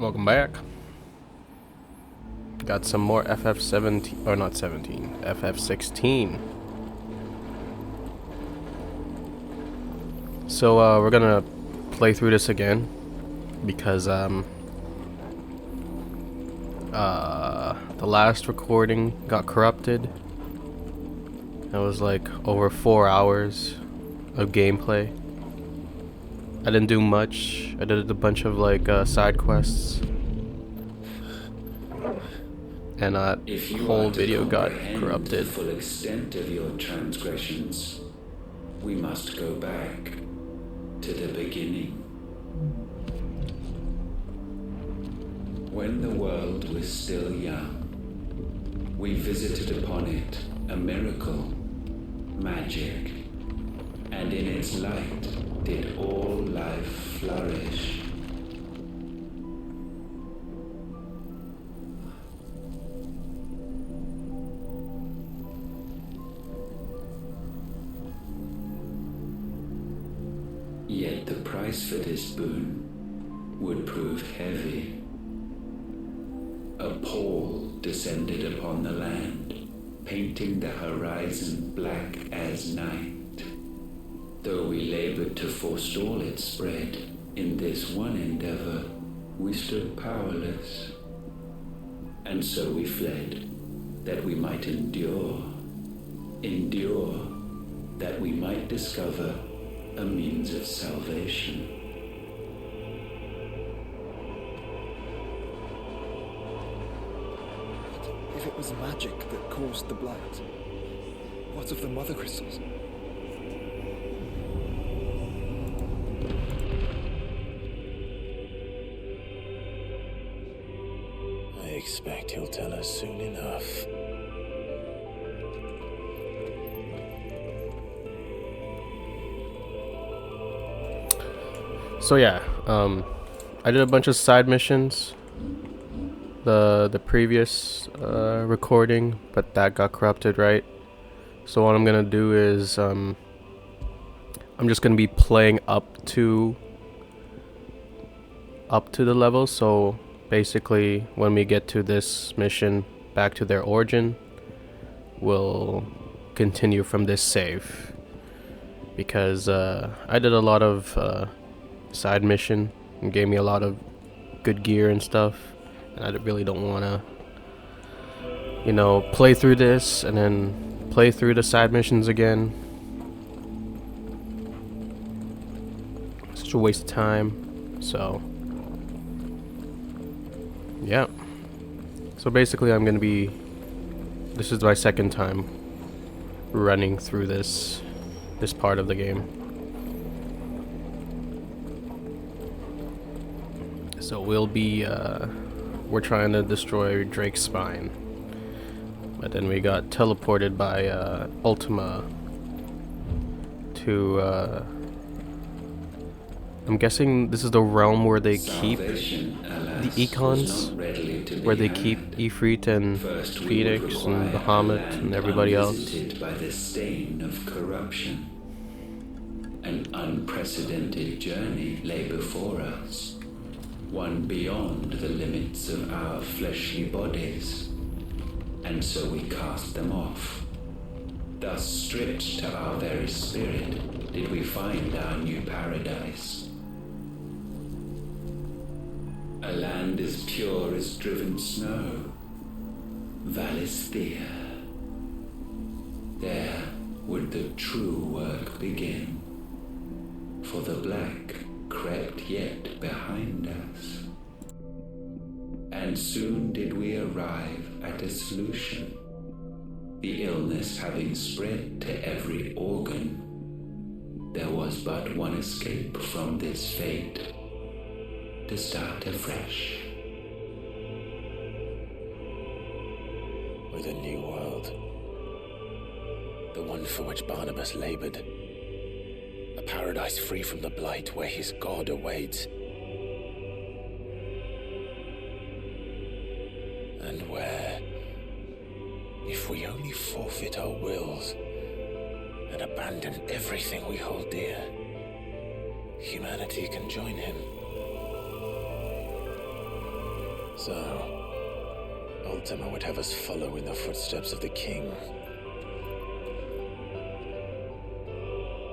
Welcome back. Got some more FF17, or not 17, FF16. So we're gonna play through this again because the last recording got corrupted. It was like over 4 hours of gameplay. I didn't do much. I did a bunch of like side quests. And that whole video got corrupted. The full extent of your transgressions, we must go back to the beginning. When the world was still young, we visited upon it a miracle, magic, and in its light did all life flourish. Yet the price for this boon would prove heavy. A pall descended upon the land, painting the horizon black as night. Though we labored to forestall its spread, in this one endeavor, we stood powerless. And so we fled, that we might endure, that we might discover a means of salvation. If it was magic that caused the blight, what of the mother crystals? I expect he'll tell us soon enough. So yeah, I did a bunch of side missions. The previous recording, but that got corrupted, right? So what I'm gonna do is I'm just gonna be playing up to the level. So basically, when we get to this mission, back to their origin, we'll continue from this save. Because I did a lot of side mission and gave me a lot of good gear and stuff, and I really don't want to play through this and then play through the side missions again. Such a waste of time. So yeah, so basically this is my second time running through this part of the game. So we're trying to destroy Drake's spine, but then we got teleported by Ultima to I'm guessing this is the realm where they keep the econs, where they keep Ifrit and Phoenix and Bahamut and everybody else. By the stain of corruption. An unprecedented journey lay before us, one beyond the limits of our fleshly bodies, and so we cast them off. Thus stripped to our very spirit did we find our new paradise. A land as pure as driven snow, Valisthea. There would the true work begin, for the black crept yet behind us. And soon did we arrive at a solution. The illness having spread to every organ, there was but one escape from this fate: to start afresh. With a new world. The one for which Barnabas labored. A paradise free from the blight where his God awaits. And where, if we only forfeit our wills and abandon everything we hold dear, humanity can join him. So, Ultima would have us follow in the footsteps of the king.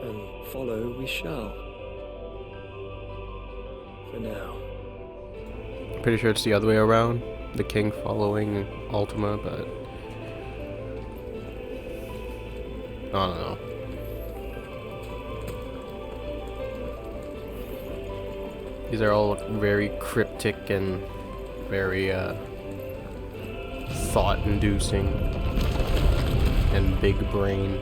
And follow we shall. For now. Pretty sure it's the other way around. The king following Ultima, but I don't know. These are all very cryptic and very thought-inducing and big brain.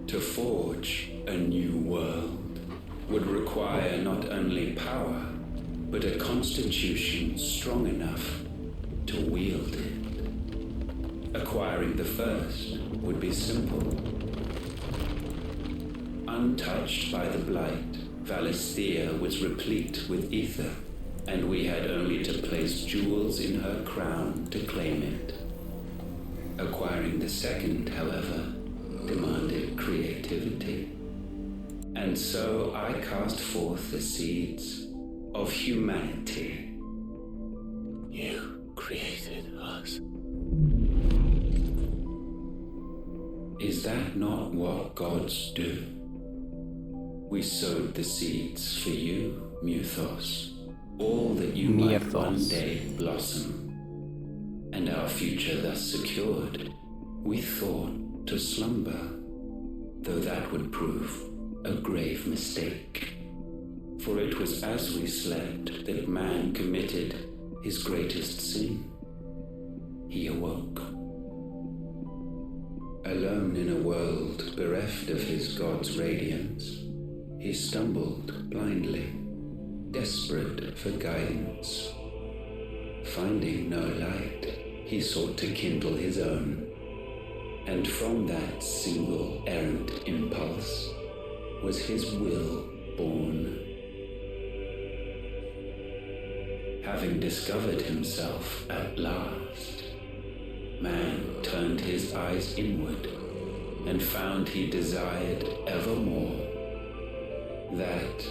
To forge a new world would require not only power, but a constitution strong enough to wield it. Acquiring the first would be simple. Untouched by the blight, Valisthea was replete with ether, and we had only to place jewels in her crown to claim it. Acquiring the second, however, demanded creativity. And so I cast forth the seeds of humanity. You created us. Is that not what gods do? We sowed the seeds for you, Muthos, all that you might one day blossom. And our future thus secured, we thought to slumber, though that would prove a grave mistake. For it was as we slept that man committed his greatest sin. He awoke. Alone in a world bereft of his God's radiance, he stumbled blindly, desperate for guidance. Finding no light, he sought to kindle his own. And from that single errant impulse was his will born. Having discovered himself at last, man turned his eyes inward and found he desired evermore that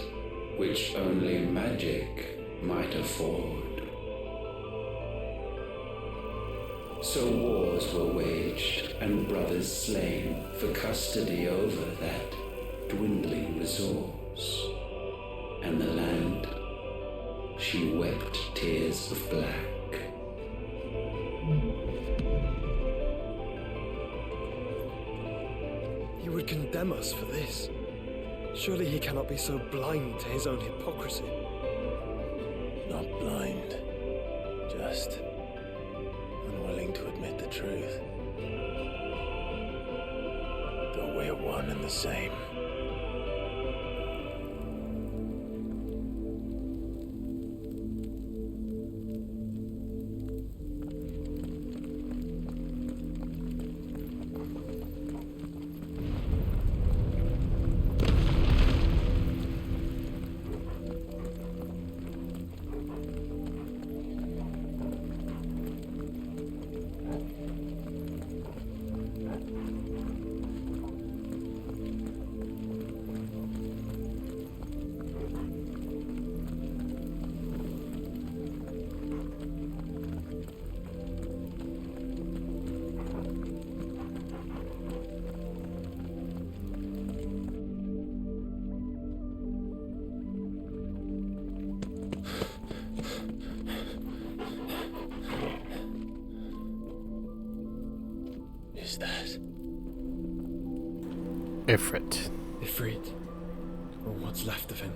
which only magic might afford. So wars were waged and brothers slain for custody over that dwindling resource, and the land, she wept tears of black. He would condemn us for this. Surely he cannot be so blind to his own hypocrisy. Not blind, just unwilling to admit the truth. Though we're one and the same. Is that Ifrit. Ifrit, or what's left of him.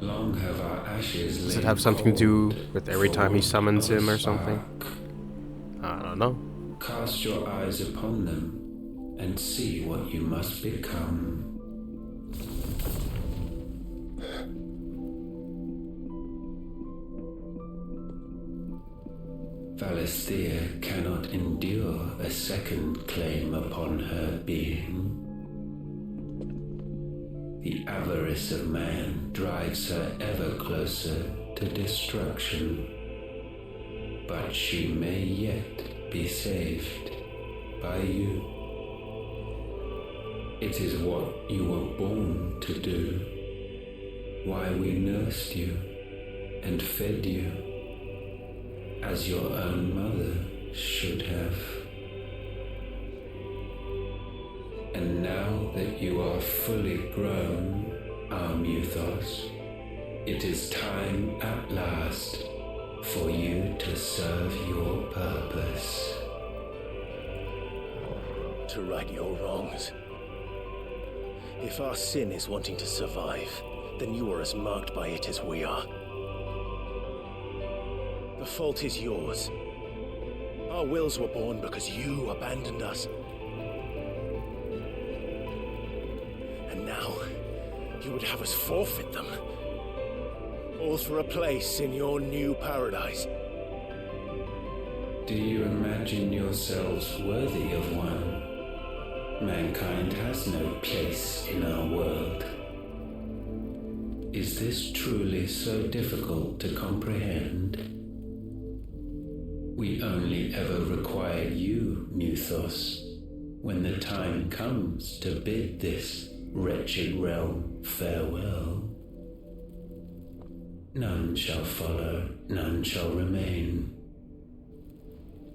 Long have our ashes Does it lain have something to do cold with every time he void summons of a him or something? spark. I don't know. Cast your eyes upon them and see what you must become. Valisthea cannot endure a second claim upon her being. The avarice of man drives her ever closer to destruction. But she may yet be saved by you. It is what you were born to do, why we nursed you and fed you, as your own mother should have. And now that you are fully grown, our Muthos, it is time at last for you to serve your purpose. To right your wrongs. If our sin is wanting to survive, then you are as marked by it as we are. The fault is yours. Our wills were born because you abandoned us. And now, you would have us forfeit them. All for a place in your new paradise. Do you imagine yourselves worthy of one? Mankind has no place in our world. Is this truly so difficult to comprehend? We only ever require you, Muthos, when the time comes to bid this wretched realm farewell. None shall follow, none shall remain.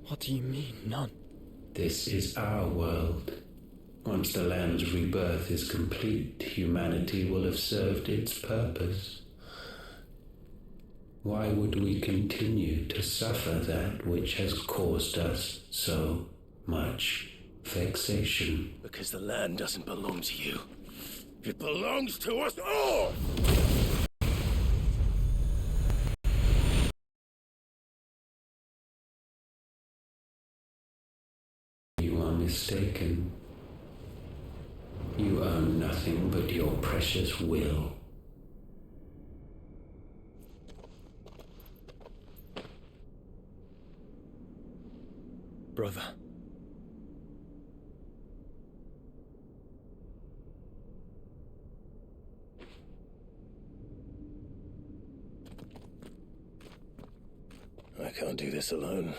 What do you mean, none? This is our world. Once the land's rebirth is complete, humanity will have served its purpose. Why would we continue to suffer that which has caused us so much vexation? Because the land doesn't belong to you. It belongs to us all! You are mistaken. You own nothing but your precious will. Brother. I can't do this alone.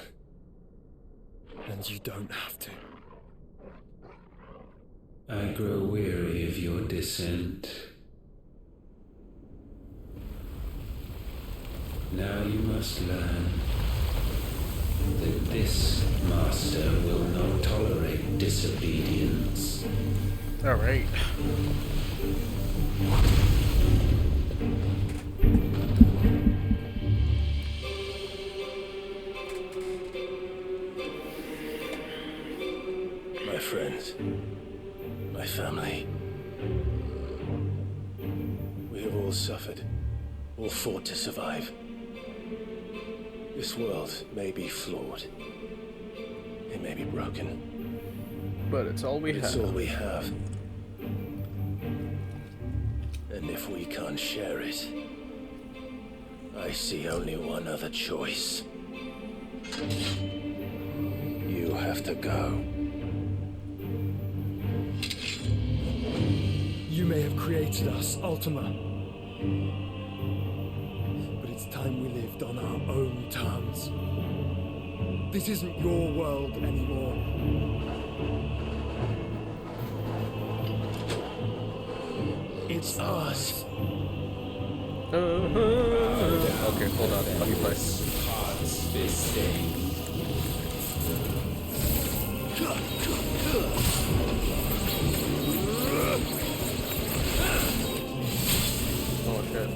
And you don't have to. I grow weary of your dissent. Now you must learn that this master will not tolerate disobedience. All right. My friends, my family. We have all suffered, all fought to survive. This world may be flawed. It may be broken. But it's all we It's have. all we have. And if we can't share it, I see only one other choice. You have to go. You may have created us, Ultima. But it's time we lived on our own terms. This isn't your world anymore. It's ours. Okay, hold on. Let me play. Hearts be stained. Oh shit.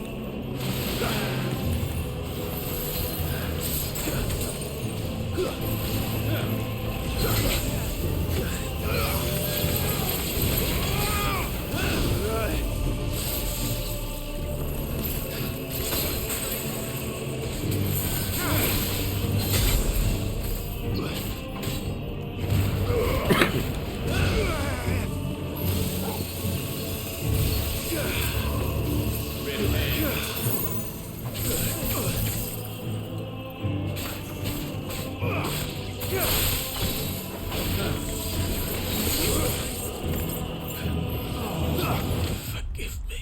Forgive me.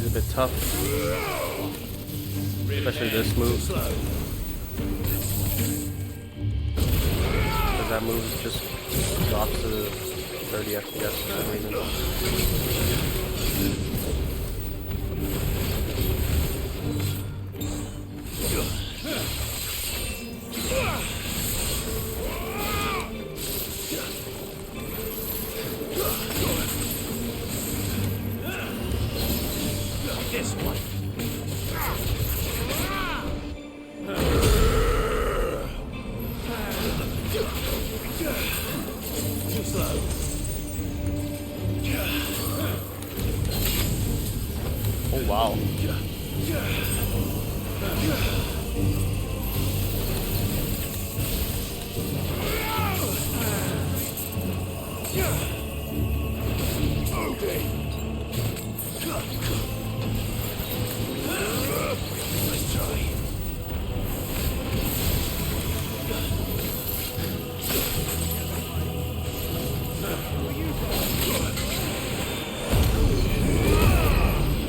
a bit tough, especially this move. Because that move just drops to 30 FPS for some reason. This one. Too slow. Oh wow. Okay. Let's try.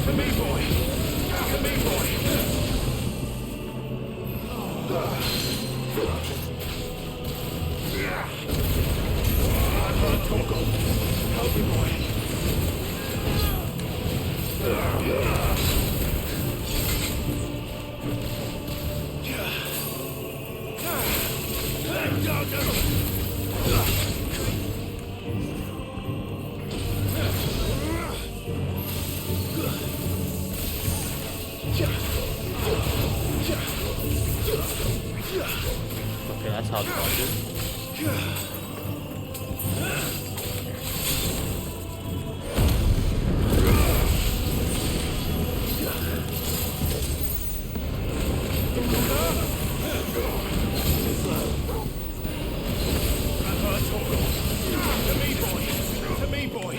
To me, boy. To me, boy. Help me, boy. Okay, that's how it's dodges. To me, boy. To me, boy.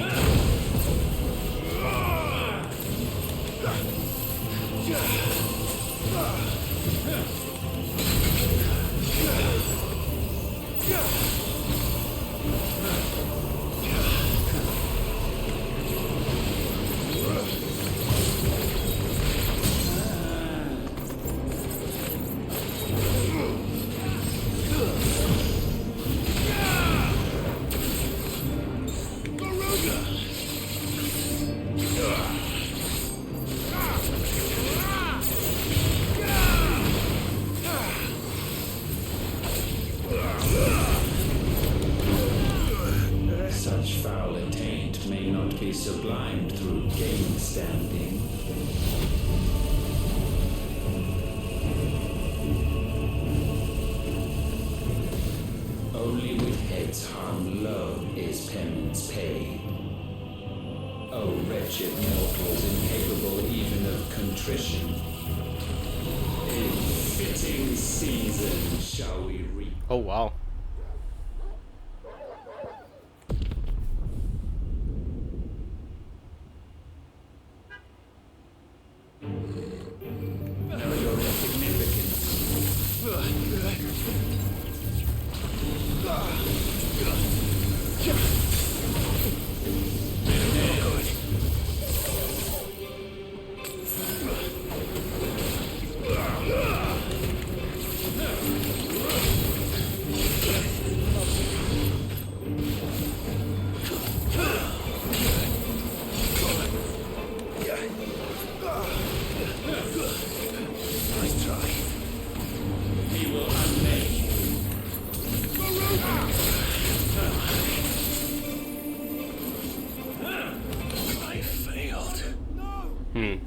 Such foul attaint may not be sublimed through game standing. Only with heads hung low is penance paid. O wretched mortals incapable even of contrition. In fitting season shall we reap. Oh wow. Know your insignificance. Nice try. We will unmake you. I failed. Hmm.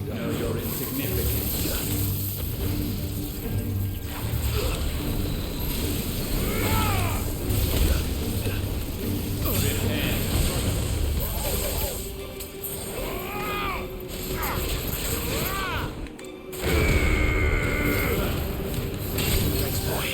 Know your insignificance. Thanks, boy.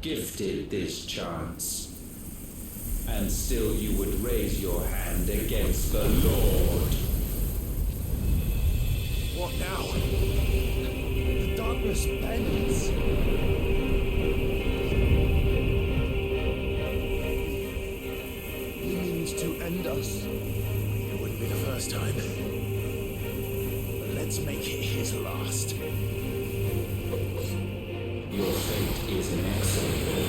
Gifted this chance, and still you would raise your hand against the Lord. What now? The darkness bends. He means to end us. It wouldn't be the first time. But let's make it his last. Your fate is inexorable.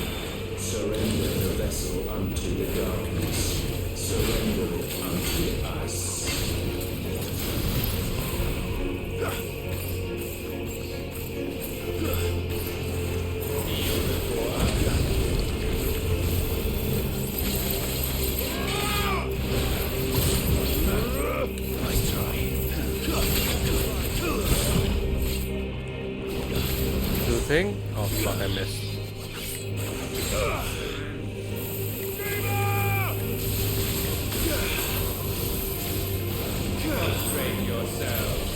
Surrender the vessel unto the darkness. Surrender it unto us. Nice try. Do thing? Oh fuck, I missed. Train yourselves.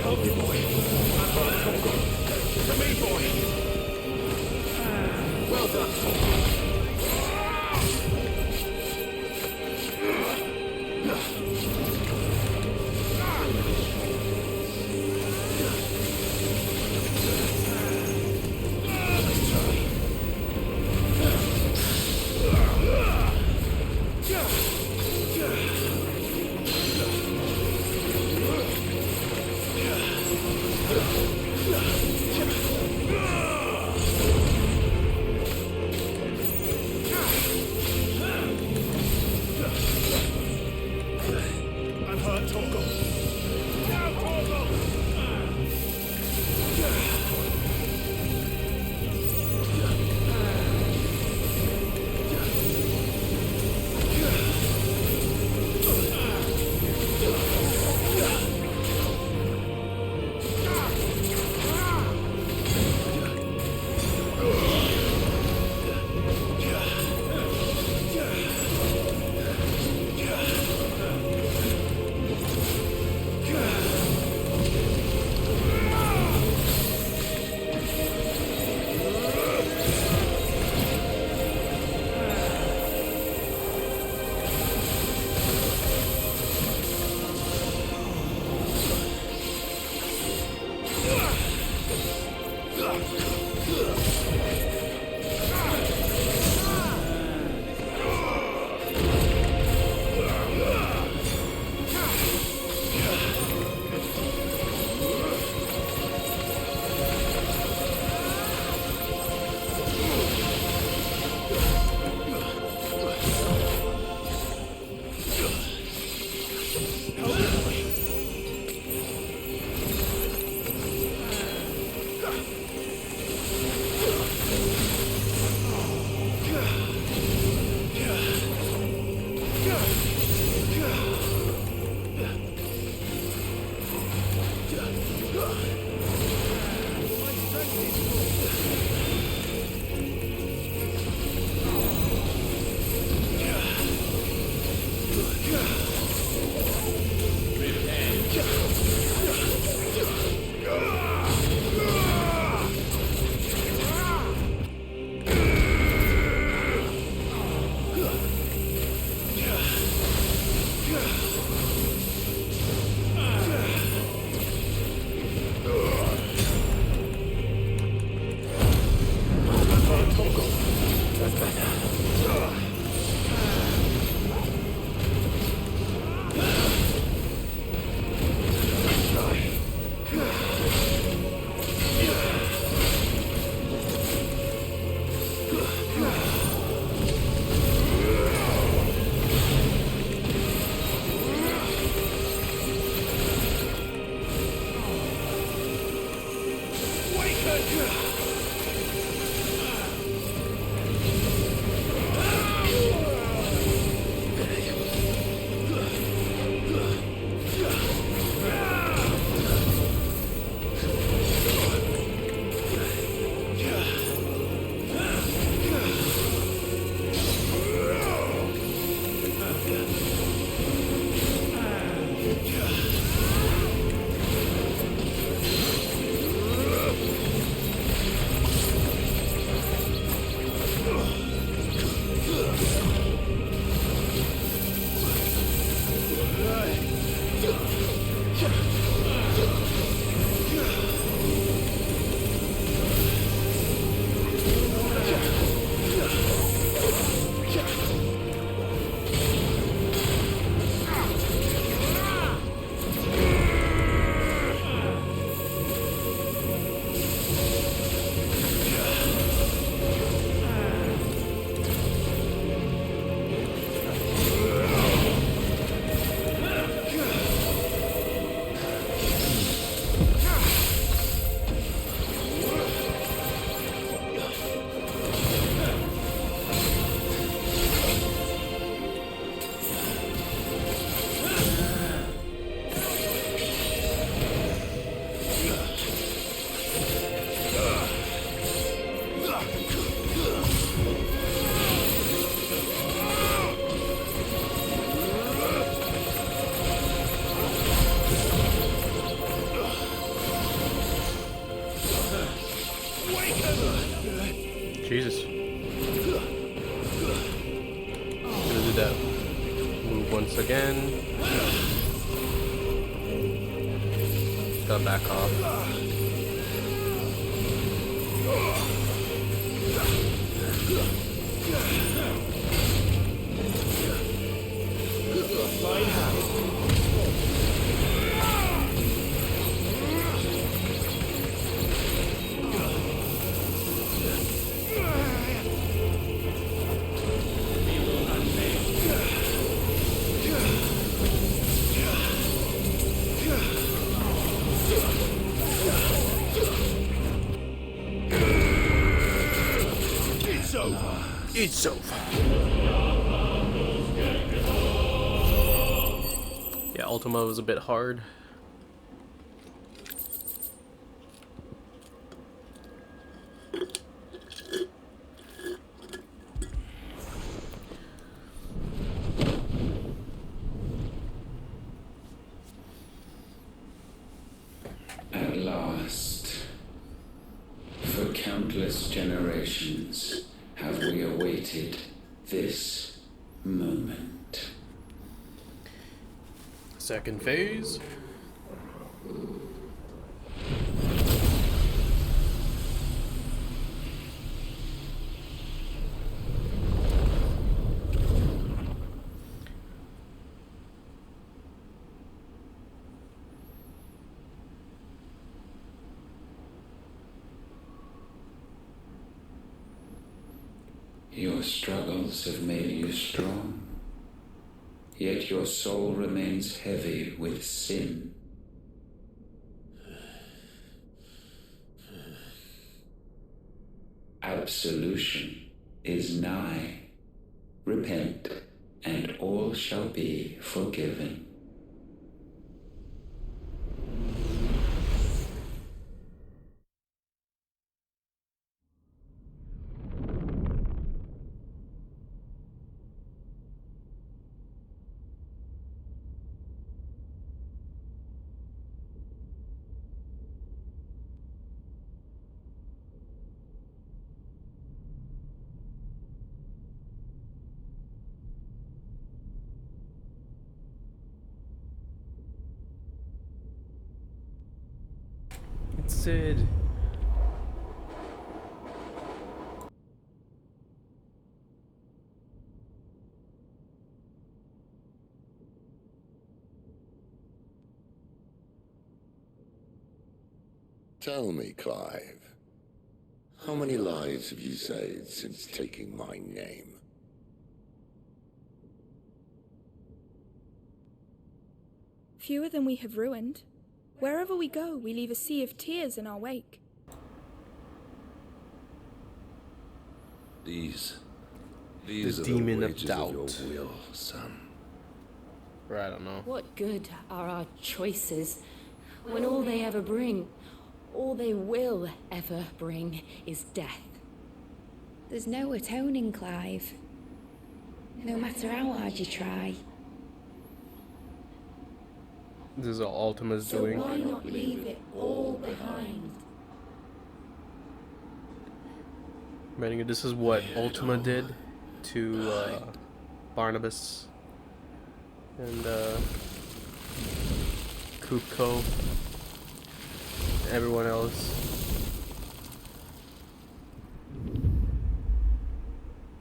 Help me, boy. Come me, boy. that move once again. Gotta back off. It's over. Yeah, Ultima was a bit hard. At last, for countless generations, have we awaited this moment. Second phase. Your struggles have made you strong, yet your soul remains heavy with sin. Absolution is nigh. Repent, and all shall be forgiven. It's Sid. Tell me, Clive, how many lives have you saved since taking my name? Fewer than we have ruined. Wherever we go, we leave a sea of tears in our wake. These The are demon the of wages doubt. of your will, son. Or I don't know. What good are our choices when all they ever bring, all they will ever bring, is death? There's no atoning, Clive. No matter how hard you try. This is all Ultima's So doing. why not leave it all behind? Meaning this is what Ultima did to Barnabas and Kupko, everyone else.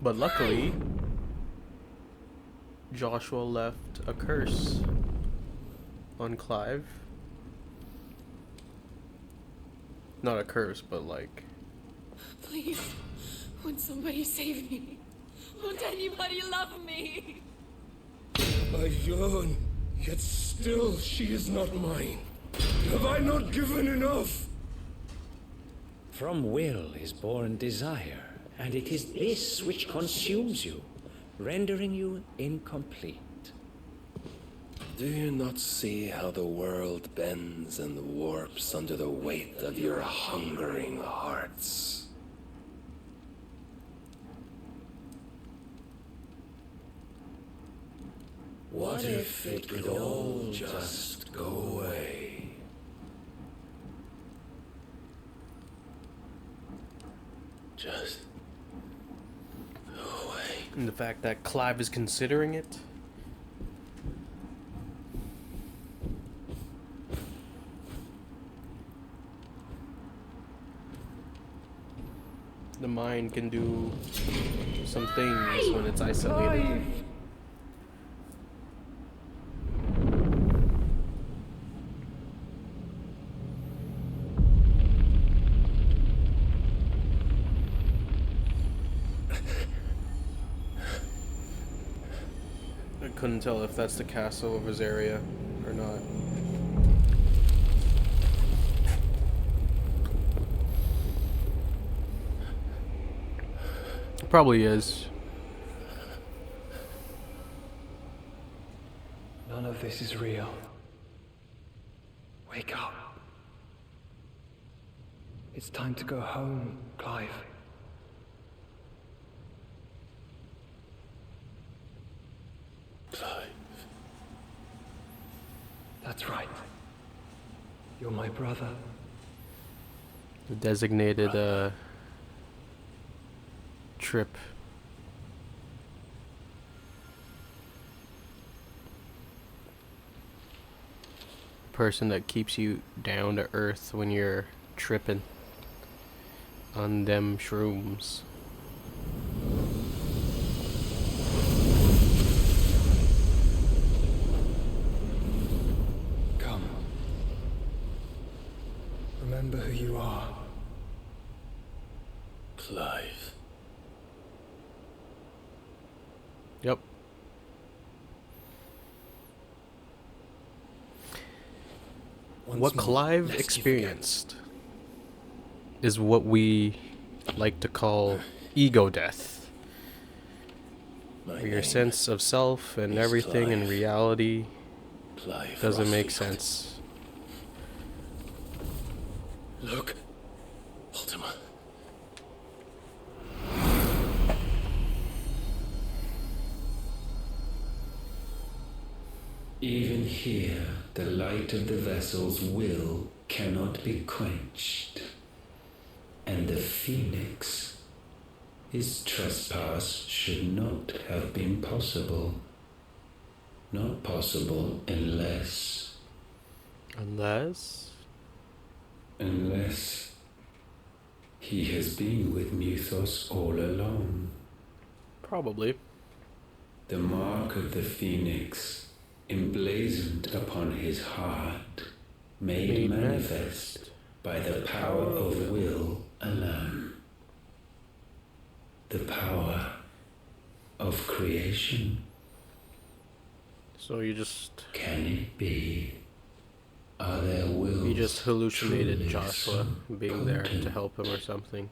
But luckily, Joshua left a curse on Clive. Not a curse, but like... Please, won't somebody save me? Won't anybody love me? I yearn, yet still she is not mine. Have I not given enough? From will is born desire, and it is this which consumes you, rendering you incomplete. Do you not see how the world bends and warps under the weight of your hungering hearts? What if it could all just go away? Just go away. And the fact that Clive is considering it. The mind can do some things when it's isolated. I couldn't tell if that's the castle of his area or not. It probably is. None of this is real. Wake up. It's time to go home, Clive. Clive. That's right. You're my brother. The designated trip. Person that keeps you down to earth when you're tripping on them shrooms. Come. Remember who you are. Clive. Yep. What Clive experienced is what we like to call ego death. Where your sense of self and everything in reality doesn't make sense. Look, Ultima. Even here, the light of the vessel's will cannot be quenched. And the Phoenix, his trespass should not have been possible. Not possible unless he has been with Muthos all along. Probably. The mark of the Phoenix, emblazoned upon his heart, made manifest by the power of will alone. The power of creation. So you just... Can it be? Are there wills? You just hallucinated Joshua being there to help him or something.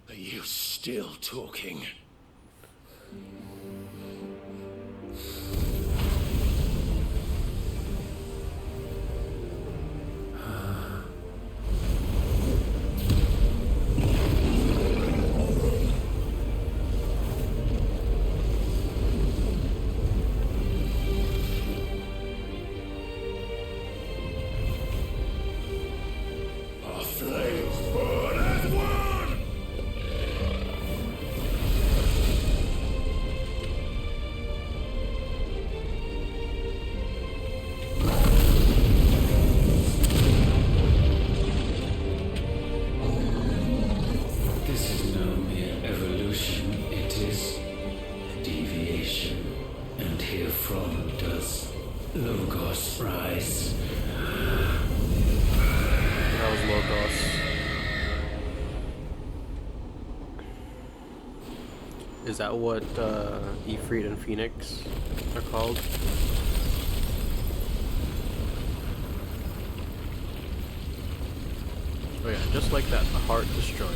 Are you still talking? Logos rise. That was Logos. Is that what Ifrit and Phoenix are called? Oh yeah, just like that, the heart destroyed.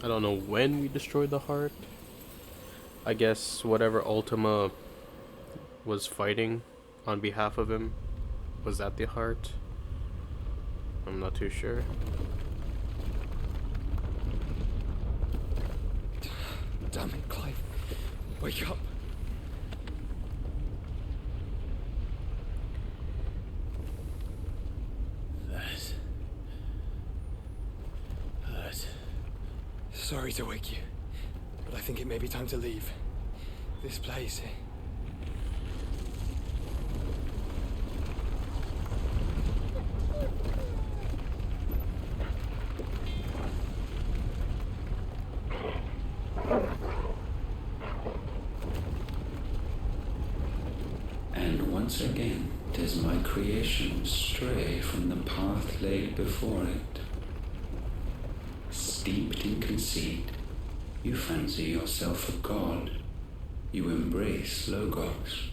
I don't know when we destroyed the heart. I guess whatever Ultima was fighting on behalf of him, was that the heart? I'm not too sure. Damn it, Clive. Wake up. That Sorry to wake you, but I think it may be time to leave. This place. And once again does my creation stray from the path laid before it. Steeped in conceit, you fancy yourself a god. You embrace Logos.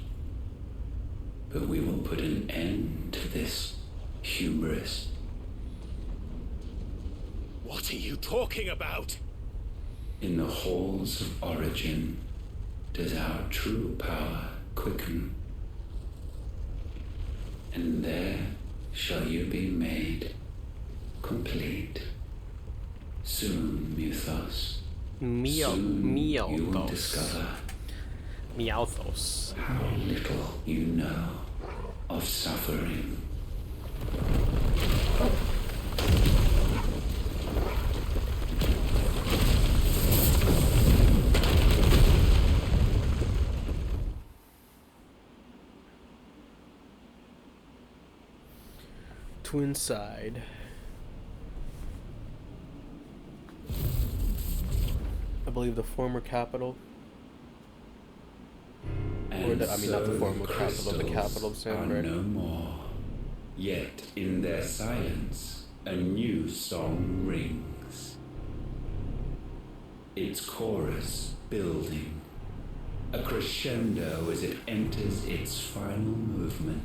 But we will put an end to this hubris. What are you talking about? In the halls of origin does our true power quicken. And there shall you be made complete. Soon, Mythos. Soon you will discover Meowthos. how little you know of suffering. Twinside. I believe the former capital. Or the, I mean, not the former capital, the capital of are Sandra. no more. Yet in their silence, a new song rings. Its chorus building, a crescendo as it enters its final movement,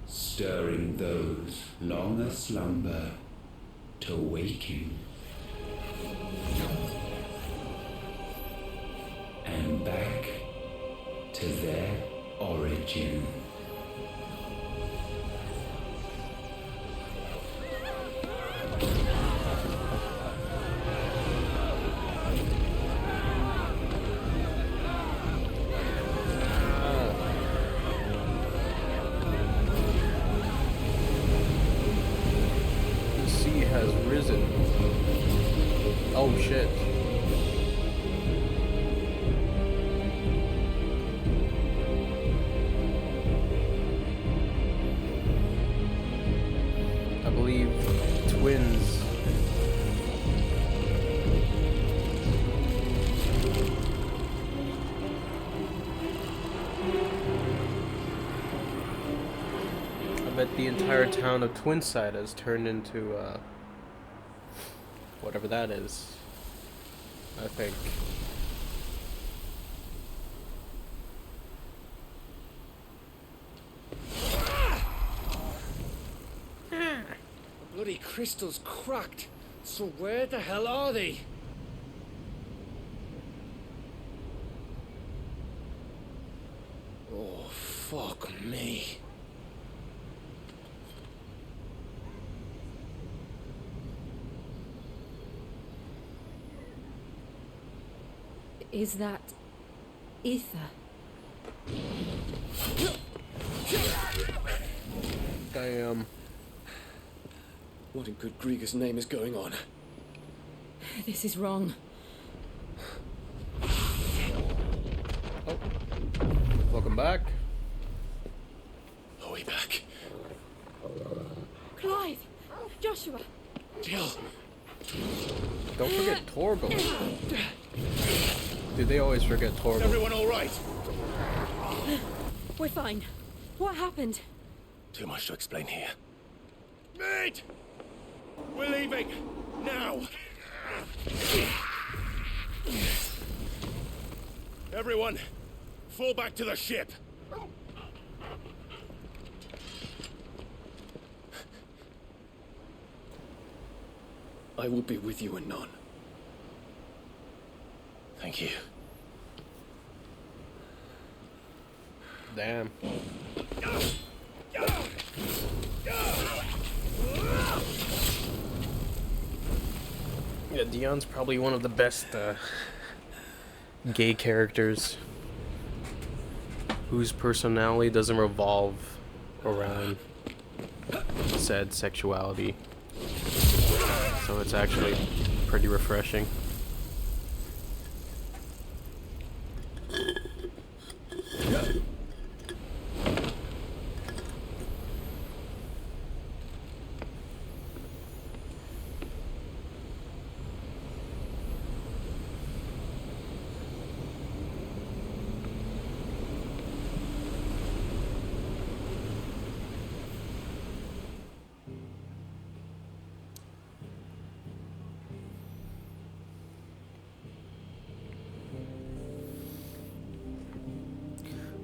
stirring those long aslumber to waking. And back to their origin. The sea has risen. Oh shit. I believe twins. I bet the entire town of Twinside has turned into whatever that is. I think. The bloody crystal's cracked. So where the hell are they? Oh, fuck me. Is that ether? Damn. What in good Grieger's name is going on? This is wrong. Oh. Welcome back. Are we back? Clive! Joshua! Jill! Don't forget Torgal. Do they always forget Torgal? Everyone all right? We're fine. What happened? Too much to explain here. Mate! We're leaving! Now! Everyone, fall back to the ship! I will be with you anon. Thank you. Damn. Yeah, Dion's probably one of the best gay characters whose personality doesn't revolve around said sexuality. So it's actually pretty refreshing.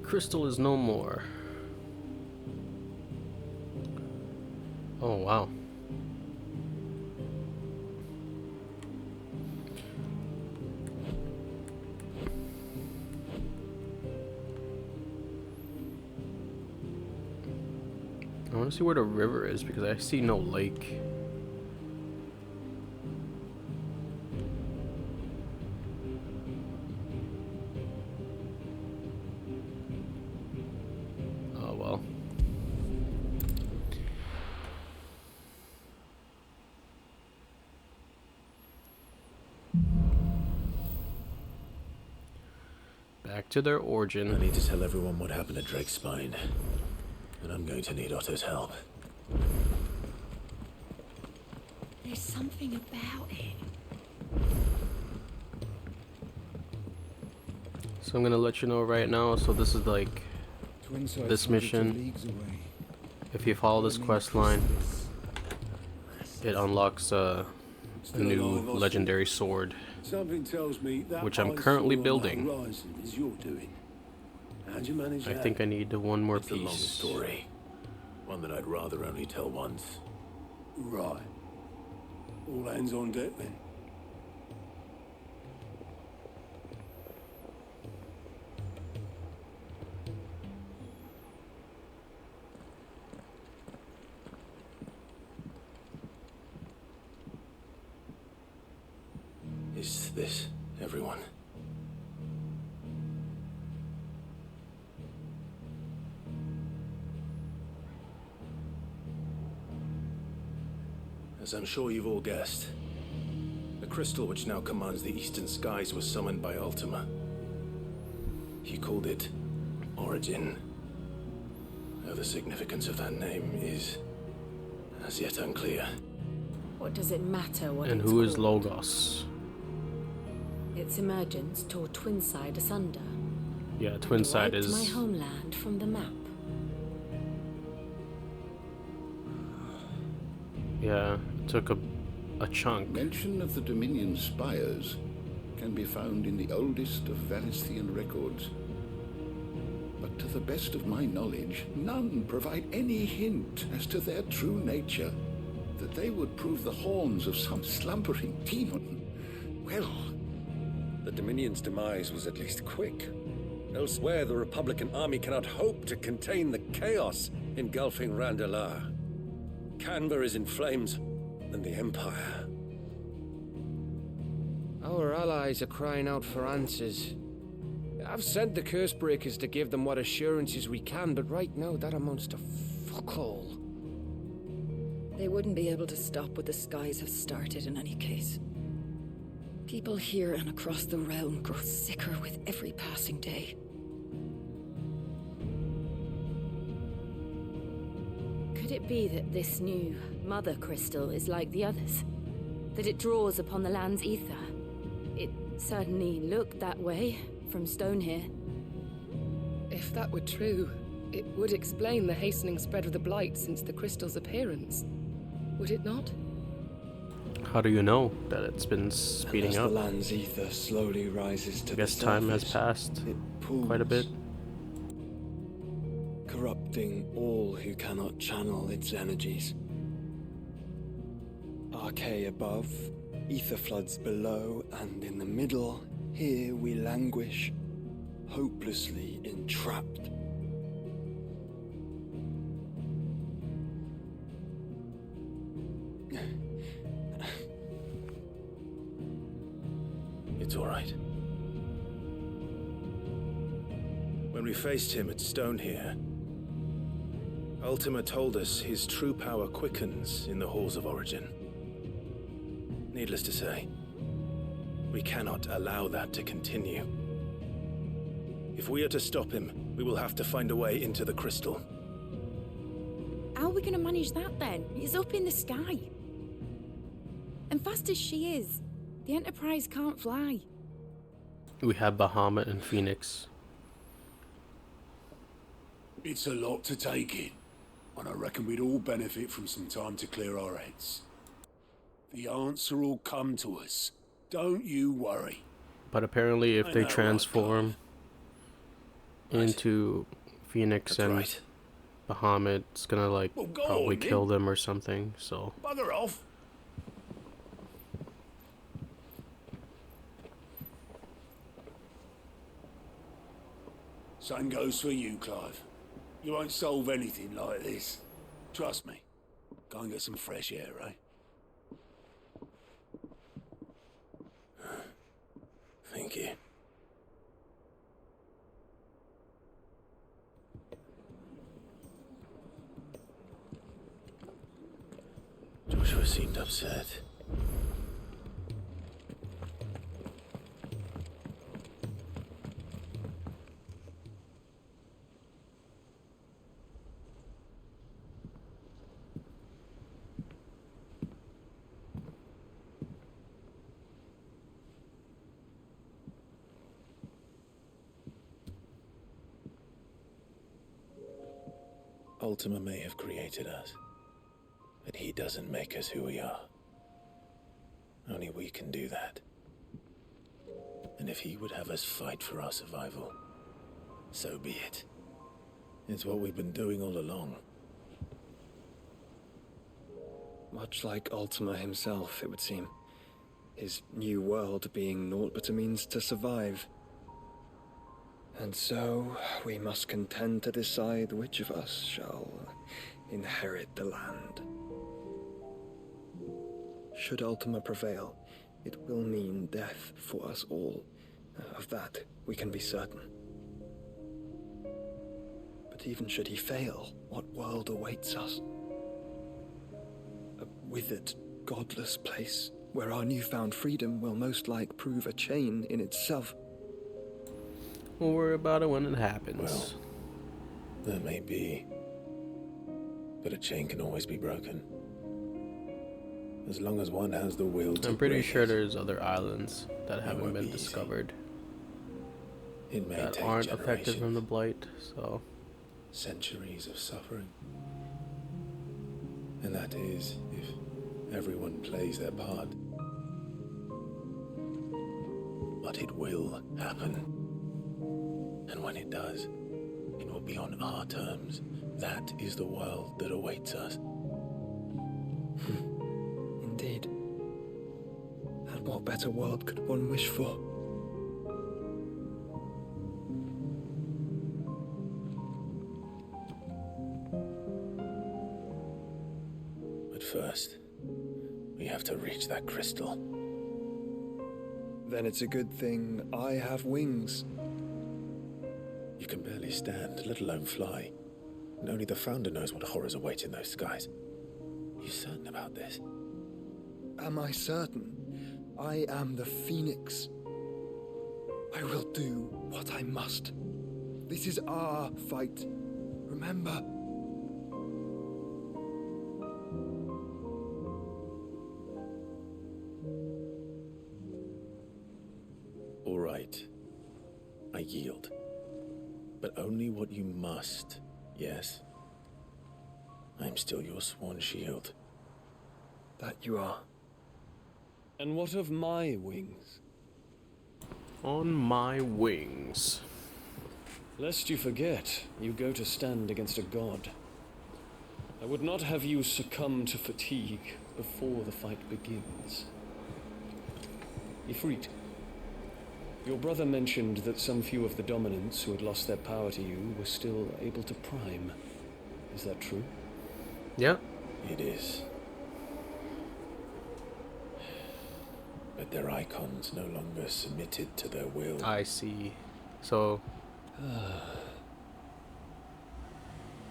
Crystal is no more. Oh wow. I want to see where the river is because I see no lake. Oh well. Back to their origin. I need to tell everyone what happened at Drake's Spine. And I'm going to need Otto's help. There's something about it. So I'm gonna let you know right now. So this is like this mission. If you follow this quest line, it unlocks a new legendary sword, Something tells me that which I'm currently eyesore on building. the horizon is your doing. How'd you manage I that? think I need one more It's a long piece. story. One that I'd rather only tell once. Right. All hands on deck then. Is this everyone? As I'm sure you've all guessed, the crystal which now commands the eastern skies was summoned by Ultima. He called it Origin. Though the significance of that name is as yet unclear. What does it matter what And it's who is called? Logos? Its emergence tore Twinside asunder. Yeah, and Twinside wiped is. my homeland from the map. Yeah, took a chunk. Mention of the Dominion spires can be found in the oldest of Valisthian records. But to the best of my knowledge, none provide any hint as to their true nature. That they would prove the horns of some slumbering demon. Well, The Dominion's demise was at least quick. Elsewhere, the Republican army cannot hope to contain the chaos engulfing Randalar. Canberra is in flames, and the Empire. Our allies are crying out for answers. I've sent the Cursebreakers to give them what assurances we can, but right now that amounts to fuck all. They wouldn't be able to stop what the skies have started in any case. People here and across the realm grow sicker with every passing day. Could it be that this new Mother Crystal is like the others? That it draws upon the land's ether? It certainly looked that way from stone here. If that were true, it would explain the hastening spread of the Blight since the crystal's appearance. Would it not? How do you know that it's been speeding And as up? the land's ether slowly rises to I guess the time has surface, passed it pools, quite a bit. corrupting all who cannot channel its energies. Archay above, ether floods below, and in the middle, here we languish, hopelessly entrapped. It's all right. When we faced him at Stone here, Ultima told us his true power quickens in the halls of Origin. Needless to say, We cannot allow that to continue. If we are to stop him, we will have to find a way into the crystal. How are we going to manage that then? It's up in the sky. And fast as she is, the Enterprise can't fly. We have Bahamut and Phoenix. It's a lot to take in, and I reckon we'd all benefit from some time to clear our heads. The answer will come to us. Don't you worry. But apparently if they transform into Phoenix and Bahamut, it's gonna like probably kill them or something, so... Bugger off! Same goes for you, Clive. You won't solve anything like this. Trust me. Go and get some fresh air, eh? Thank you. Joshua seemed upset. Ultima may have created us, but he doesn't make us who we are. Only we can do that. And if he would have us fight for our survival, so be it. It's what we've been doing all along. Much like Ultima himself, it would seem. His new world being naught but a means to survive. And so, we must contend to decide which of us shall inherit the land. Should Ultima prevail, it will mean death for us all. Of that, we can be certain. But even should he fail, what world awaits us? A withered, godless place, where our newfound freedom will most like prove a chain in itself. We'll worry about it when it happens. Well, that may be. But a chain can always be broken. As long as one has the will to. I'm pretty sure there's other islands that haven't been discovered that aren't affected from the blight, so. Centuries of suffering. And that is if everyone plays their part. But it will happen. And when it does, it will be on our terms. That is the world that awaits us. Indeed. And what better world could one wish for? But first, we have to reach that crystal. Then it's a good thing I have wings. You can barely stand, let alone fly. And only the Founder knows what horrors await in those skies. Are you certain about this? Am I certain? I am the Phoenix. I will do what I must. This is our fight. Remember? All right. I yield. But only what you must, yes? I'm still your sworn shield. That you are. And what of my wings? On my wings. Lest you forget, you go to stand against a god. I would not have you succumb to fatigue before the fight begins. Ifrit, your brother mentioned that some few of the dominants who had lost their power to you were still able to prime. Is that true? Yeah. It is. But their icons no longer submitted to their will. I see. So...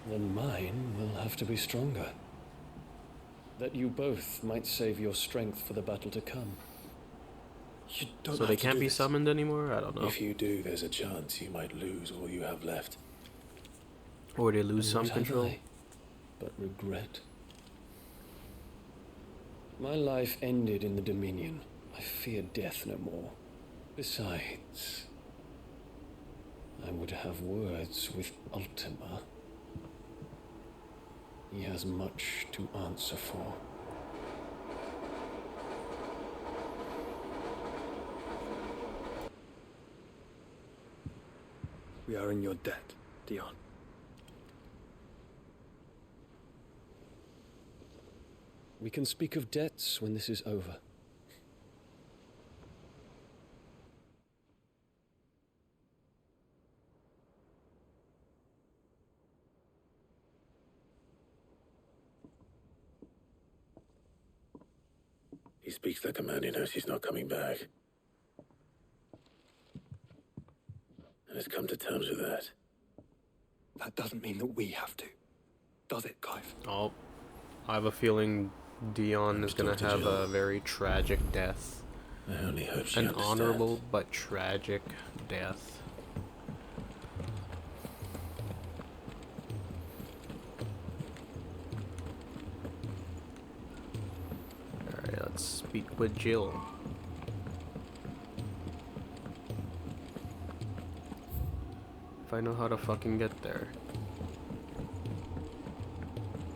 Then mine will have to be stronger. That you both might save your strength for the battle to come. You don't So have they to can't do be this. summoned anymore? I don't know. If you do, there's a chance you might lose all you have left. Or they lose And some what have control. I but regret? My life ended in the Dominion. I fear death no more. Besides, I would have words with Ultima. He has much to answer for. We are in your debt, Dion. We can speak of debts when this is over. He speaks like a man who knows he's not coming back. And has come to terms with that. That doesn't mean that we have to. Does it, Clive? Oh, I have a feeling Dion is gonna have a very tragic death. I only hope she An understands. honorable but tragic death. Alright, let's speak with Jill. If I know how to fucking get there.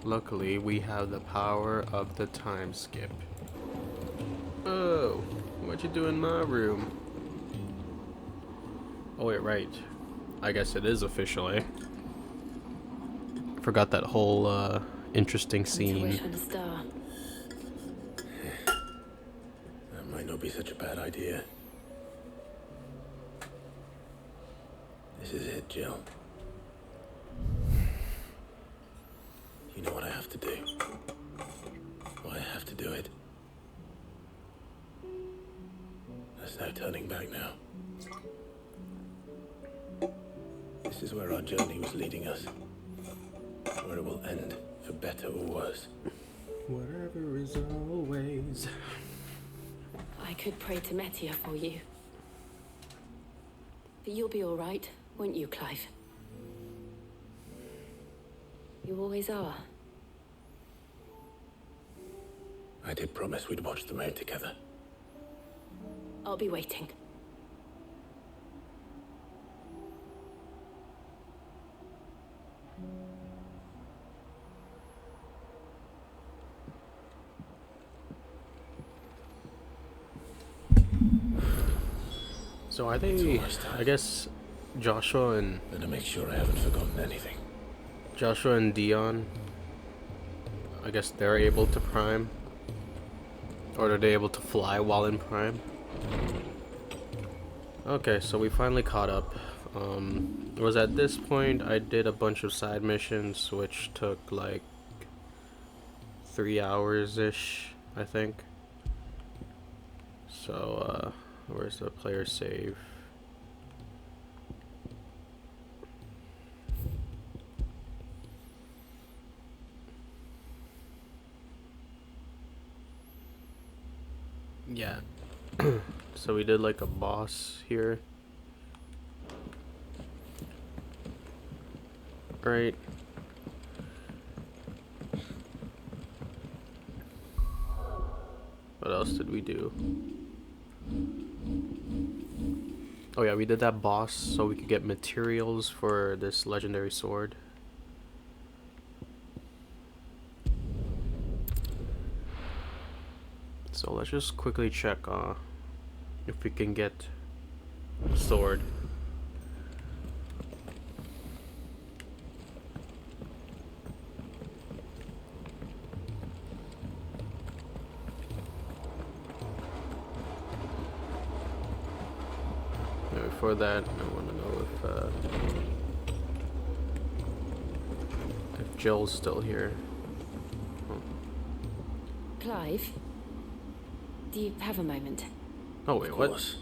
Luckily, we have the power of the time skip. Oh, what you do in my room? Oh wait, right. I guess it is official, eh? Forgot that whole interesting scene. To wish on a star. That might not be such a bad idea. This is it, Jill. You know what I have to do. Why I have to do it. There's no turning back now. This is where our journey was leading us. Where it will end, for better or worse. Whatever is always. I could pray to Metia for you. But you'll be all right, won't you, Clive? You always are. I did promise we'd watch the moon together. I'll be waiting. So are they, I guess, Joshua and... Better make sure I haven't forgotten anything. Joshua and Dion, I guess they're able to prime? Or are they able to fly while in prime? Okay, so we finally caught up. It was at this point I did a bunch of side missions, which took like 3 hours-ish, I think. So, where's the player save? Yeah. So we did like a boss here. Right. What else did we do? Oh yeah, we did that boss so we could get materials for this legendary sword. So let's just quickly check if we can get a sword. Before that, I want to know if Jill's still here. Oh. Clive, do you have a moment? Oh wait, what?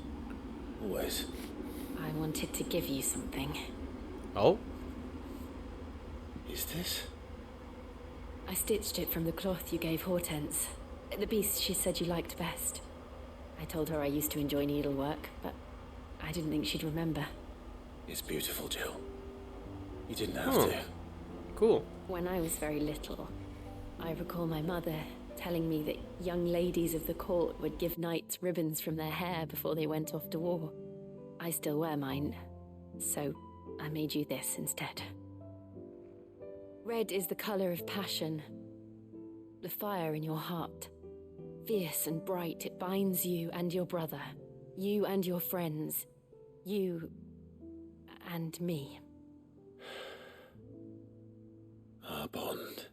Always. I wanted to give you something. Oh? Is this? I stitched it from the cloth you gave Hortense. The piece she said you liked best. I told her I used to enjoy needlework, but I didn't think she'd remember. It's beautiful, Jill. You didn't have to. Cool. When I was very little, I recall my mother telling me that young ladies of the court would give knights ribbons from their hair before they went off to war. I still wear mine, so I made you this instead. Red is the color of passion, the fire in your heart. Fierce and bright, it binds you and your brother, you and your friends, you and me. Our bond.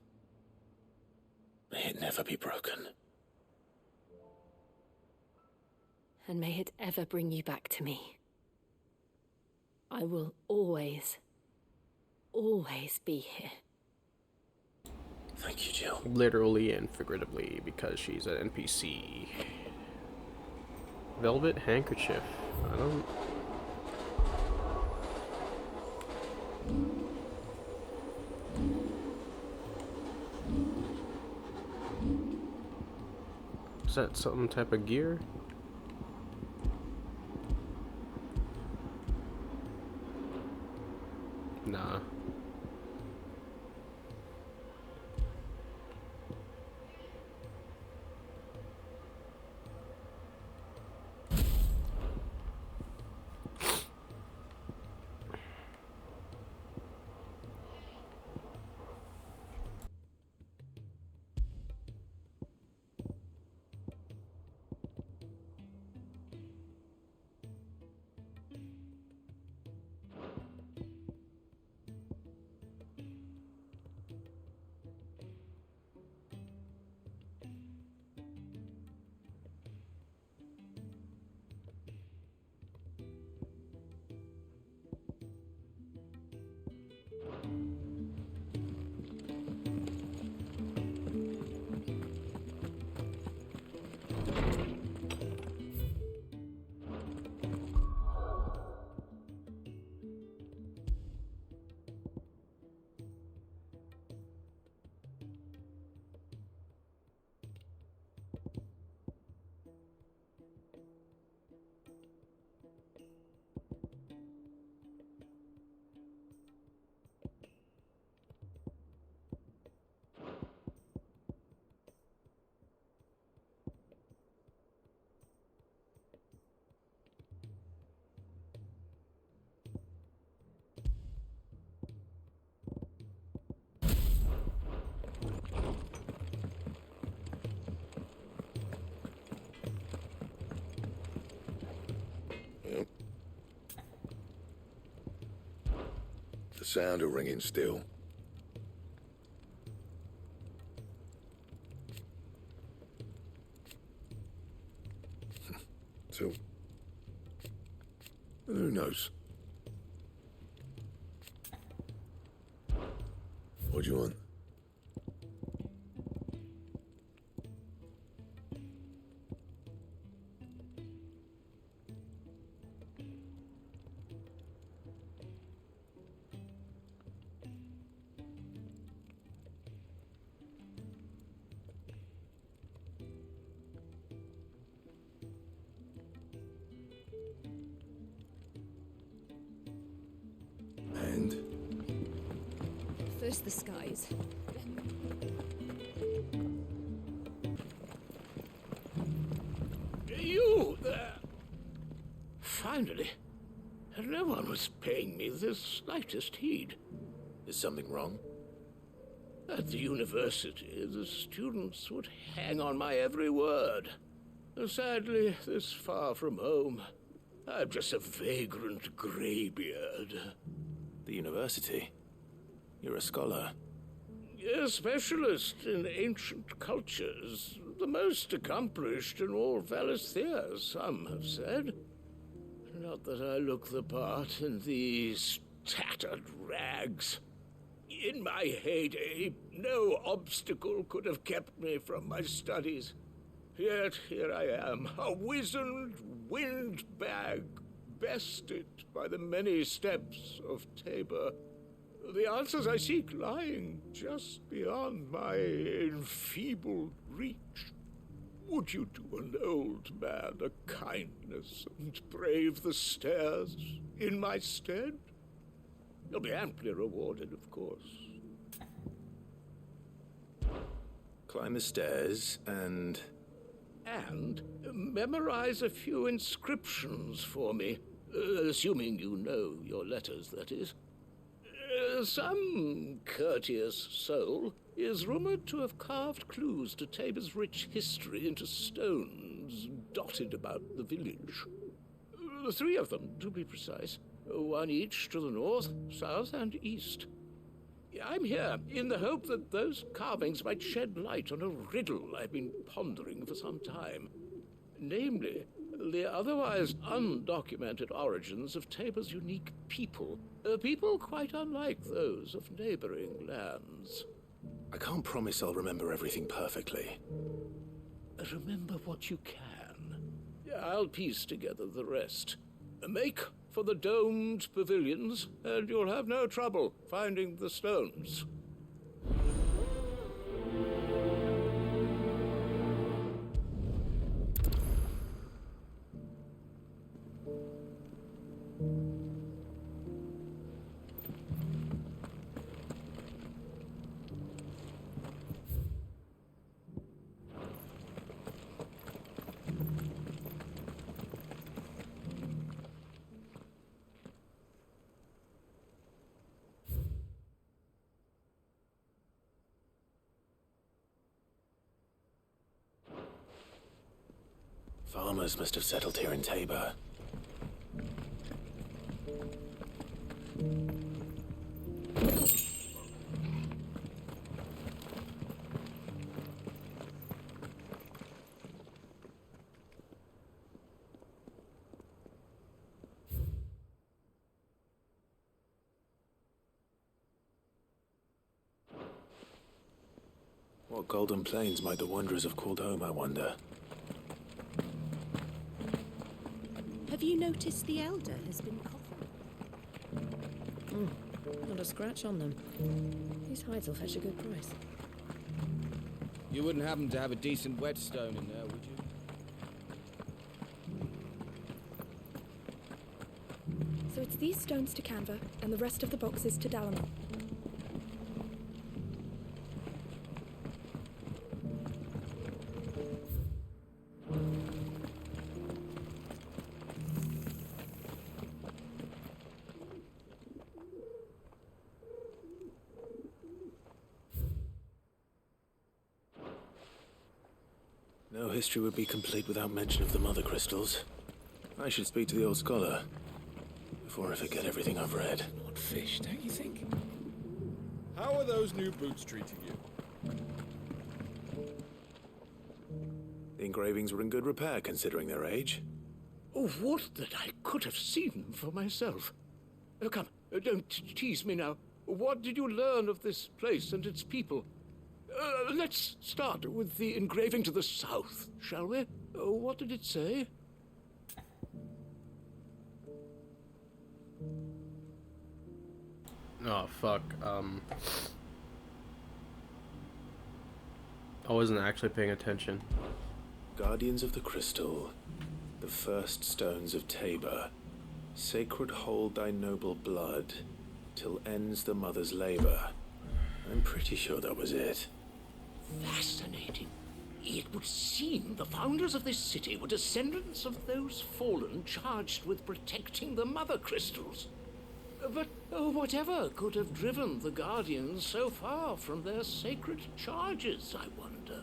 May it never be broken. And may it ever bring you back to me. I will always, always be here. Thank you, Jill. Literally and figuratively, because she's an NPC. Velvet handkerchief. I don't... Is that some type of gear? Nah. The sound of ringing still. So, who knows? What do you want? And? First the skies. You there! Finally. No one was paying me the slightest heed. Is something wrong? At the university, the students would hang on my every word. Sadly, this far from home, I'm just a vagrant greybeard. The university? You're a scholar. A specialist in ancient cultures. The most accomplished in all Valisthea, some have said. Not that I look the part in these tattered rags. In my heyday, no obstacle could have kept me from my studies. Yet here I am, a wizened windbag, bested by the many steps of Tabor. The answers I seek lying just beyond my enfeebled reach. Would you do an old man a kindness and brave the stairs in my stead? You'll be amply rewarded, of course. Climb the stairs and... And memorize a few inscriptions for me, assuming you know your letters, that is. Some courteous soul is rumored to have carved clues to Tabor's rich history into stones dotted about the village. 3 of them, to be precise. 1 each to the north, south, and east. I'm here in the hope that those carvings might shed light on a riddle I've been pondering for some time. Namely, the otherwise undocumented origins of Tabor's unique people. People quite unlike those of neighboring lands. I can't promise I'll remember everything perfectly. Remember what you can. I'll piece together the rest. Make for the domed pavilions, and you'll have no trouble finding the stones. Farmers must have settled here in Tabor. What golden plains might the wanderers have called home, I wonder? Have you noticed the elder has been coughing? Not a scratch on them. These hides will fetch a good price. You wouldn't happen to have a decent whetstone in there, would you? So it's these stones to Canva, and the rest of the boxes to Dalamo. No history would be complete without mention of the mother crystals. I should speak to the old scholar before I forget everything I've read. Odd fish, don't you think? How are those new boots treating you? The engravings were in good repair, considering their age. Oh, would that I could have seen them for myself. Come, don't tease me now. What did you learn of this place and its people? Let's start with the engraving to the south, shall we? What did it say? Oh, fuck. I wasn't actually paying attention. Guardians of the Crystal, the first stones of Tabor, sacred hold thy noble blood, till ends the mother's labor. I'm pretty sure that was it. Fascinating. It would seem the founders of this city were descendants of those fallen charged with protecting the mother crystals. But whatever could have driven the Guardians so far from their sacred charges, I wonder?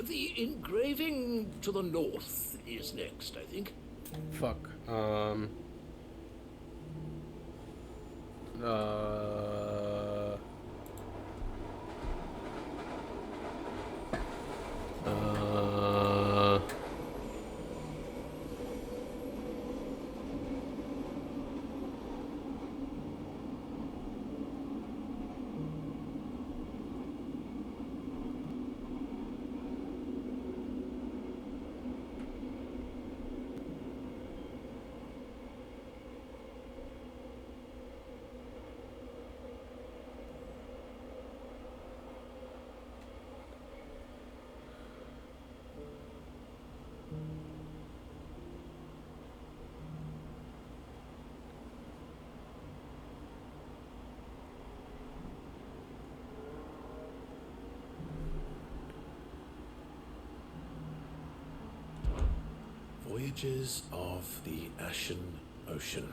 The engraving to the north is next, I think. Fuck. Voyages of the Ashen Ocean.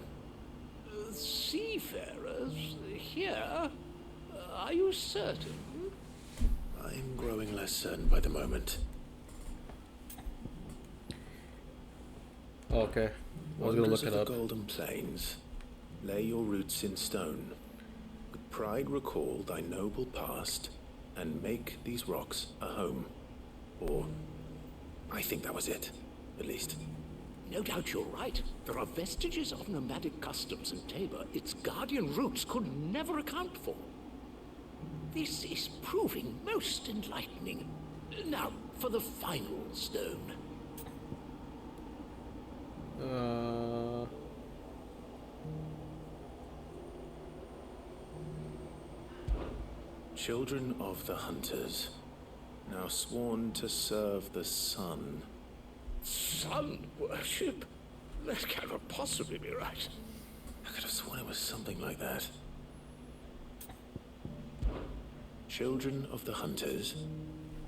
Seafarers here? Are you certain? I'm growing less certain by the moment. Okay. I was gonna look it of the up. Golden Plains, lay your roots in stone. With pride recall thy noble past, and make these rocks a home. Or, I think that was it, at least. No doubt you're right. There are vestiges of nomadic customs in Tabor its guardian roots could never account for. This is proving most enlightening. Now, for the final stone. Children of the Hunters, now sworn to serve the sun. Sun worship? That cannot possibly be right. I could have sworn it was something like that. Children of the Hunters,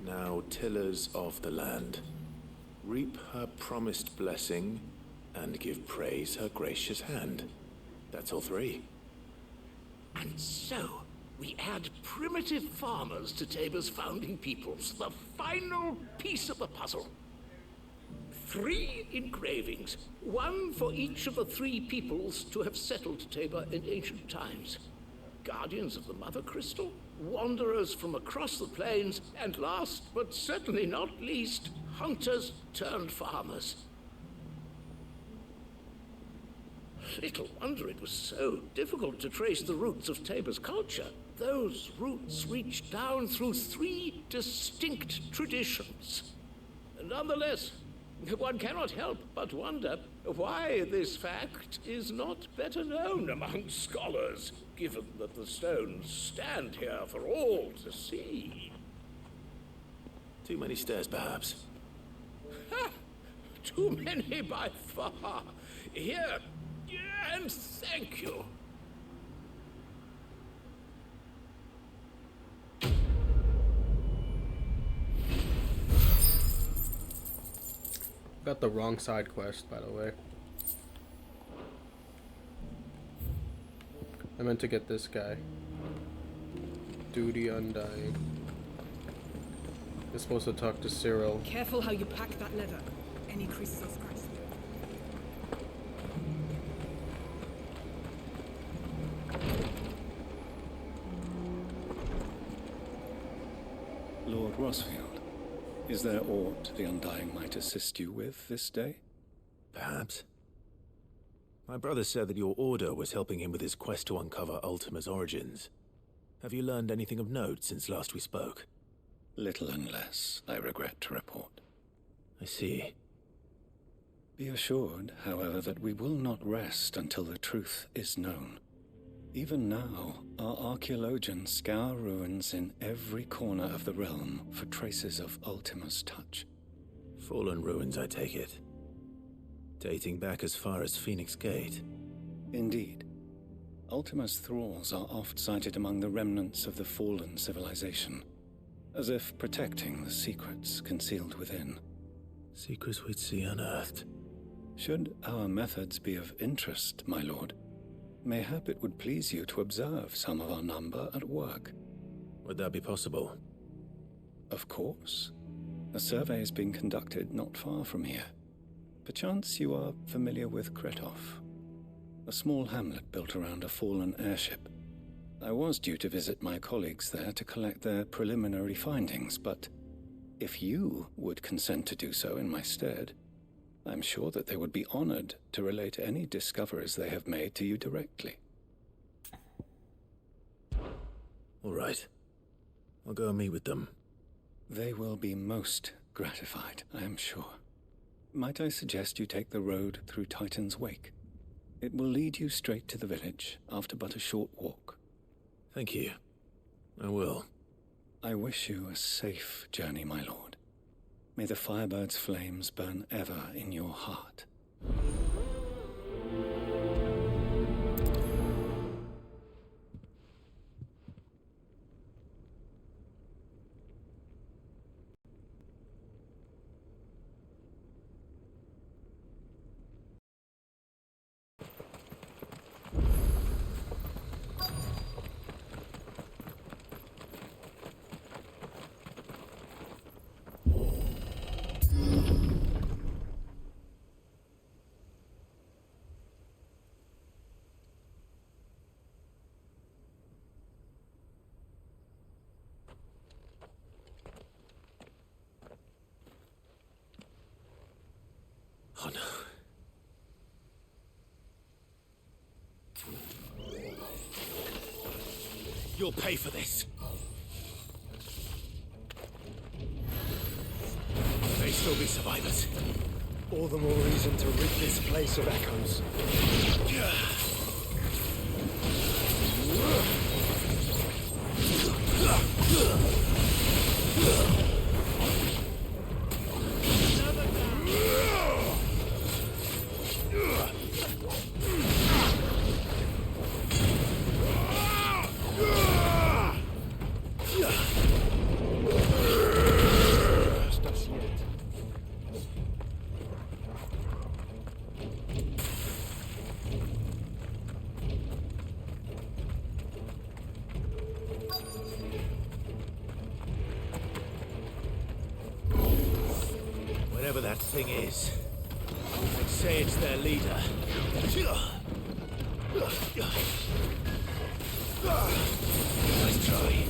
now tillers of the land, reap her promised blessing and give praise her gracious hand. That's all three. And so, we add primitive farmers to Tabor's founding peoples, the final piece of the puzzle. 3 engravings, one for each of the 3 peoples to have settled Tabor in ancient times. Guardians of the Mother Crystal, wanderers from across the plains, and last but certainly not least, hunters turned farmers. Little wonder it was so difficult to trace the roots of Tabor's culture. Those roots reach down through 3 distinct traditions. Nonetheless, one cannot help but wonder why this fact is not better known among scholars, given that the stones stand here for all to see. Too many stairs, perhaps. Ha! Too many by far. Here, and thank you. Got the wrong side quest, by the way. I meant to get this guy. Duty Undying. You're supposed to talk to Cyril. Careful how you pack that leather. Any creases or scratches. Lord Rosfield, is there aught the Undying might assist you with this day? Perhaps. My brother said that your order was helping him with his quest to uncover Ultima's origins. Have you learned anything of note since last we spoke? Little unless, I regret to report. I see. Be assured, however, that we will not rest until the truth is known. Even now, our archaeologians scour ruins in every corner of the realm for traces of Ultima's touch. Fallen ruins, I take it. Dating back as far as Phoenix Gate. Indeed. Ultima's thralls are oft sighted among the remnants of the fallen civilization, as if protecting the secrets concealed within. Secrets we'd see unearthed. Should our methods be of interest, my lord, mayhap it would please you to observe some of our number at work. Would that be possible? Of course. A survey is being conducted not far from here. Perchance you are familiar with Kretov, a small hamlet built around a fallen airship. I was due to visit my colleagues there to collect their preliminary findings, but if you would consent to do so in my stead, I'm sure that they would be honored to relate any discoveries they have made to you directly. All right. I'll go and meet with them. They will be most gratified, I am sure. Might I suggest you take the road through Titan's Wake? It will lead you straight to the village after but a short walk. Thank you. I will. I wish you a safe journey, my lord. May the Firebird's flames burn ever in your heart. Oh no. You'll pay for this. May still be survivors. All the more reason to rid this place of echoes. Whatever that thing is, I'd say it's their leader. Nice try.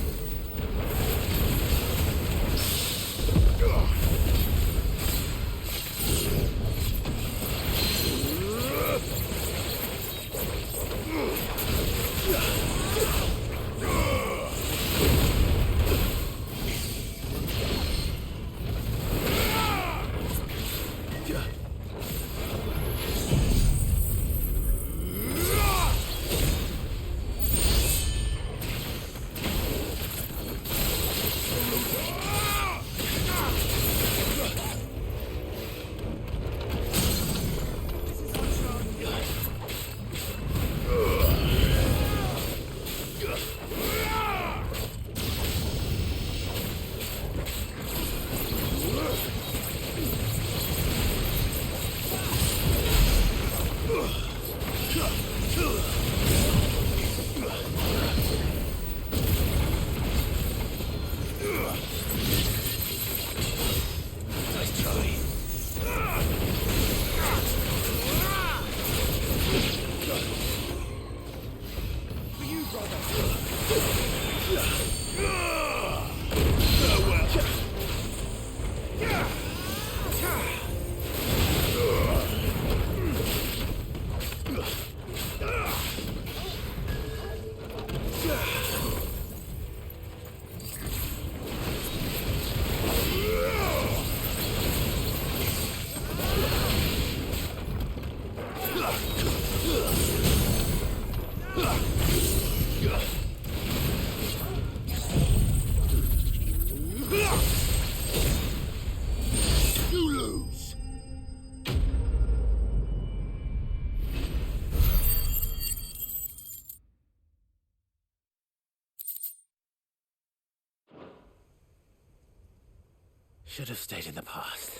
Should have stayed in the past.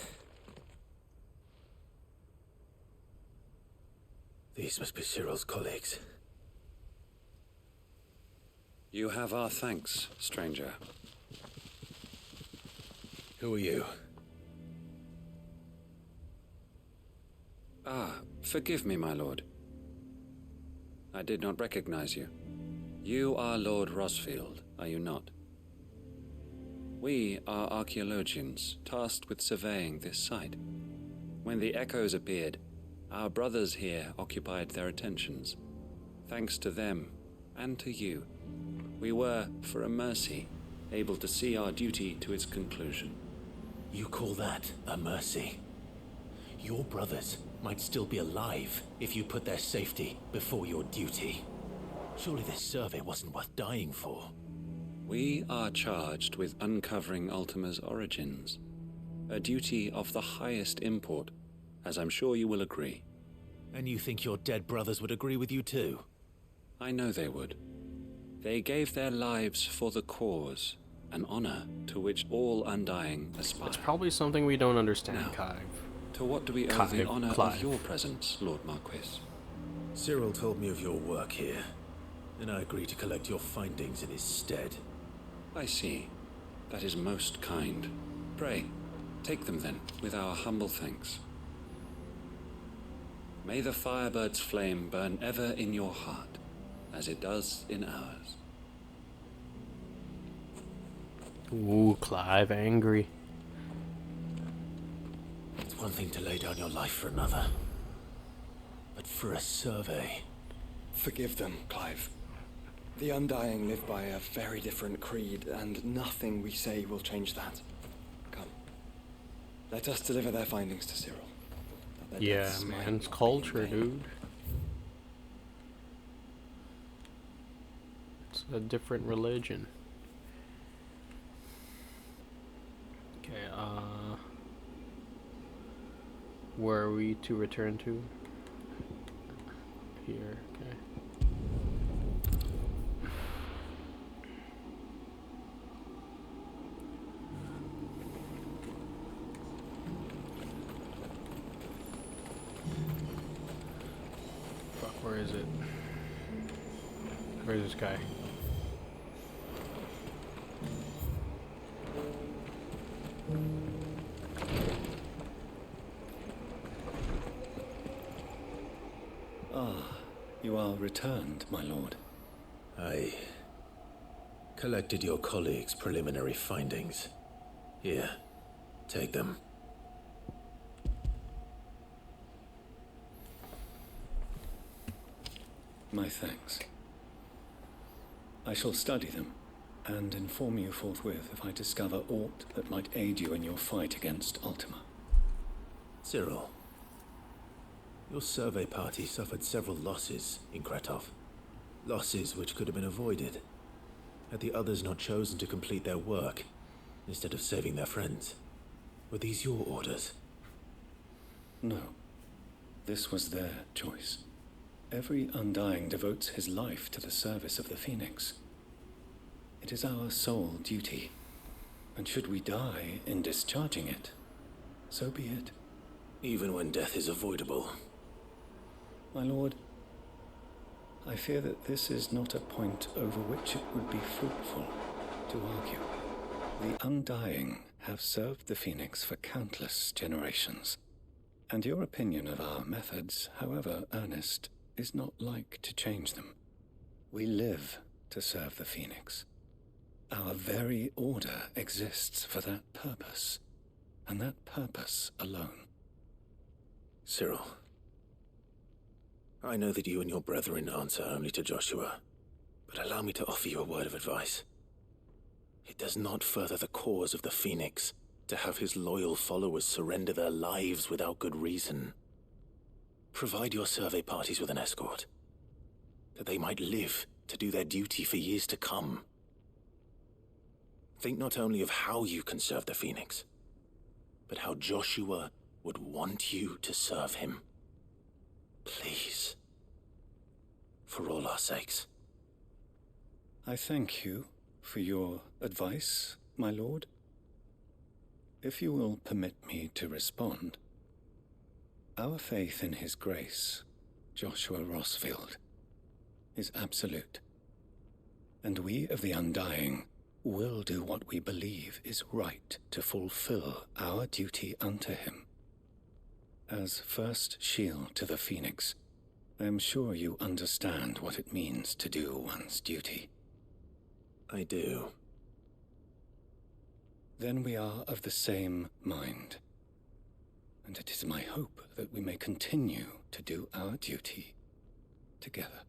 These must be Cyril's colleagues. You have our thanks, stranger. Who are you? Ah, forgive me, my lord. I did not recognize you. You are Lord Rosfield, are you not? We are archaeologians, tasked with surveying this site. When the echoes appeared, our brothers here occupied their attentions. Thanks to them, and to you, we were, for a mercy, able to see our duty to its conclusion. You call that a mercy? Your brothers might still be alive if you put their safety before your duty. Surely this survey wasn't worth dying for. We are charged with uncovering Ultima's origins, a duty of the highest import, as I'm sure you will agree. And you think your dead brothers would agree with you too? I know they would. They gave their lives for the cause, an honor to which all Undying aspire. It's probably something we don't understand, Now, Clive. To what do we owe the honor of your presence, Lord Marquis? Cyril told me of your work here, and I agreed to collect your findings in his stead. I see. That is most kind. Pray, take them then, with our humble thanks. May the Firebird's flame burn ever in your heart, as it does in ours. Ooh, Clive angry. one thing to lay down your life for another. But for a survey... Forgive them, Clive. The Undying live by a very different creed, and nothing we say will change that. Come. Let us deliver their findings to Cyril. Yeah, man, it's culture, dude. It's a different religion. Okay, where are we to return to? Here, okay. Fuck, where is it? Where's this guy? Ah, you are returned, my lord. I collected your colleagues' preliminary findings. Here, take them. My thanks. I shall study them, and inform you forthwith if I discover aught that might aid you in your fight against Ultima. Cyril, your survey party suffered several losses in Kretov. Losses which could have been avoided, had the others not chosen to complete their work, instead of saving their friends. Were these your orders? No. This was their choice. Every Undying devotes his life to the service of the Phoenix. It is our sole duty, and should we die in discharging it, so be it. Even when death is avoidable. My lord, I fear that this is not a point over which it would be fruitful to argue. The Undying have served the Phoenix for countless generations, and your opinion of our methods, however earnest, is not like to change them. We live to serve the Phoenix. Our very order exists for that purpose, and that purpose alone. Cyril, I know that you and your brethren answer only to Joshua, but allow me to offer you a word of advice. It does not further the cause of the Phoenix to have his loyal followers surrender their lives without good reason. Provide your survey parties with an escort, that they might live to do their duty for years to come. Think not only of how you can serve the Phoenix, but how Joshua would want you to serve him. Please. For all our sakes. I thank you for your advice, my lord. If you will permit me to respond, our faith in his grace, Joshua Rossfield, is absolute, and we of the Undying will do what we believe is right to fulfill our duty unto him. As first shield to the Phoenix, I am sure you understand what it means to do one's duty. I do. Then we are of the same mind, and it is my hope that we may continue to do our duty together.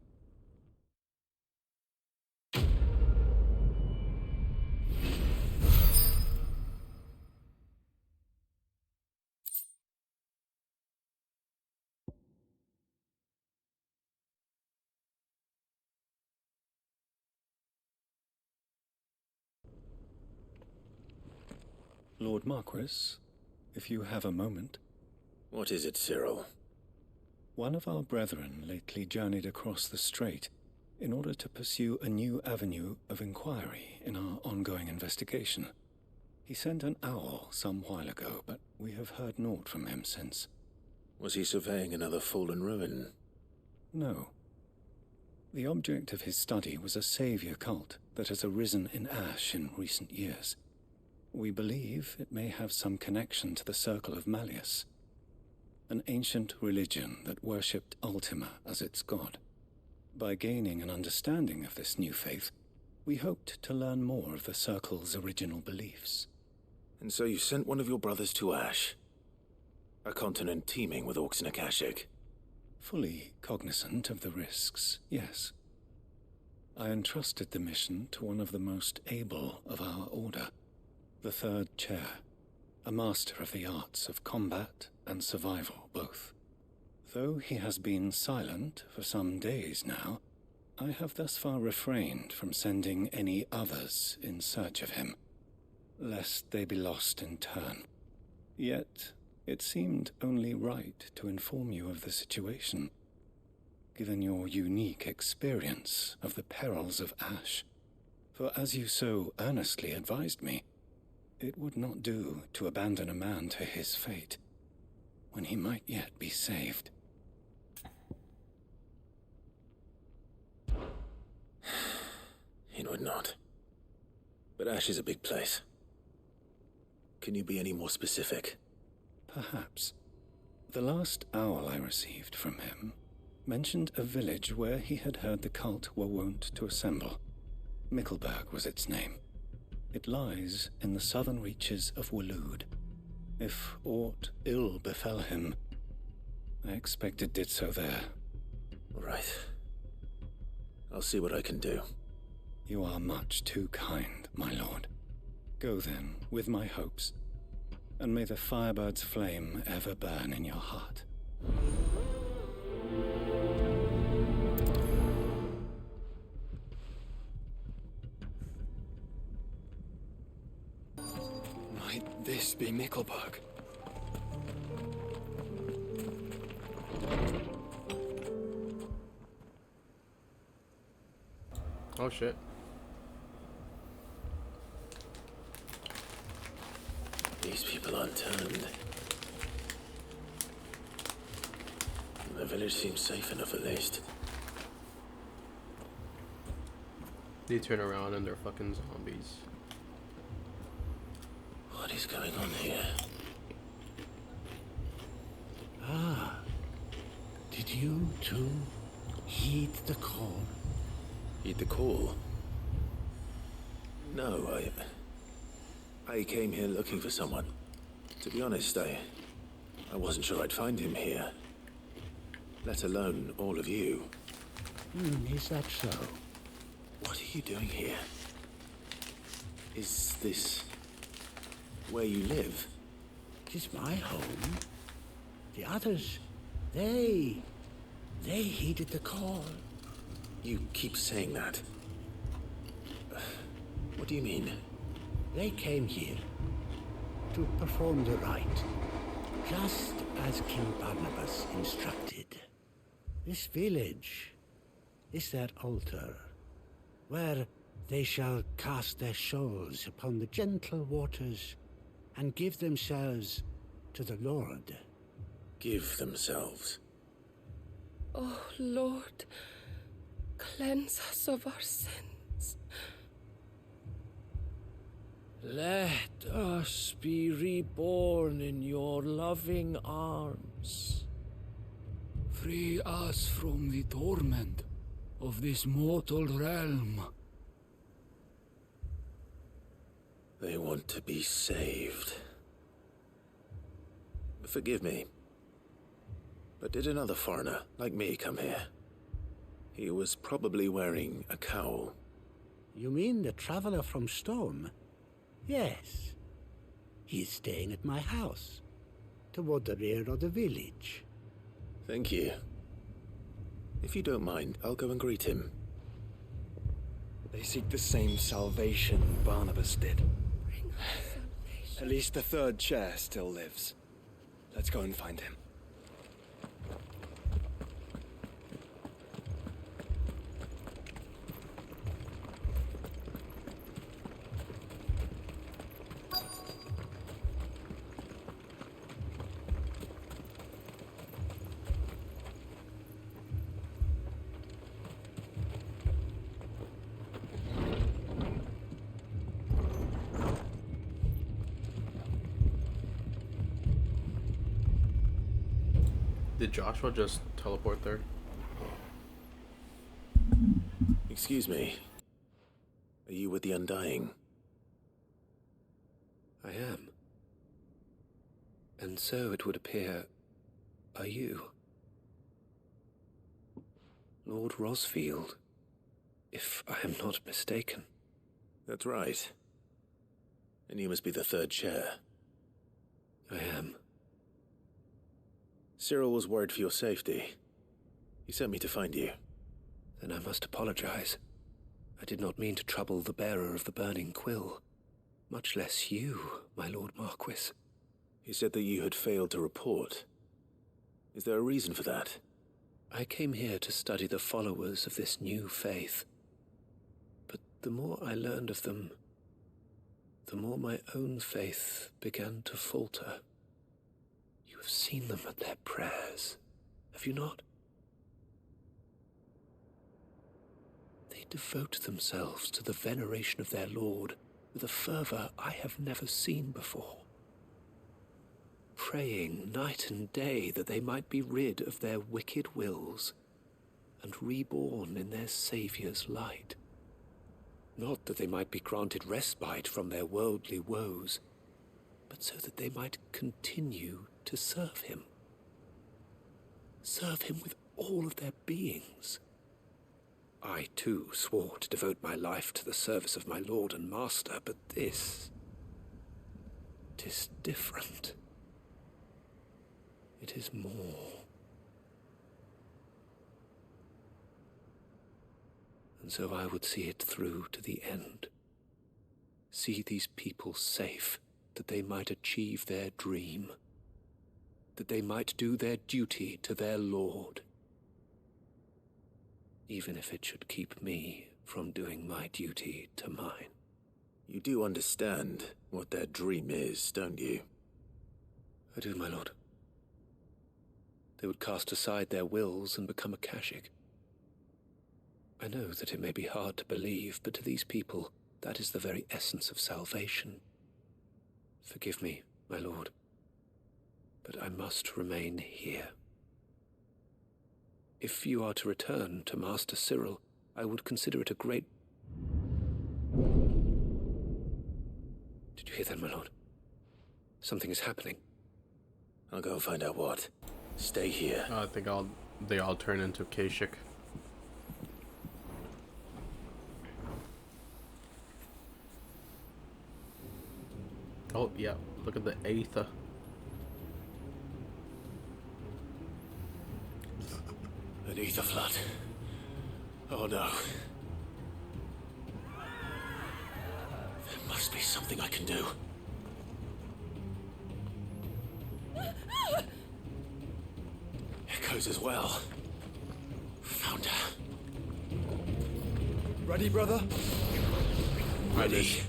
Lord Marquis, if you have a moment. What is it, Cyril? One of our brethren lately journeyed across the strait in order to pursue a new avenue of inquiry in our ongoing investigation. He sent an owl some while ago, but we have heard naught from him since. Was he surveying another fallen ruin? No. The object of his study was a savior cult that has arisen in Ash in recent years. We believe it may have some connection to the Circle of Malleus, an ancient religion that worshipped Ultima as its god. By gaining an understanding of this new faith, we hoped to learn more of the Circle's original beliefs. And so you sent one of your brothers to Ash? A continent teeming with orcs and Akashic. Fully cognizant of the risks, yes. I entrusted the mission to one of the most able of our order, the third chair, a master of the arts of combat and survival both. Though he has been silent for some days now, I have thus far refrained from sending any others in search of him, lest they be lost in turn. Yet, it seemed only right to inform you of the situation, given your unique experience of the perils of Ash. For as you so earnestly advised me, it would not do to abandon a man to his fate, when he might yet be saved. It would not. But Ash is a big place. Can you be any more specific? Perhaps. The last owl I received from him mentioned a village where he had heard the cult were wont to assemble. Mickleburg was its name. It lies in the southern reaches of Waloed. If aught ill befell him, I expect it did so there. Right. I'll see what I can do. You are much too kind, my lord. Go then, with my hopes, and may the firebird's flame ever burn in your heart. Might this be Mickleburg? Oh shit. These people aren't turned. The village seems safe enough at least. They turn around and they're fucking zombies. What is going on here? Ah, did you too heed the call? Heed the call? No, I came here looking for someone. To be honest, I wasn't sure I'd find him here. Let alone all of you. Is that so? What are you doing here? Is this where you live? 'Tis my home. The others, they heeded the call. You keep saying that. What do you mean? They came here to perform the rite, just as King Barnabas instructed. This village is their altar, where they shall cast their souls upon the gentle waters and give themselves to the Lord. Give themselves? Oh, Lord, cleanse us of our sins. Let us be reborn in your loving arms. Free us from the torment of this mortal realm. They want to be saved. Forgive me, but did another foreigner like me come here? He was probably wearing a cowl. You mean the traveler from Storm? Yes. He is staying at my house, toward the rear of the village. Thank you. If you don't mind, I'll go and greet him. They seek the same salvation Barnabas did. At least the third chair still lives. Let's go and find him. Did Joshua just teleport there? Excuse me. Are you with the Undying? I am. And so it would appear, are you. Lord Rosfield, if I am not mistaken. That's right. And you must be the third chair. I am. Cyril was worried for your safety. He sent me to find you. Then I must apologize. I did not mean to trouble the bearer of the burning quill, much less you, my Lord Marquis. He said that you had failed to report. Is there a reason for that? I came here to study the followers of this new faith. But the more I learned of them, the more my own faith began to falter. You have seen them at their prayers, have you not? They devote themselves to the veneration of their Lord with a fervor I have never seen before. Praying night and day that they might be rid of their wicked wills and reborn in their Saviour's light. Not that they might be granted respite from their worldly woes, but so that they might continue to serve him. Serve him with all of their beings. I, too, swore to devote my life to the service of my Lord and Master, but this... it is different. It is more. And so I would see it through to the end. See these people safe, that they might achieve their dream. That they might do their duty to their Lord. Even if it should keep me from doing my duty to mine. You do understand what their dream is, don't you? I do, my lord. They would cast aside their wills and become Akashic. I know that it may be hard to believe, but to these people, that is the very essence of salvation. Forgive me, my lord, but I must remain here. If you are to return to Master Cyril, I would consider it a great... Did you hear that, my lord? Something is happening. I'll go and find out what. Stay here. I think they all turn into Kashyyyk. Oh, yeah. Look at the Aether. An ether flood. Oh no. There must be something I can do. Echoes as well. Found her. Ready, brother? Ready.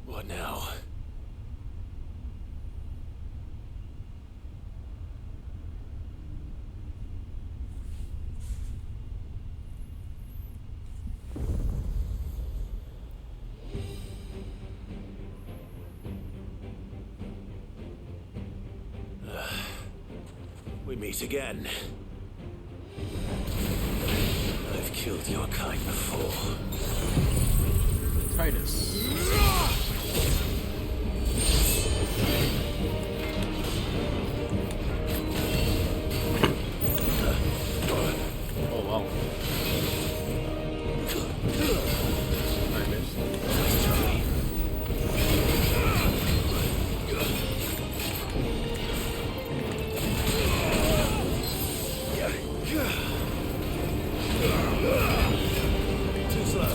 What now? We meet again. I've killed your kind before. Titus. Oh wow. I missed. Too slow.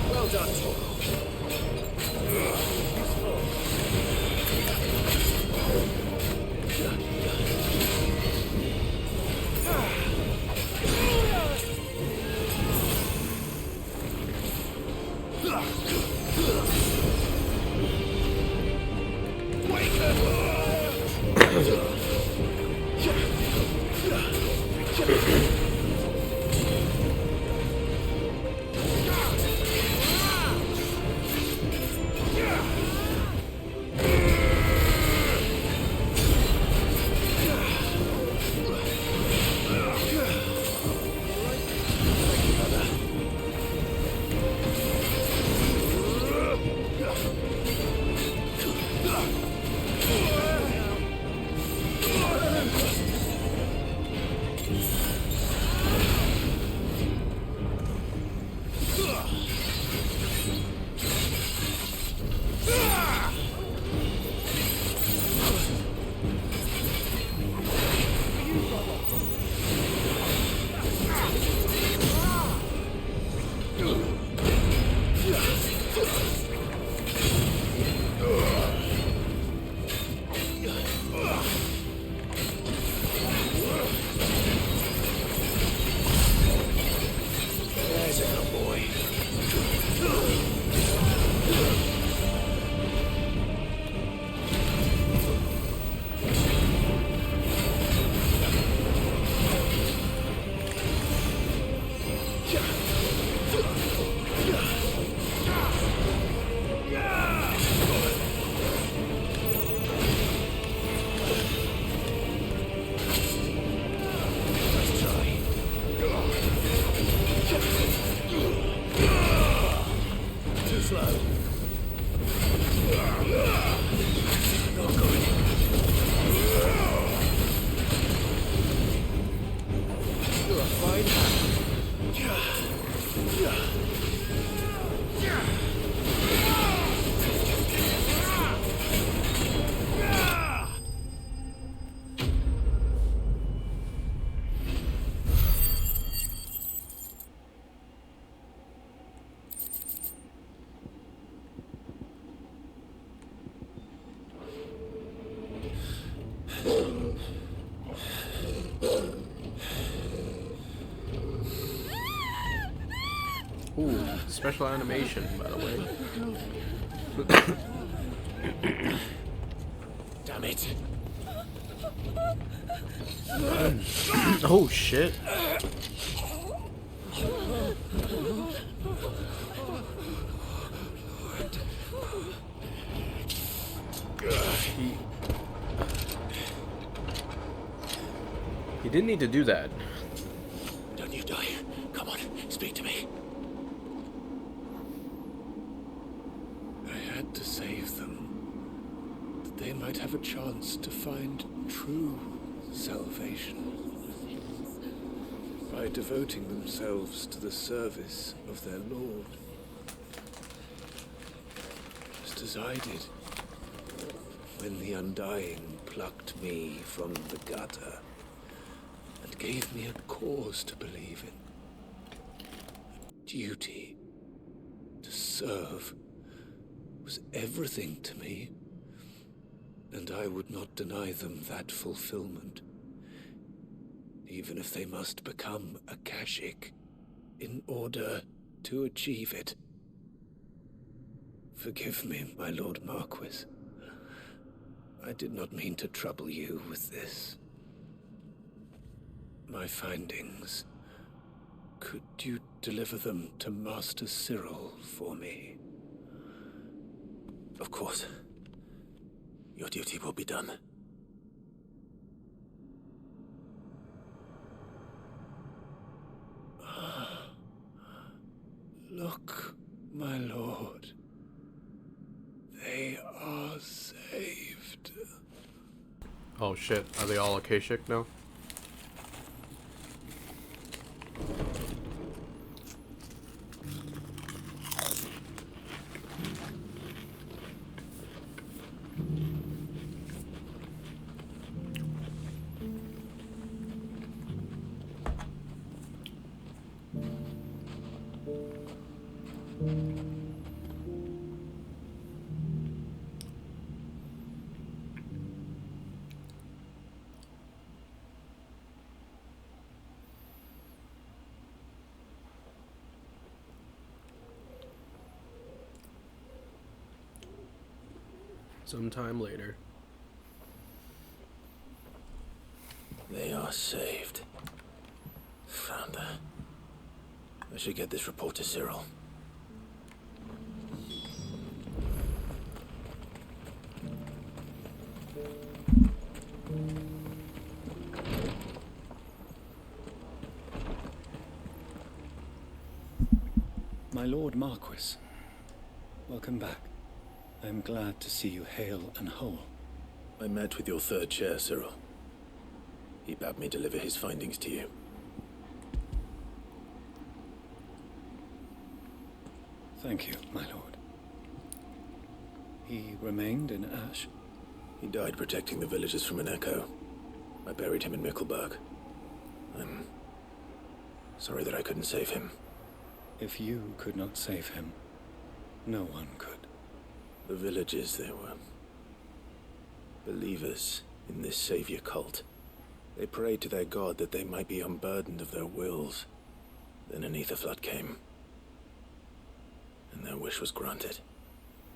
Well done, Toro. Ooh, special animation, by the way. Damn it. Oh shit. He didn't need to do that. Don't you die. Come on, speak to me. I had to save them, that they might have a chance to find true salvation. By devoting themselves to the service of their Lord. Just as I did when the Undying plucked me from the gutter and gave me a cause to believe in. A duty to serve was everything to me, and I would not deny them that fulfillment, even if they must become a Kashik in order to achieve it. Forgive me, my Lord Marquis. I did not mean to trouble you with this. My findings. Could you deliver them to Master Cyril for me? Of course. Your duty will be done. Look, my lord. They are saved. Oh shit, are they all Akashic now? Sometime later. They are saved. Founder. I should get this report to Cyril. My Lord Marquis, welcome back. I am glad to see you hale and whole. I met with your third chair, Cyril. He bade me deliver his findings to you. Thank you, my lord. He remained in Ash? He died protecting the villagers from an echo. I buried him in Mickelberg. I'm sorry that I couldn't save him. If you could not save him, no one could. The villagers, they were believers in this savior cult. They prayed to their god that they might be unburdened of their wills. Then an ether flood came, and their wish was granted.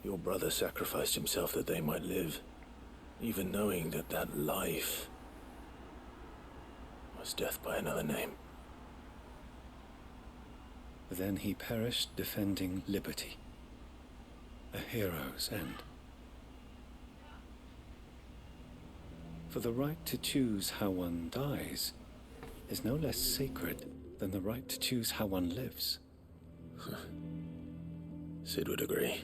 Your brother sacrificed himself that they might live, even knowing that that life was death by another name. Then he perished defending liberty. A hero's end. For the right to choose how one dies is no less sacred than the right to choose how one lives. Sid would agree.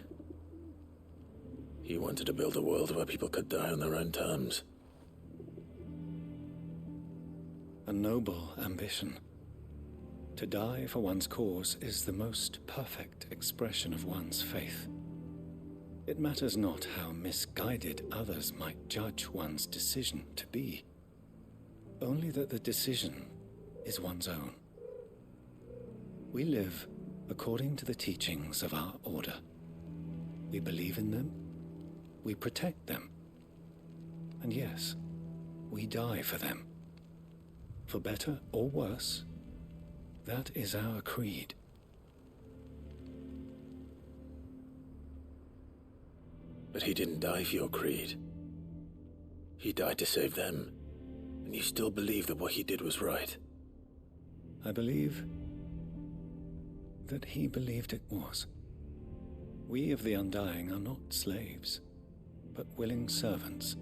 He wanted to build a world where people could die on their own terms. A noble ambition. To die for one's cause is the most perfect expression of one's faith. It matters not how misguided others might judge one's decision to be, only that the decision is one's own. We live according to the teachings of our order. We believe in them, we protect them, and yes, we die for them. For better or worse, that is our creed. But he didn't die for your creed. He died to save them, and you still believe that what he did was right. I believe that he believed it was. We of the Undying are not slaves, but willing servants.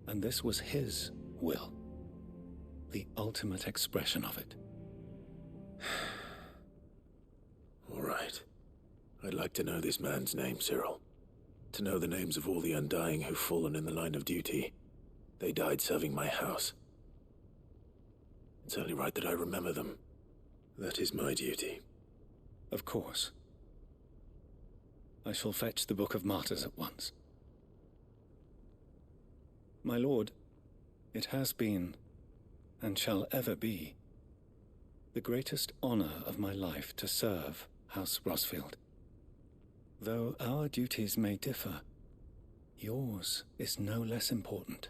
And this was his will, the ultimate expression of it. All right. I'd like to know this man's name, Cyril. To know the names of all the Undying who've fallen in the line of duty. They died serving my house. It's only right that I remember them. That is my duty. Of course. I shall fetch the Book of Martyrs at once. My lord, it has been, and shall ever be, the greatest honor of my life to serve House Rosfield. Though our duties may differ, yours is no less important.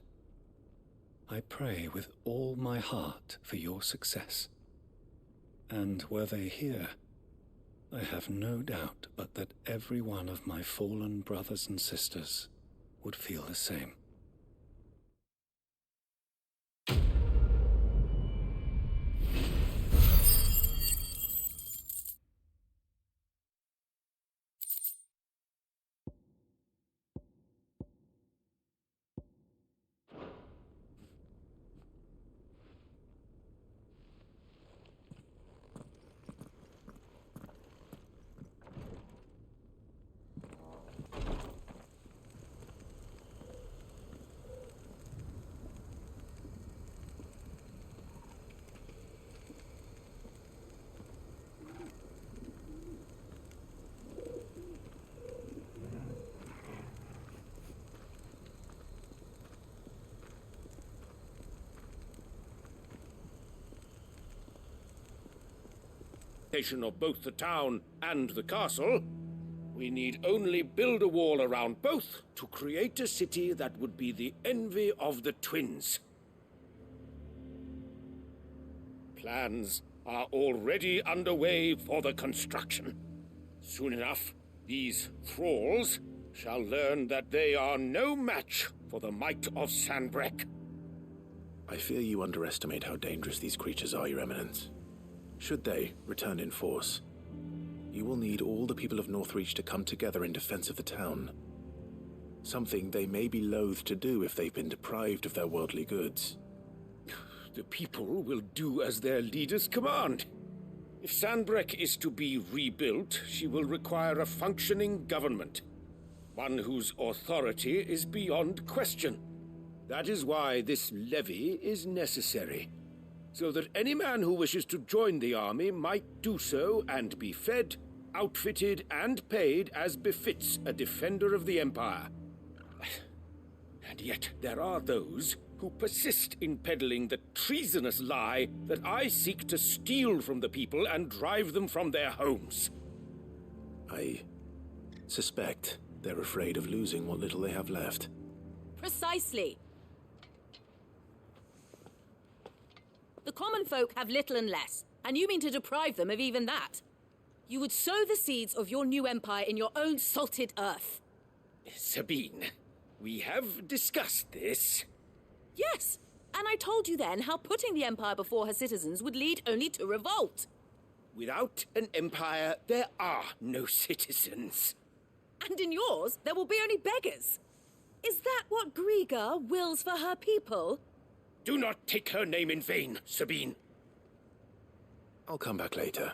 I pray with all my heart for your success. And were they here, I have no doubt but that every one of my fallen brothers and sisters would feel the same. of both the town and the castle. We need only build a wall around both to create a city that would be the envy of the twins. Plans are already underway for the construction. Soon enough, these thralls shall learn that they are no match for the might of Sanbreque. I fear you underestimate how dangerous these creatures are, Your Eminence. Should they return in force, you will need all the people of Northreach to come together in defense of the town. Something they may be loath to do if they've been deprived of their worldly goods. The people will do as their leaders command. If Sanbreque is to be rebuilt, she will require a functioning government. One whose authority is beyond question. That is why this levy is necessary, so that any man who wishes to join the army might do so and be fed, outfitted, and paid as befits a defender of the Empire. And yet there are those who persist in peddling the treasonous lie that I seek to steal from the people and drive them from their homes. I suspect they're afraid of losing what little they have left. Precisely. The common folk have little and less, and you mean to deprive them of even that. You would sow the seeds of your new empire in your own salted earth. Sabine, we have discussed this. Yes, and I told you then how putting the empire before her citizens would lead only to revolt. Without an empire, there are no citizens. And in yours, there will be only beggars. Is that what Griga wills for her people? Do not take her name in vain, Sabine. I'll come back later.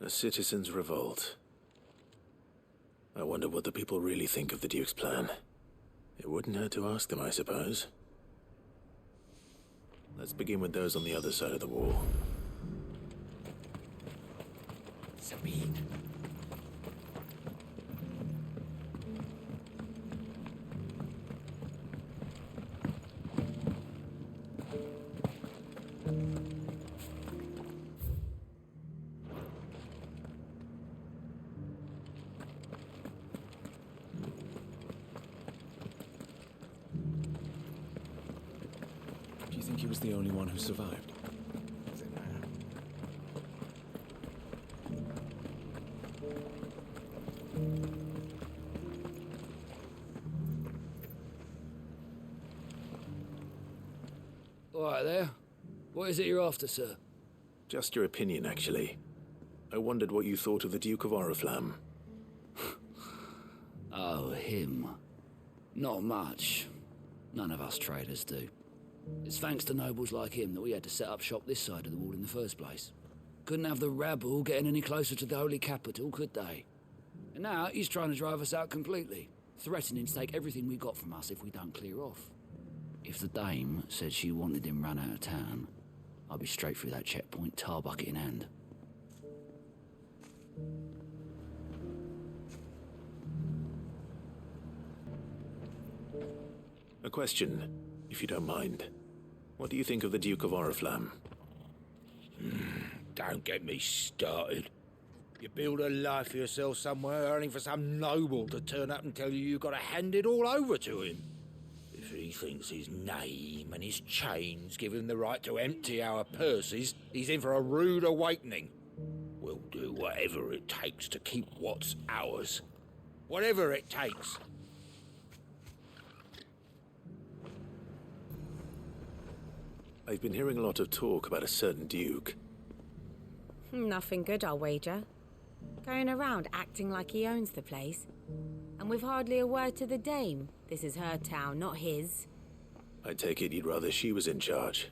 A citizens' revolt. I wonder what the people really think of the Duke's plan. It wouldn't hurt to ask them, I suppose. Let's begin with those on the other side of the wall. Sabine. Do you think he was the only one who survived? All right there. What is it you're after, sir? Just your opinion, actually. I wondered what you thought of the Duke of Oriflamme. Oh, him. Not much. None of us traders do. It's thanks to nobles like him that we had to set up shop this side of the wall in the first place. Couldn't have the rabble getting any closer to the holy capital, could they? And now he's trying to drive us out completely, threatening to take everything we got from us if we don't clear off. If the dame said she wanted him run out of town, I'd be straight through that checkpoint, tar bucket in hand. A question, if you don't mind. What do you think of the Duke of Oriflamme? Don't get me started. You build a life for yourself somewhere, only for some noble to turn up and tell you got to hand it all over to him. If he thinks his name and his chains give him the right to empty our purses, he's in for a rude awakening. We'll do whatever it takes to keep what's ours. Whatever it takes. I've been hearing a lot of talk about a certain duke. Nothing good, I'll wager. Going around acting like he owns the place. And with hardly a word to the dame. This is her town, not his. I take it you'd rather she was in charge.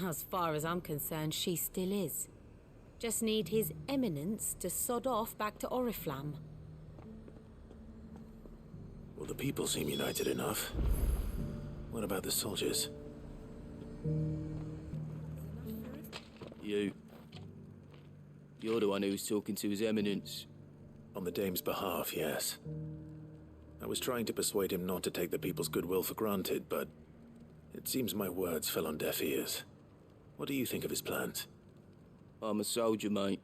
As far as I'm concerned, she still is. Just need his eminence to sod off back to Oriflamme. Well, the people seem united enough. What about the soldiers? You're the one who's talking to his eminence. On the dame's behalf, yes. I was trying to persuade him not to take the people's goodwill for granted, but it seems my words fell on deaf ears. What do you think of his plans? I'm a soldier, mate.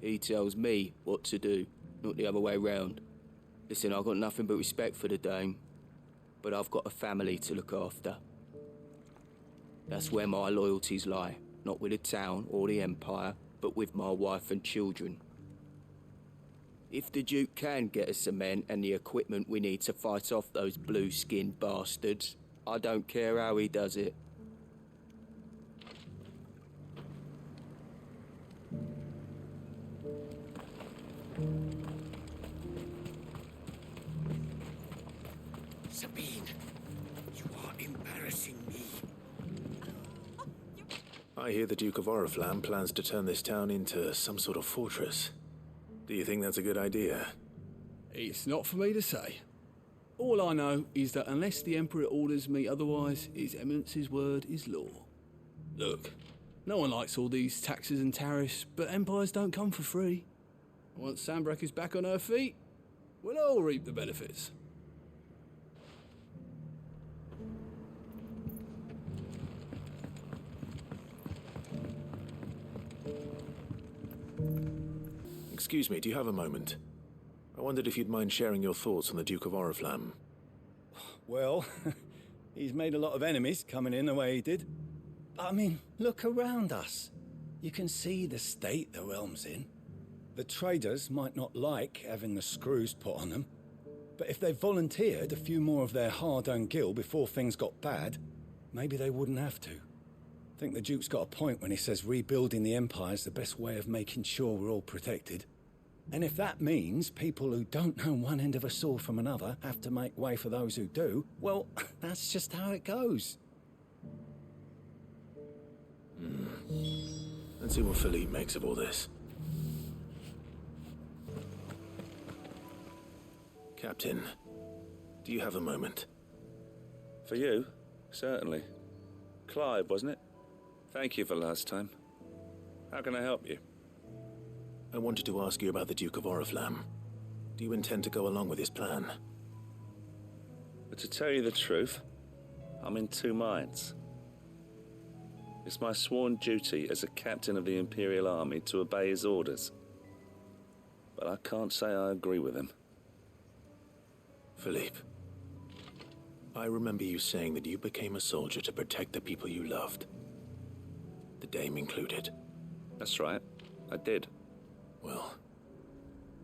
He tells me what to do, not the other way round. Listen, I've got nothing but respect for the Dame, but I've got a family to look after. That's where my loyalties lie, not with the town or the Empire, but with my wife and children. If the Duke can get us the men and the equipment we need to fight off those blue-skinned bastards, I don't care how he does it. Sabine, you are embarrassing me. I hear the Duke of Oriflamme plans to turn this town into some sort of fortress. Do you think that's a good idea? It's not for me to say. All I know is that unless the Emperor orders me otherwise, His Eminence's word is law. Look, no one likes all these taxes and tariffs, but empires don't come for free. Once Sandbreck is back on her feet, we'll all reap the benefits. Excuse me, do you have a moment? I wondered if you'd mind sharing your thoughts on the Duke of Oriflamme. Well, he's made a lot of enemies coming in the way he did. I mean, look around us. You can see the state the realm's in. The traders might not like having the screws put on them, but if they volunteered a few more of their hard-earned gil before things got bad, maybe they wouldn't have to. I think the Duke's got a point when he says rebuilding the Empire's the best way of making sure we're all protected. And if that means people who don't know one end of a sword from another have to make way for those who do, well, that's just how it goes. Let's see what Philippe makes of all this. Captain, do you have a moment? For you? Certainly. Clive, wasn't it? Thank you for last time. How can I help you? I wanted to ask you about the Duke of Oriflamme. Do you intend to go along with his plan? But to tell you the truth, I'm in two minds. It's my sworn duty as a captain of the Imperial Army to obey his orders. But I can't say I agree with him. Philippe, I remember you saying that you became a soldier to protect the people you loved. The Dame included. That's right, I did. Well,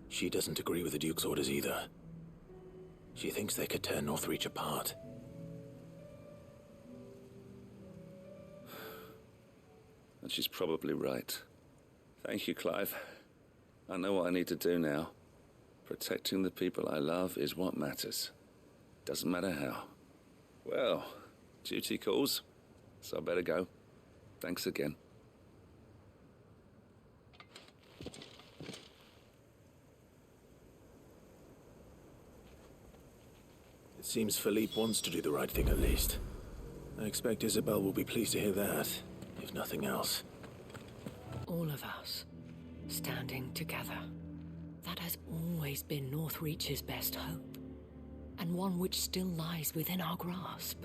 she doesn't agree with the Duke's orders either. She thinks they could tear Northreach apart. And she's probably right. Thank you, Clive. I know what I need to do now. Protecting the people I love is what matters. Doesn't matter how. Well, duty calls, so I better go. Thanks again. It seems Philippe wants to do the right thing at least. I expect Isabel will be pleased to hear that, if nothing else. All of us, standing together. That has always been Northreach's best hope, and one which still lies within our grasp.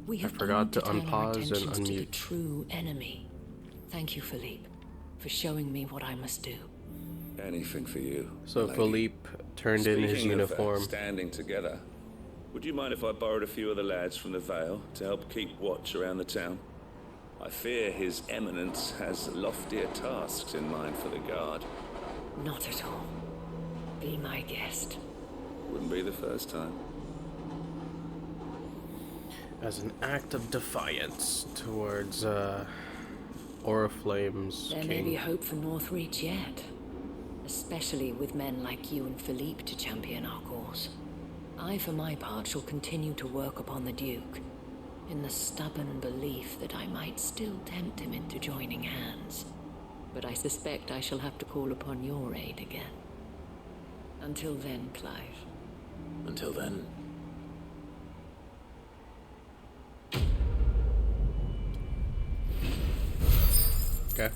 We have forgot to turn our unpause and attentions to the unmute. true enemy. Thank you, Philippe, for showing me what I must do. Anything for you. So lady. Philippe turned in his Speaking of, uniform. standing together. Would you mind if I borrowed a few of the lads from the Vale to help keep watch around the town? I fear His Eminence has loftier tasks in mind for the guard. Not at all. Be my guest. Wouldn't be the first time. As an act of defiance towards Oriflamme's There king. may be hope for Northreach yet, especially with men like you and Philippe to champion our cause. I, for my part, shall continue to work upon the Duke, in the stubborn belief that I might still tempt him into joining hands. But I suspect I shall have to call upon your aid again. Until then, Clive. Until then. Okay.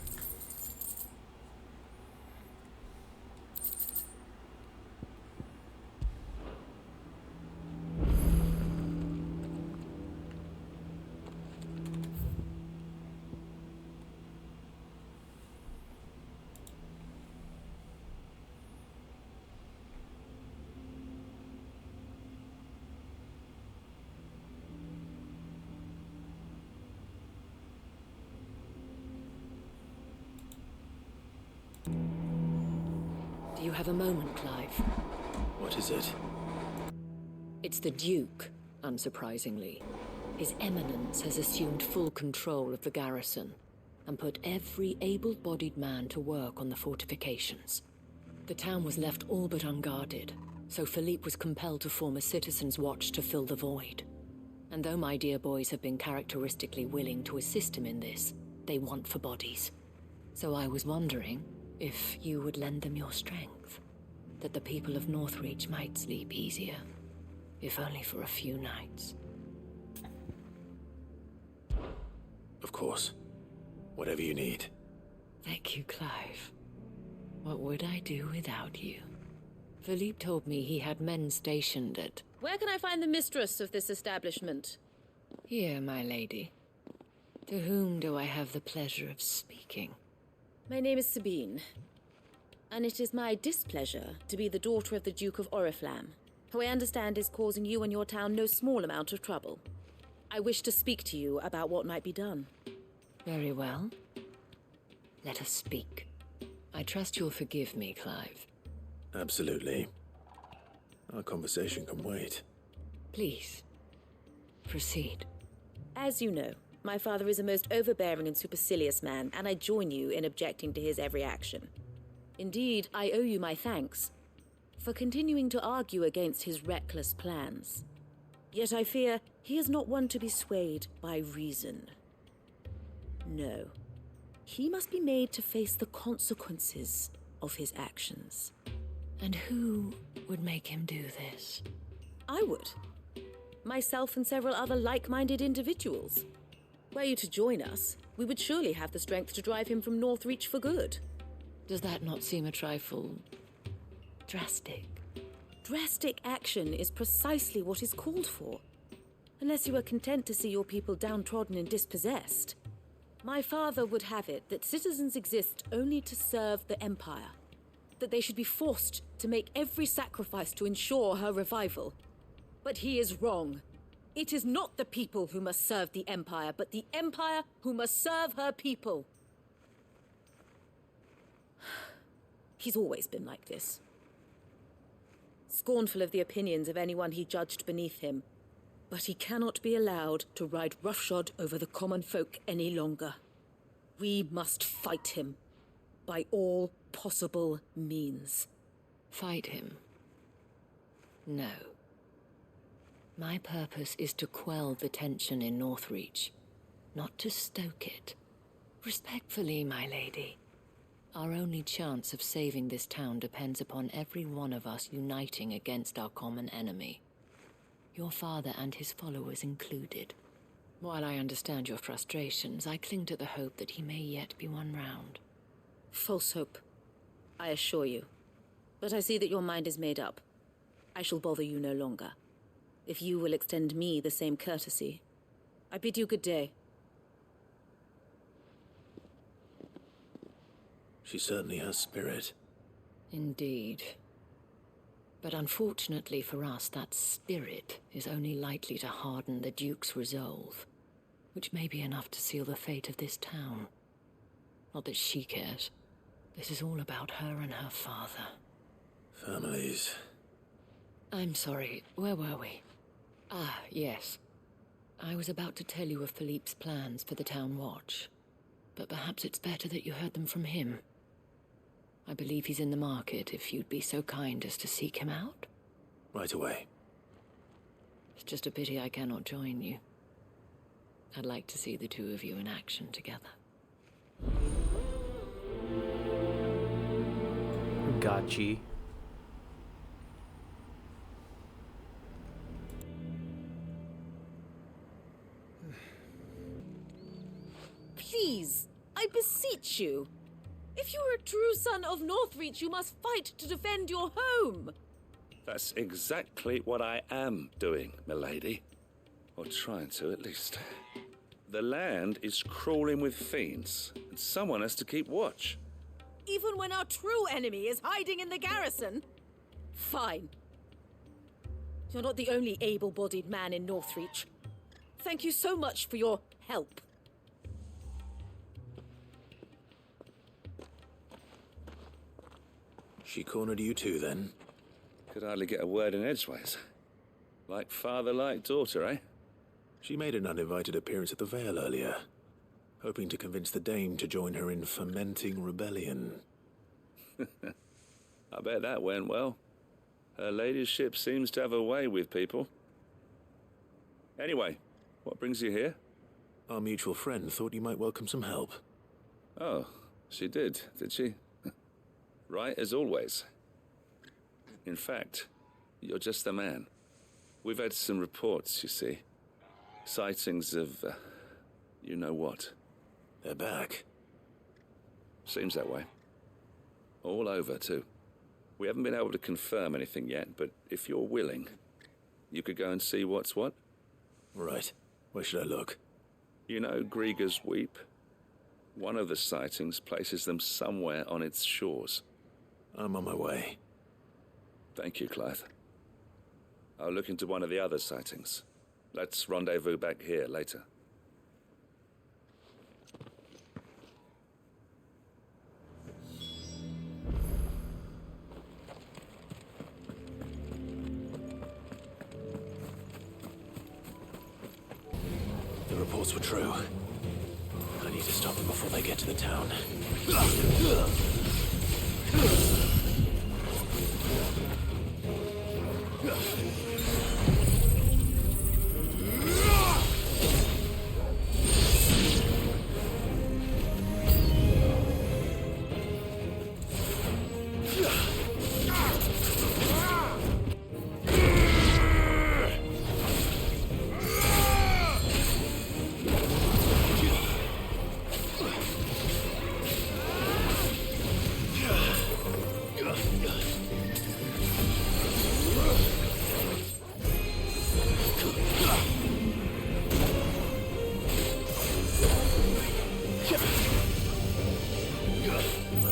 Do you have a moment, Clive? What is it? It's the Duke, unsurprisingly. His Eminence has assumed full control of the garrison and put every able-bodied man to work on the fortifications. The town was left all but unguarded, so Philippe was compelled to form a citizens' watch to fill the void. And though my dear boys have been characteristically willing to assist him in this, they want for bodies. So I was wondering if you would lend them your strength, that the people of Northreach might sleep easier, if only for a few nights. Of course. Whatever you need. Thank you, Clive. What would I do without you? Philippe told me he had men stationed at... Where can I find the mistress of this establishment? Here, my lady. To whom do I have the pleasure of speaking? My name is Sabine, and it is my displeasure to be the daughter of the Duke of Oriflamme, who I understand is causing you and your town no small amount of trouble. I wish to speak to you about what might be done. Very well. Let us speak. I trust you'll forgive me, Clive. Absolutely. Our conversation can wait. Please, proceed. As you know, my father is a most overbearing and supercilious man, and I join you in objecting to his every action. Indeed, I owe you my thanks for continuing to argue against his reckless plans. Yet I fear he is not one to be swayed by reason. No. He must be made to face the consequences of his actions. And who would make him do this? I would. Myself and several other like-minded individuals. Were you to join us, we would surely have the strength to drive him from Northreach for good. Does that not seem a trifle... drastic? Drastic action is precisely what is called for. Unless you are content to see your people downtrodden and dispossessed. My father would have it that citizens exist only to serve the Empire. That they should be forced to make every sacrifice to ensure her revival. But he is wrong. It is not the people who must serve the Empire, but the Empire who must serve her people. He's always been like this. Scornful of the opinions of anyone he judged beneath him. But he cannot be allowed to ride roughshod over the common folk any longer. We must fight him. By all possible means. Fight him? No. My purpose is to quell the tension in Northreach, not to stoke it. Respectfully, my lady. Our only chance of saving this town depends upon every one of us uniting against our common enemy. Your father and his followers included. While I understand your frustrations, I cling to the hope that he may yet be won round. False hope, I assure you. But I see that your mind is made up. I shall bother you no longer. If you will extend me the same courtesy, I bid you good day. She certainly has spirit. Indeed. But unfortunately for us, that spirit is only likely to harden the Duke's resolve, which may be enough to seal the fate of this town. Not that she cares. This is all about her and her father. Families. I'm sorry, where were we? Ah, yes. I was about to tell you of Philippe's plans for the town watch, but perhaps it's better that you heard them from him. I believe he's in the market, if you'd be so kind as to seek him out. Right away. It's just a pity I cannot join you. I'd like to see the two of you in action together. Gotchi. Please, I beseech you. If you are a true son of Northreach, you must fight to defend your home. That's exactly what I am doing, milady. Or trying to, at least. The land is crawling with fiends, and someone has to keep watch. Even when our true enemy is hiding in the garrison? Fine. You're not the only able-bodied man in Northreach. Thank you so much for your help. She cornered you too, then? Could hardly get a word in edgeways. Like father, like daughter, eh? She made an uninvited appearance at the Vale earlier, hoping to convince the Dame to join her in fomenting rebellion. I bet that went well. Her ladyship seems to have a way with people. Anyway, what brings you here? Our mutual friend thought you might welcome some help. Oh, she did she? Right as always. In fact, you're just the man. We've had some reports, you see. Sightings of, you know what. They're back. Seems that way. All over, too. We haven't been able to confirm anything yet, but if you're willing, you could go and see what's what. Right. Where should I look? You know Grieger's Weep? One of the sightings places them somewhere on its shores. I'm on my way. Thank you, Clive. I'll look into one of the other sightings. Let's rendezvous back here later. The reports were true. I need to stop them before they get to the town.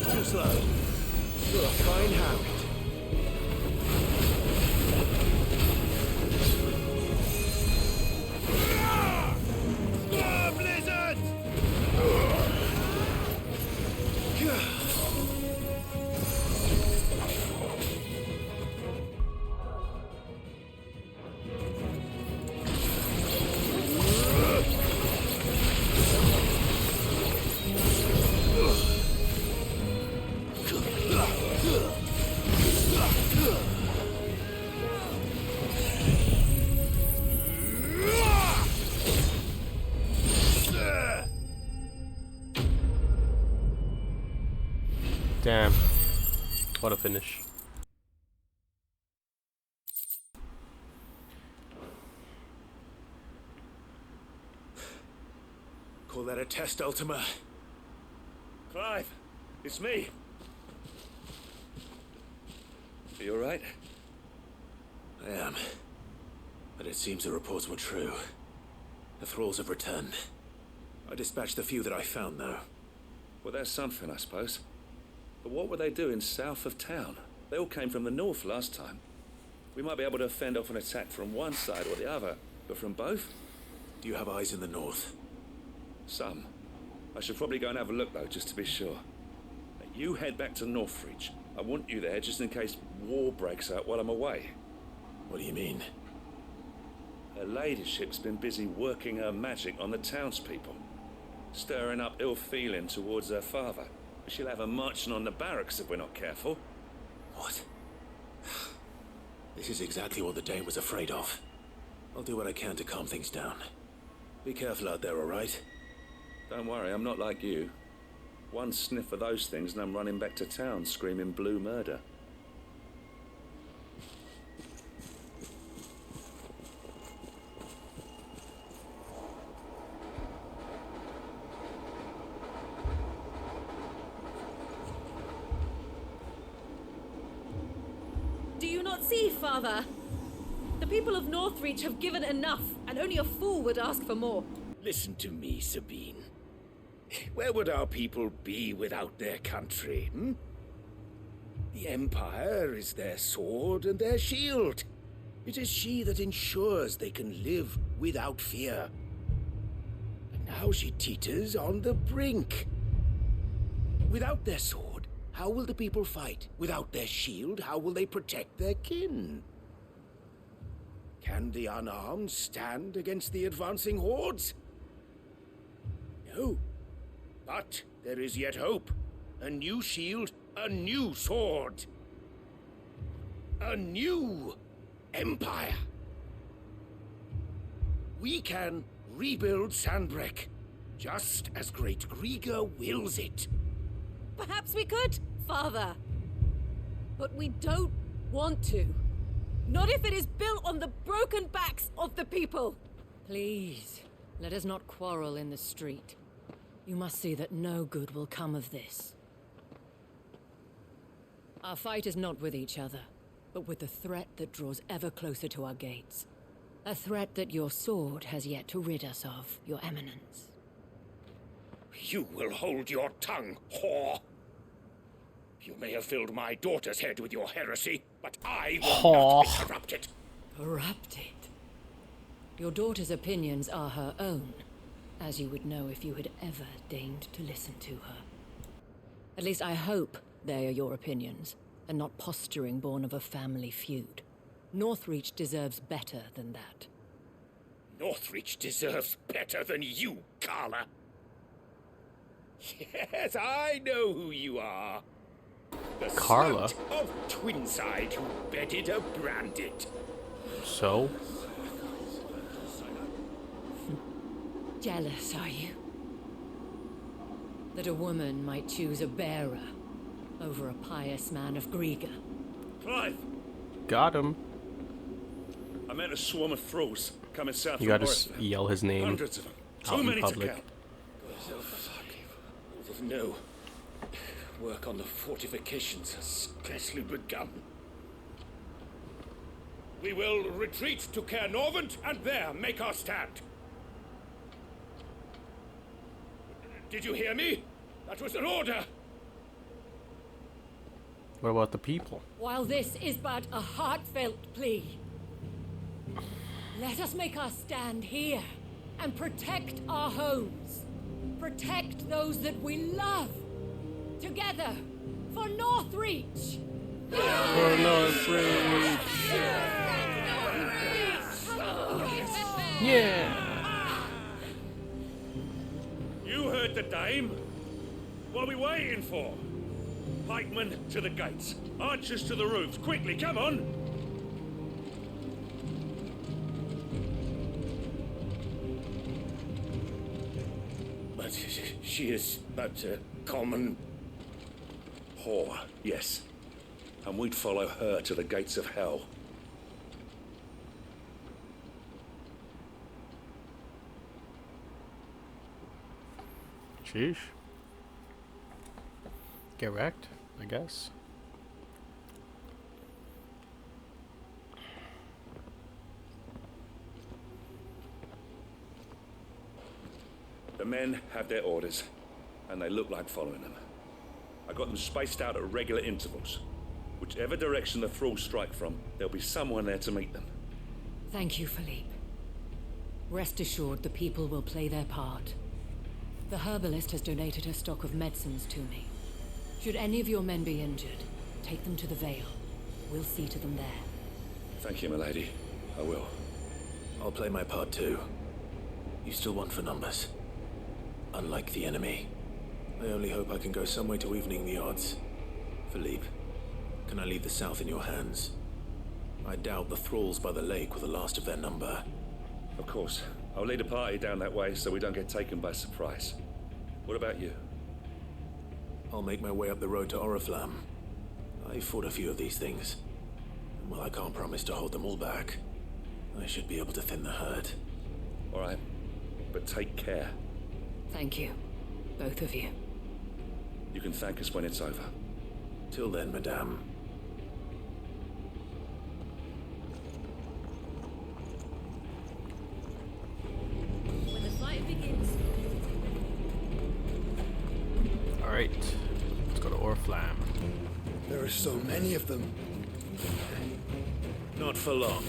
Too slow. You're a fine hound. Blizzard! Damn. What a finish. Call that a test, Ultima? Clive, it's me. Are you alright? I am. But it seems the reports were true. The thralls have returned. I dispatched the few that I found, though. Well, that's something, I suppose. But what were they doing south of town? They all came from the north last time. We might be able to fend off an attack from one side or the other, but from both? Do you have eyes in the north? Some. I should probably go and have a look, though, just to be sure. Now, you head back to Northreach. I want you there just in case war breaks out while I'm away. What do you mean? Her ladyship's been busy working her magic on the townspeople, stirring up ill feeling towards her father. She'll have her marching on the barracks if we're not careful. What? This is exactly what the Dame was afraid of. I'll do what I can to calm things down. Be careful out there, all right? Don't worry, I'm not like you. One sniff of those things and I'm running back to town screaming blue murder. Do you not see, Father? The people of Northreach have given enough, and only a fool would ask for more. Listen to me, Sabine. Where would our people be without their country, hmm? The Empire is their sword and their shield. It is she that ensures they can live without fear. And now she teeters on the brink. Without their sword, How will the people fight? Without their shield, how will they protect their kin? Can the unarmed stand against the advancing hordes? No. But there is yet hope. A new shield, a new sword. A new empire. We can rebuild Sandbreck, just as Great Grieger wills it. Perhaps we could, Father. But we don't want to. Not if it is built on the broken backs of the people. Please, let us not quarrel in the street. You must see that no good will come of this. Our fight is not with each other, but with the threat that draws ever closer to our gates. A threat that your sword has yet to rid us of, Your Eminence. You will hold your tongue, whore. You may have filled my daughter's head with your heresy, but I will not be corrupted. Corrupted? Your daughter's opinions are her own, as you would know if you had ever deigned to listen to her. At least I hope they are your opinions, and not posturing born of a family feud. Northreach deserves better than that. Northreach deserves better than you, Carla. Yes, I know who you are. The Carla? slut of Twinside who bedded a branded. So? Jealous, are you? That a woman might choose a bearer over a pious man of Grieger. Clive! Got him. I met a swarm of thralls coming south You from gotta Oriflamme. yell his name Hundreds of them. out Too in many public. to count. No. Work on the fortifications has scarcely begun. We will retreat to Caernarvon and there make our stand. Did you hear me? That was an order. What about the people? While this is but a heartfelt plea, let us make our stand here and protect our homes. Protect those that we love. Together, for Northreach! For Northreach! Yeah! You heard the dame. What are we waiting for? Pikemen to the gates. Archers to the roofs. Quickly, come on! But she is but a common Whore, yes. And we'd follow her to the gates of hell. Sheesh. Get wrecked, I guess. The men have their orders, and they look like following them. I got them spaced out at regular intervals. Whichever direction the thralls strike from, there'll be someone there to meet them. Thank you, Philippe. Rest assured the people will play their part. The herbalist has donated her stock of medicines to me. Should any of your men be injured, take them to the Vale. We'll see to them there. Thank you, milady. I will. I'll play my part too. You still want for numbers. Unlike the enemy. I only hope I can go some way to evening the odds. Philippe, can I leave the south in your hands? I doubt the thralls by the lake were the last of their number. Of course. I'll lead a party down that way so we don't get taken by surprise. What about you? I'll make my way up the road to Oriflamme. I fought a few of these things. Well, I can't promise to hold them all back. I should be able to thin the herd. All right. But take care. Thank you. Both of you. You can thank us when it's over. Till then, madame. When the fight begins. Alright. Let's go to Oriflamme. There are so many of them. Not for long.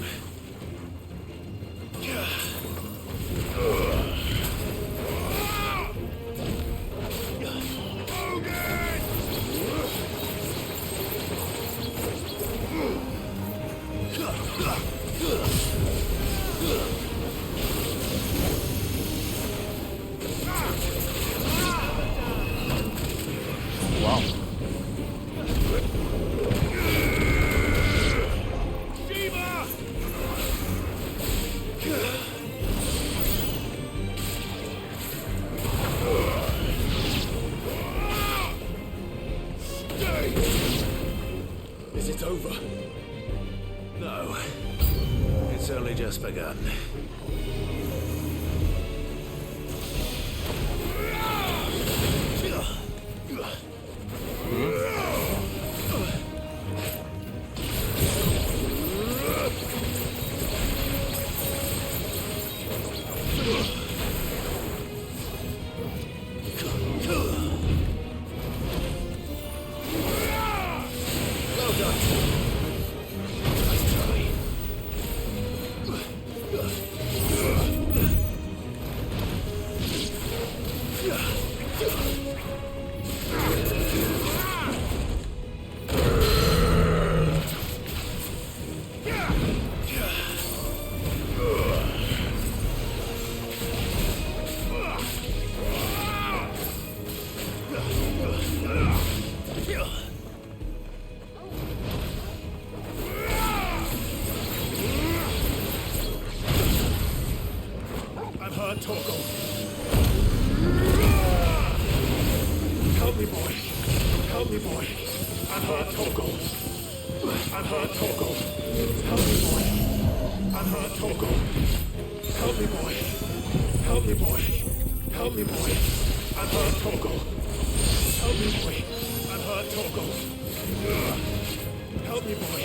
over. No. It's only just begun. I've heard Torgal. Help me, boy. Help me, boy. I've heard Torgal. I've heard Torgal. Help me, boy. I've heard Torgal. Help me, boy. Help me, boy. Help me, boy. I've heard Torgal. Help me, boy. I've heard Torgal. Help me, boy.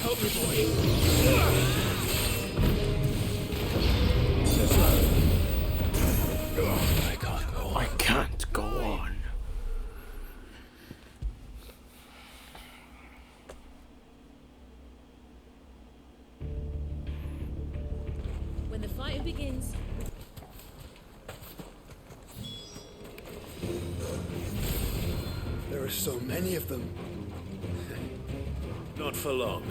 Help me, boy. I can't go on. When the fighting begins, There are so many of them. Not for long.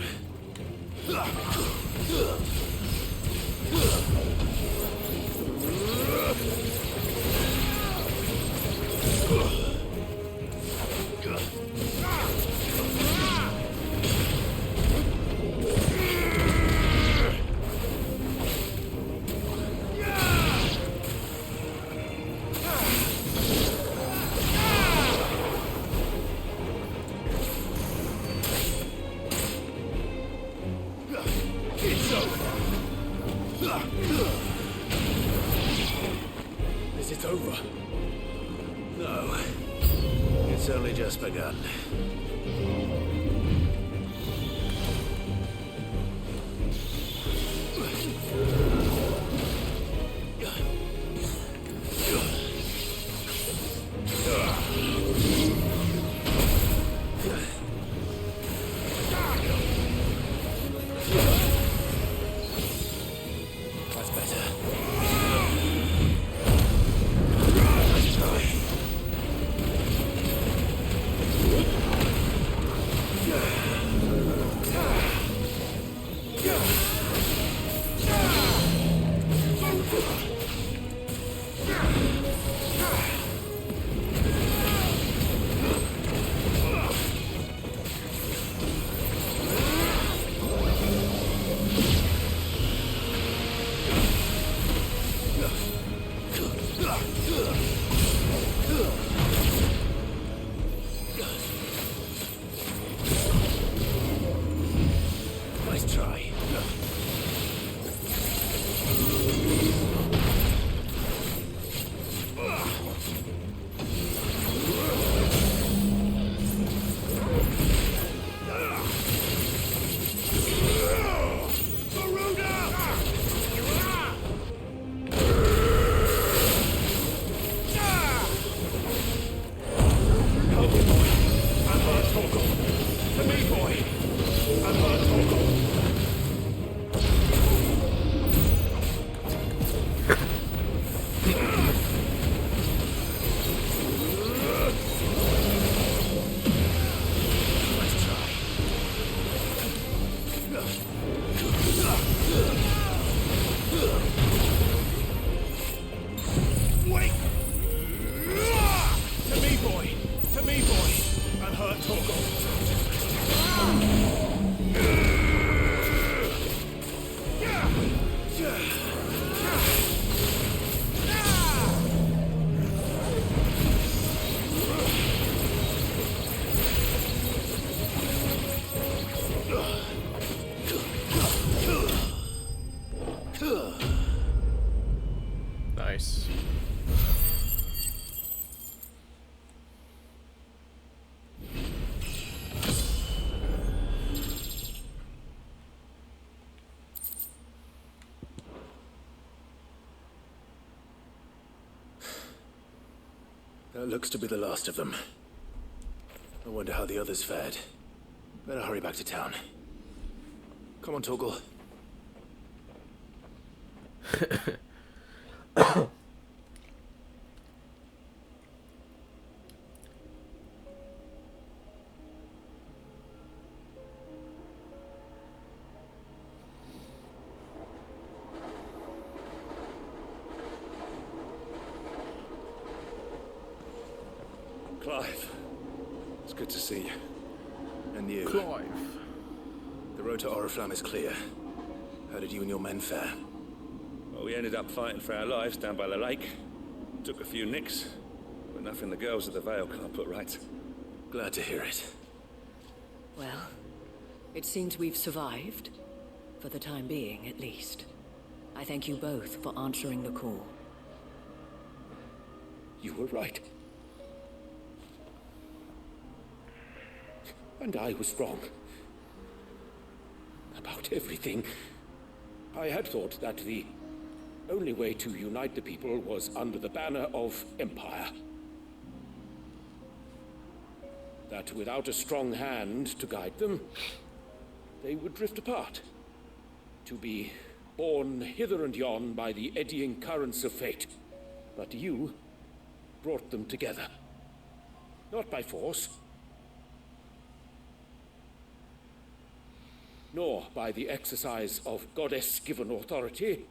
Is it over? No. It's only just begun. That's better. Let's try. and hurt Torgal. Wait! To me, boy, and hurt Torgal. Nice. That looks to be the last of them. I wonder how the others fared. Better hurry back to town. Come on, Torgal. Clive, It's good to see you. And you. Clive. The road to Oriflamme is clear. How did you and your men fare? well, we ended up fighting for our lives down by the lake. Took a few nicks, but nothing the girls of the Vale can't put right. Glad to hear it. Well, it seems we've survived. For the time being, at least. I thank you both for answering the call. You were right. And I was wrong. About everything. I had thought that the only way to unite the people was under the banner of Empire. That without a strong hand to guide them, they would drift apart. To be borne hither and yon by the eddying currents of fate. But you brought them together. Not by force, nor by the exercise of goddess-given authority,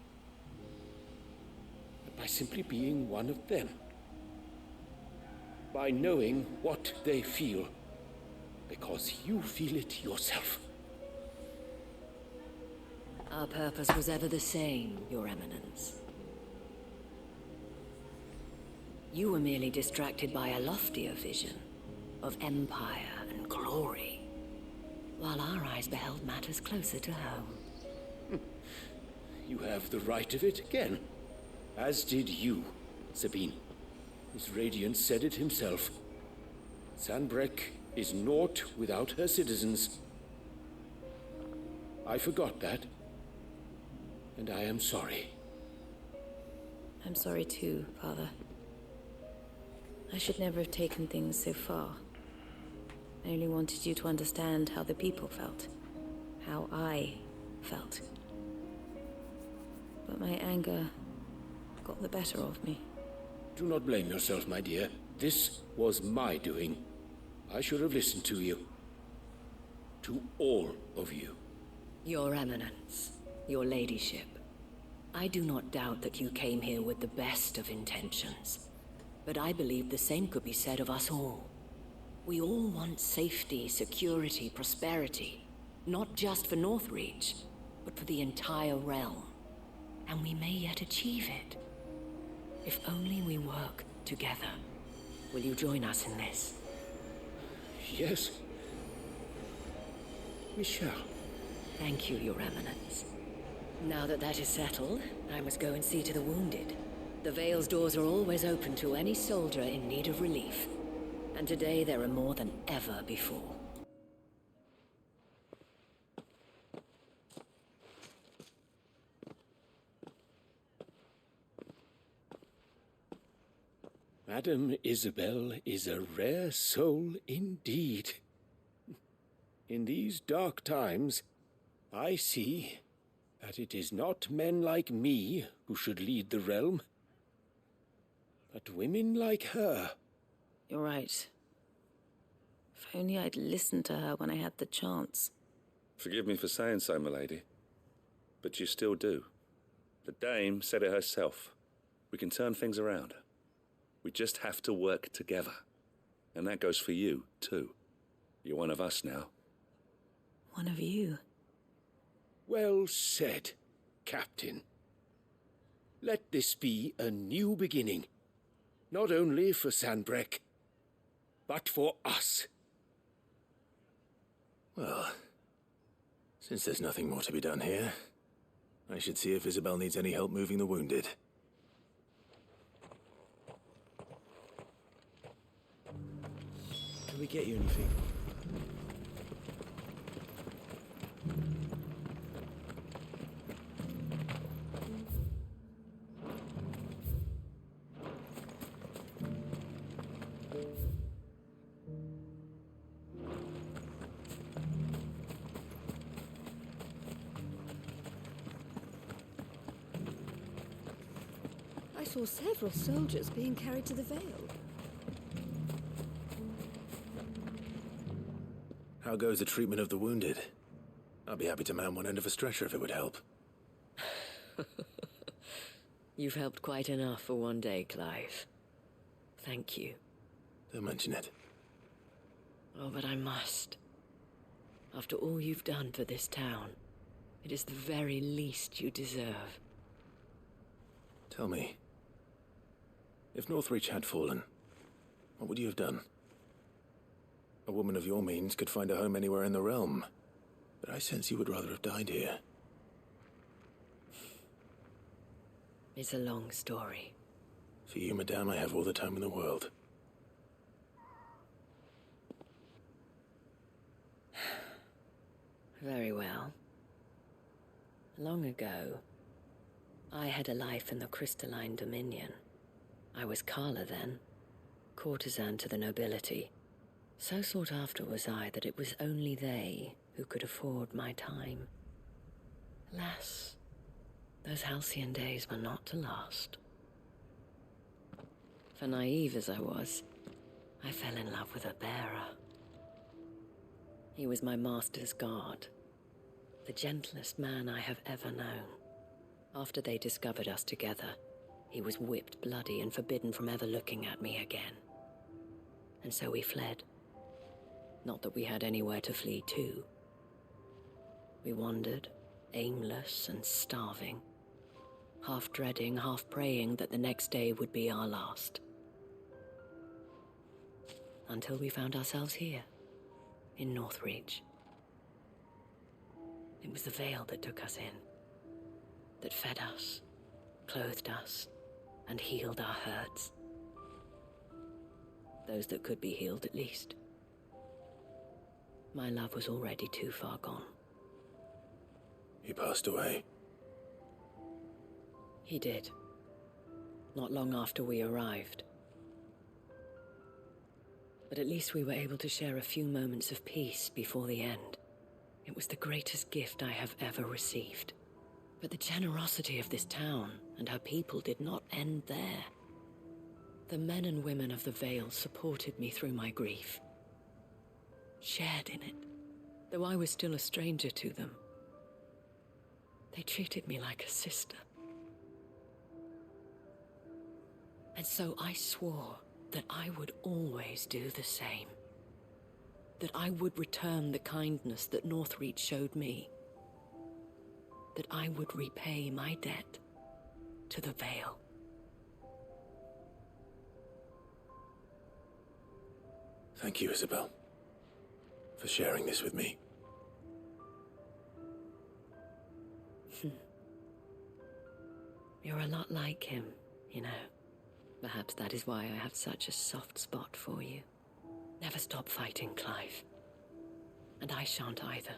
but by simply being one of them. By knowing what they feel, because you feel it yourself. Our purpose was ever the same, Your Eminence. You were merely distracted by a loftier vision of empire and glory, while our eyes beheld matters closer to home. You have the right of it again, as did you, Sabine. His Radiance said it himself. Sanbreque is naught without her citizens. I forgot that, and I am sorry. I'm sorry too, Father. I should never have taken things so far. I only wanted you to understand how the people felt. How I felt. But my anger got the better of me. Do not blame yourself, my dear. This was my doing. I should have listened to you. To all of you. Your Eminence, your ladyship, I do not doubt that you came here with the best of intentions. But I believe the same could be said of us all. We all want safety, security, prosperity. Not just for Northreach, but for the entire realm. And we may yet achieve it. If only we work together. Will you join us in this? Yes. We shall. Thank you, Your Eminence. Now that that is settled, I must go and see to the wounded. The Vale's doors are always open to any soldier in need of relief. And today there are more than ever before. Madame Isabel is a rare soul indeed. In these dark times, I see that it is not men like me who should lead the realm, but women like her. You're right. If only I'd listened to her when I had the chance. Forgive me for saying so, milady, but you still do. The dame said it herself. We can turn things around. We just have to work together. And that goes for you, too. You're one of us now. One of you? Well said, Captain. Let this be a new beginning. Not only for Sanbreque, but for us. Well, since there's nothing more to be done here, I should see if Isabel needs any help moving the wounded. Can we get you anything? I saw several soldiers being carried to the Vale. How goes the treatment of the wounded? I'll be happy to man one end of a stretcher if it would help. You've helped quite enough for one day, Clive. Thank you. Don't mention it. Oh, but I must. After all you've done for this town, it is the very least you deserve. Tell me, if Northreach had fallen, what would you have done? A woman of your means could find a home anywhere in the realm, but I sense you would rather have died here. It's a long story. For you, madame, I have all the time in the world. Very well. Long ago, I had a life in the Crystalline Dominion. I was Carla then, courtesan to the nobility. So sought after was I that it was only they who could afford my time. Alas, those halcyon days were not to last. For naive as I was, I fell in love with a bearer. He was my master's guard, the gentlest man I have ever known. After they discovered us together, he was whipped bloody and forbidden from ever looking at me again. And so we fled. Not that we had anywhere to flee to. We wandered, aimless and starving, half dreading, half praying that the next day would be our last. Until we found ourselves here, in Northreach. It was the Vale that took us in, that fed us, clothed us, and healed our hurts. Those that could be healed, at least. My love was already too far gone. He passed away. He did. Not long after we arrived. But at least we were able to share a few moments of peace before the end. It was the greatest gift I have ever received. But the generosity of this town and her people did not end there. The men and women of the Vale supported me through my grief. Shared in it, though I was still a stranger to them. They treated me like a sister. And so I swore that I would always do the same. That I would return the kindness that Northreach showed me. That I would repay my debt to the Vale. Thank you, Isabel, for sharing this with me. You're a lot like him, you know. Perhaps that is why I have such a soft spot for you. Never stop fighting, Clive. And I shan't either.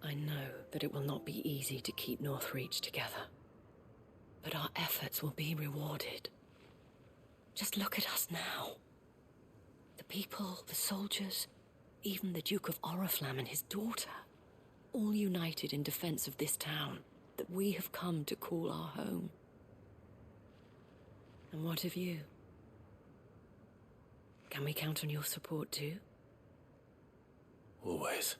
I know that it will not be easy to keep Northreach together. But our efforts will be rewarded. Just look at us now. The people, the soldiers, even the Duke of Oriflamme and his daughter, all united in defense of this town that we have come to call our home. And what of you? Can we count on your support too? Always.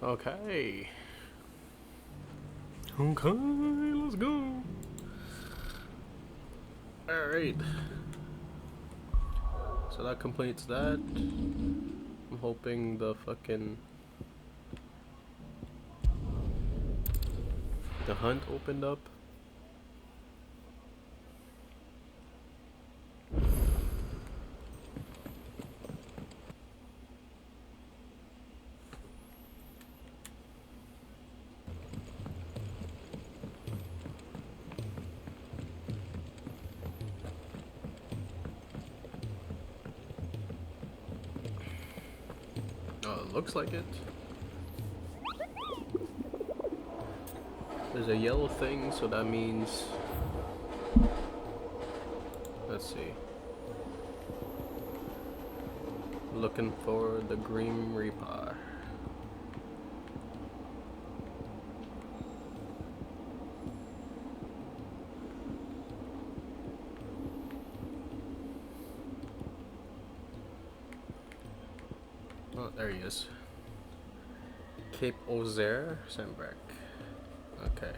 Okay. Okay, let's go. Alright. So that completes that. I'm hoping the hunt opened up. Oh, it looks like it. There's a yellow thing, so that means... Let's see. Looking for the Grim Reaper. Oh, there he is. Cape Ozer, Sandbreck. Okay.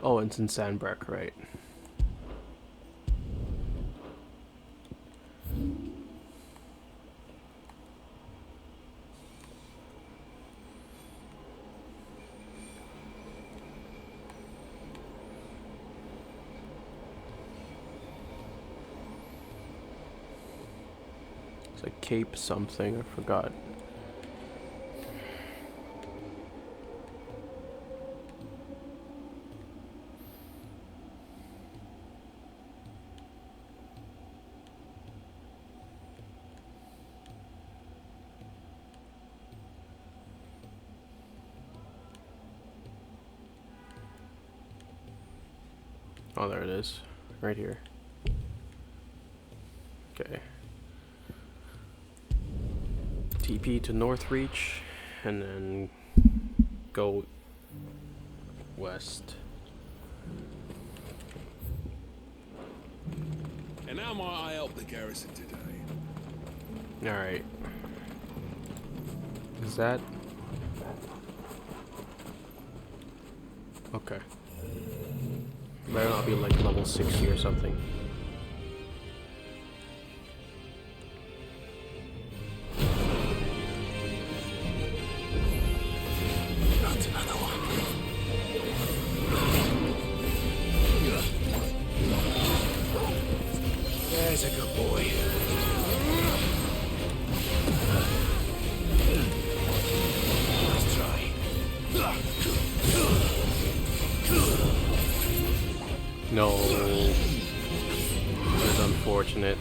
Oh, it's in Sandbreck, right? It's like Cape something, I forgot. Oh, there it is. Right here. Okay. TP to Northreach, and then go west. And how might I help the garrison today? Alright. Is that... Okay. Better not be like level 60 or something. Not another one. There's a good boy. Let's try. No. That is unfortunate.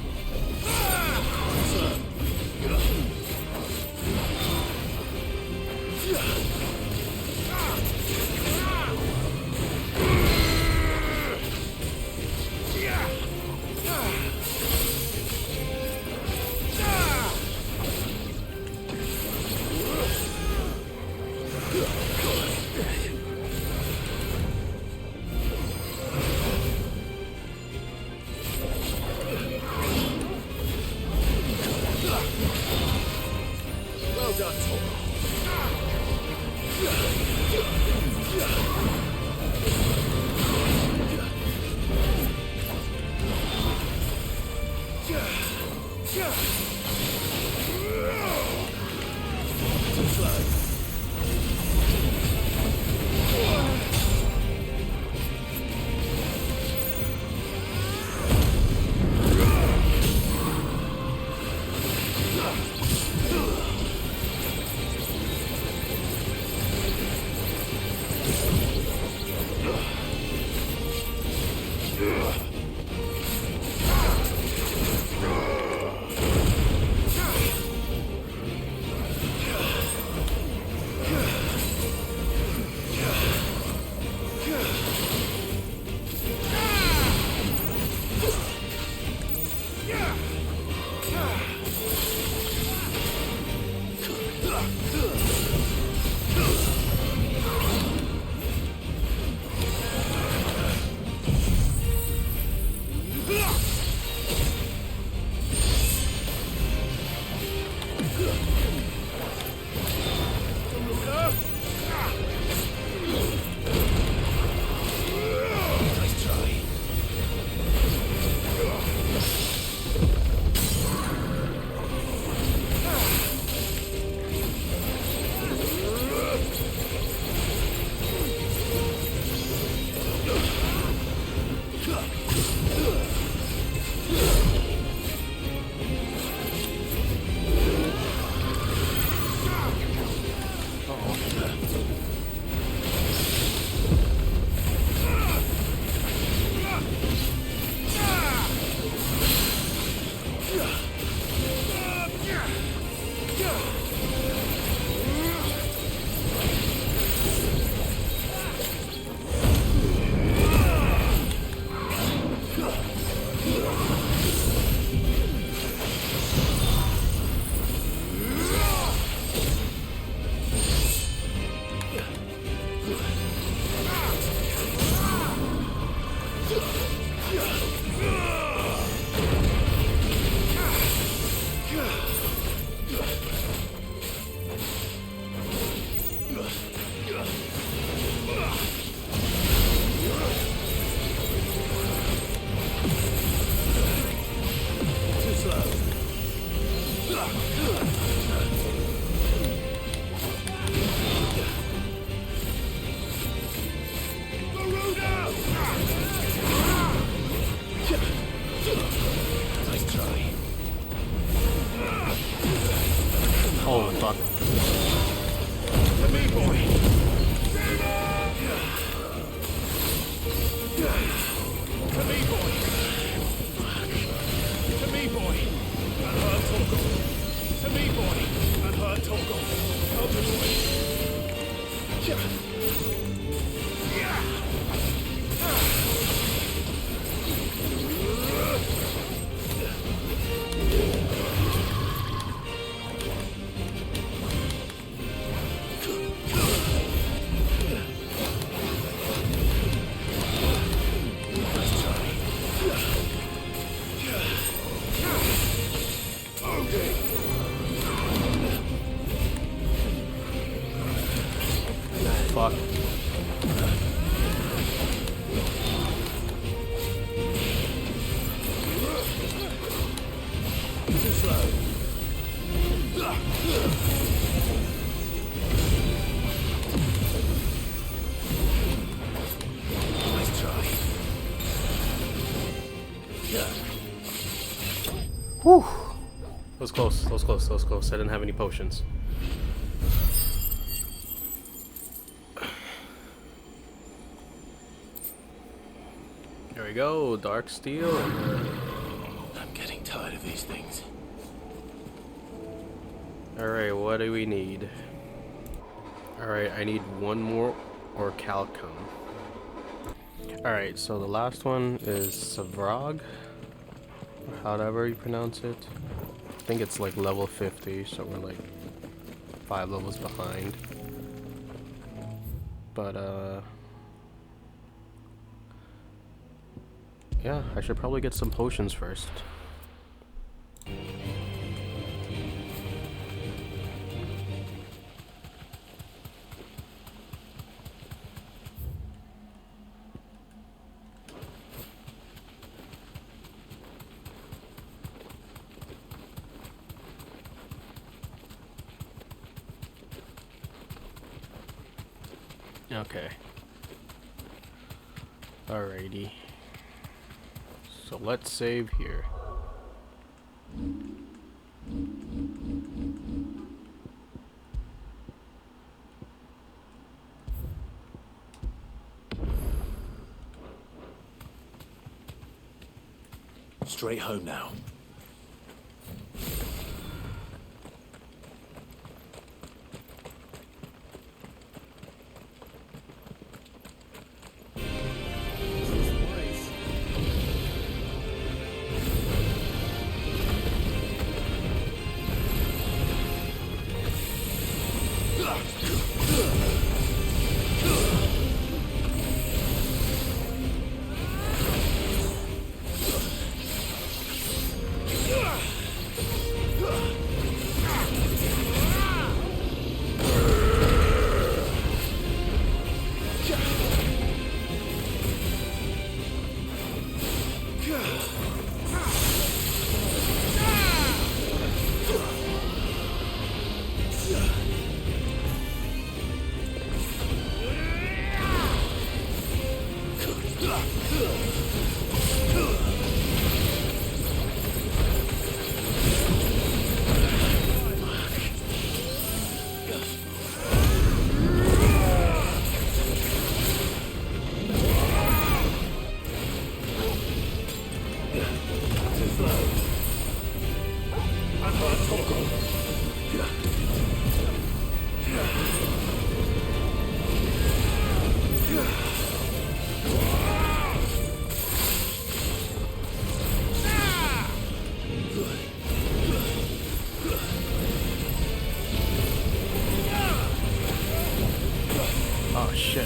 Oh, fuck. To me, boy. To me, boy. To me, boy. And her Torgal. To me, boy. And her Torgal. Help us, boy. Fuck. Too slow. Nice try. Whew. That was close. That was close. That was close. I didn't have any potions. There we go. Dark steel. I'm getting tired of these things. Alright, what do we need? Alright, I need one more orichalcum. Alright, so the last one is Savrog, or however you pronounce it. I think it's like level 50, so we're like 5 levels behind. But yeah, I should probably get some potions first. Okay. Alrighty. So let's save here. Straight home now. Oh shit.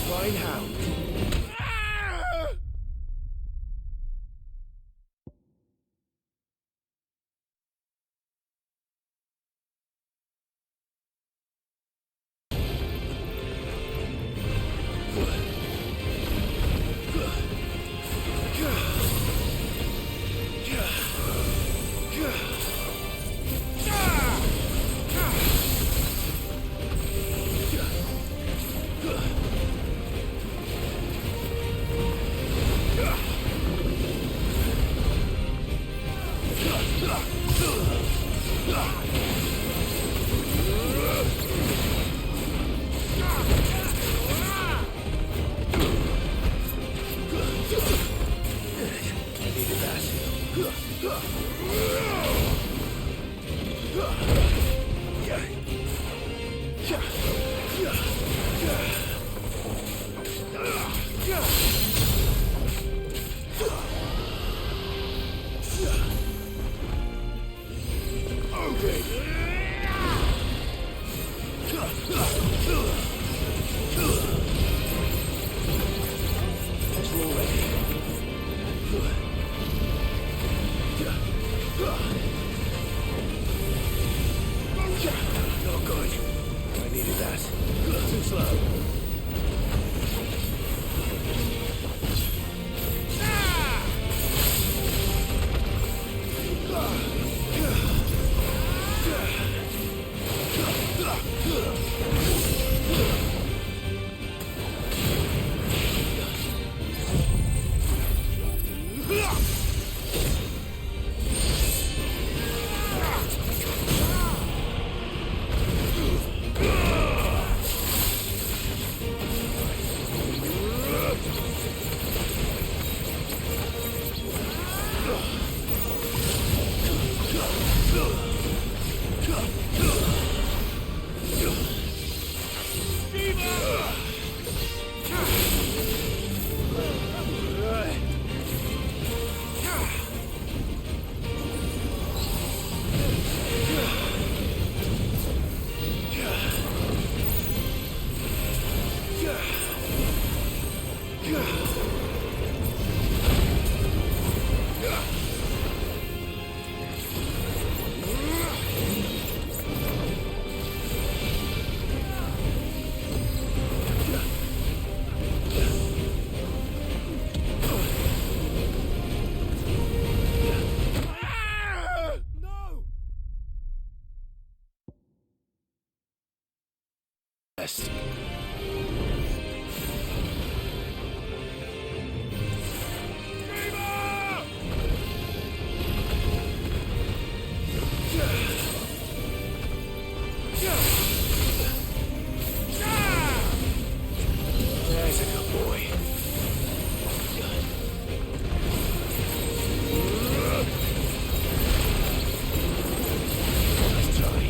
Flying hound. Not good. I needed that. Too slow. Best. There's a good boy. Nice try.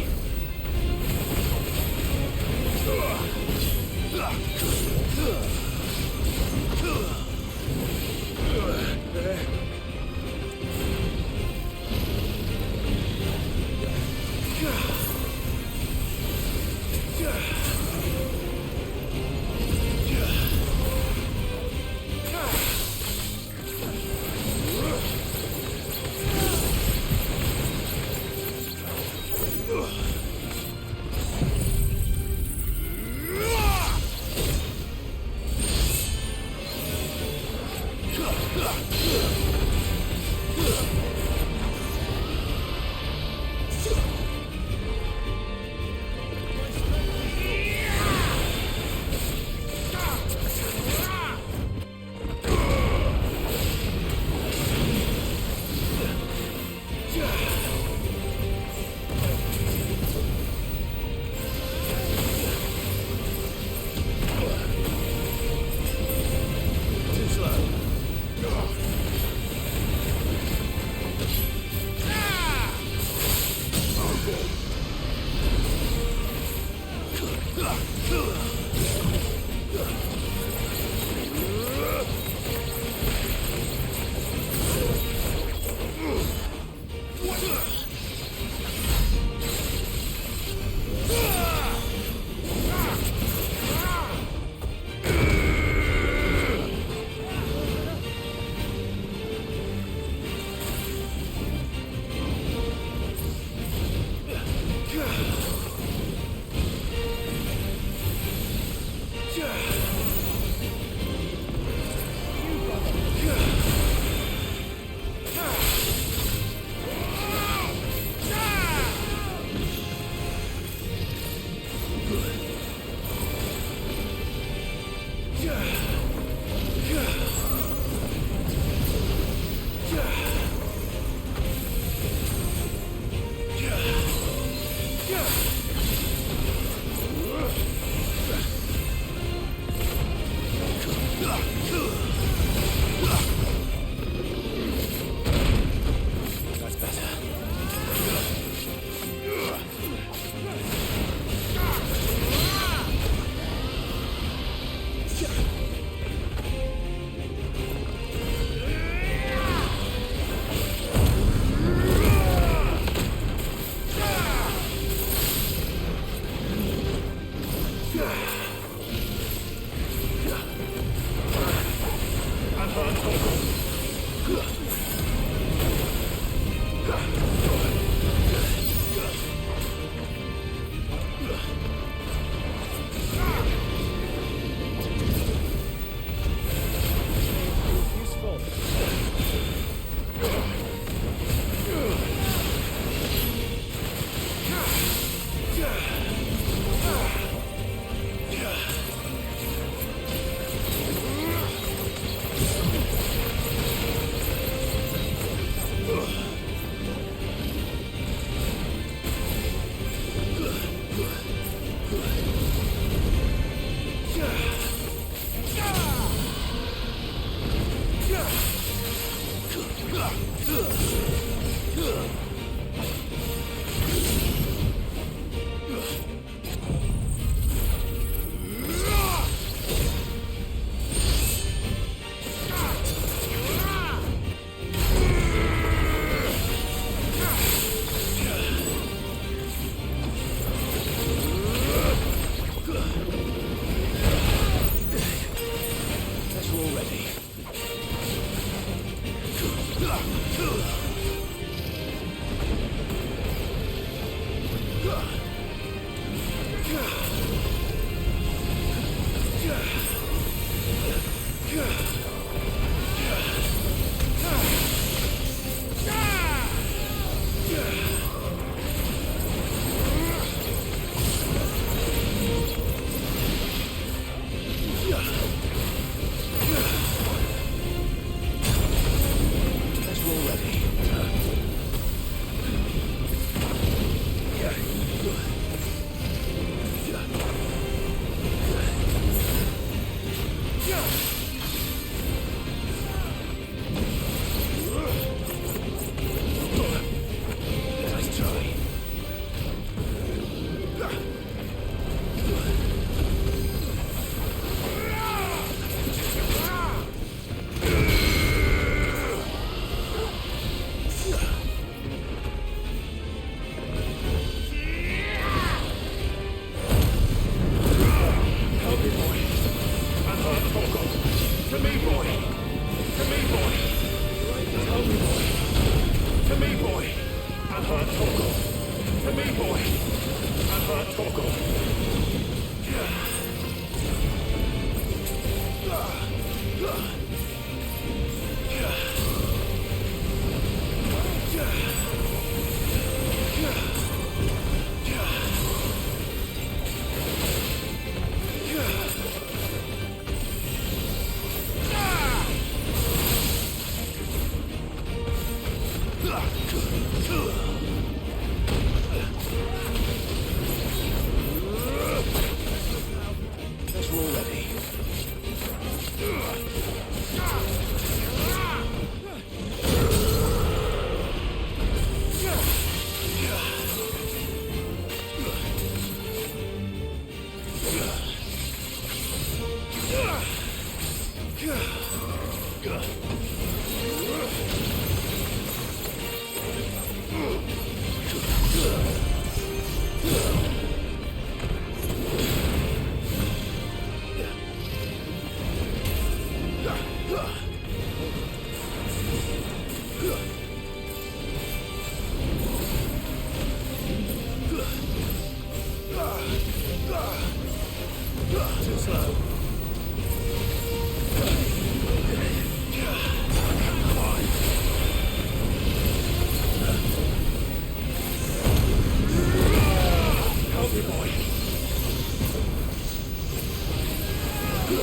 Help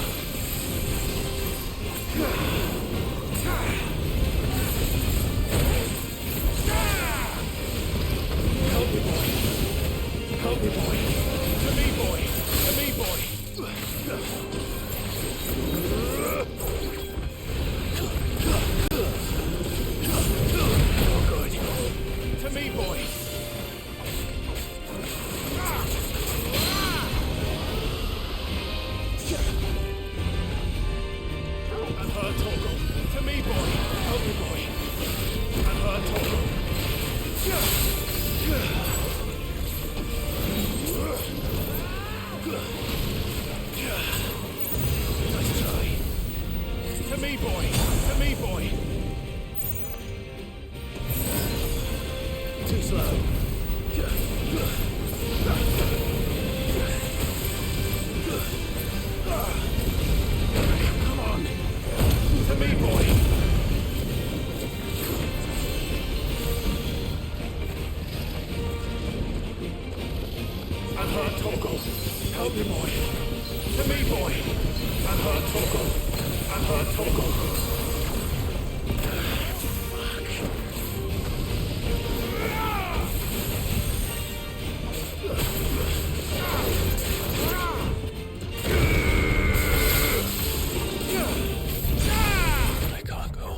me, boy. Help me, boy. To me, boy. To me, boy. Oh, good. To me, boy. And her, Torgal. To me, boy. Help me, boy. And her, Torgal. Nice try. To me, boy. To me, boy. Too slow. Come on. To me, boy. And her, Torgal. Help me, boy. To me, boy. And her, Torgal. And her, Torgal. I can't go on.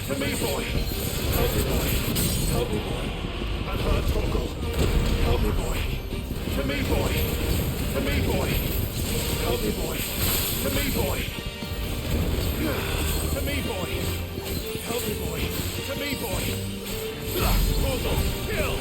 To me, boy. Help me, boy. Help me, boy. And her, Torgal. Help me, boy. To me, boy. To me, boy. Help me, boy. To me, boy. To me, boy. Help me, boy. To me, boy. Torgal, kill.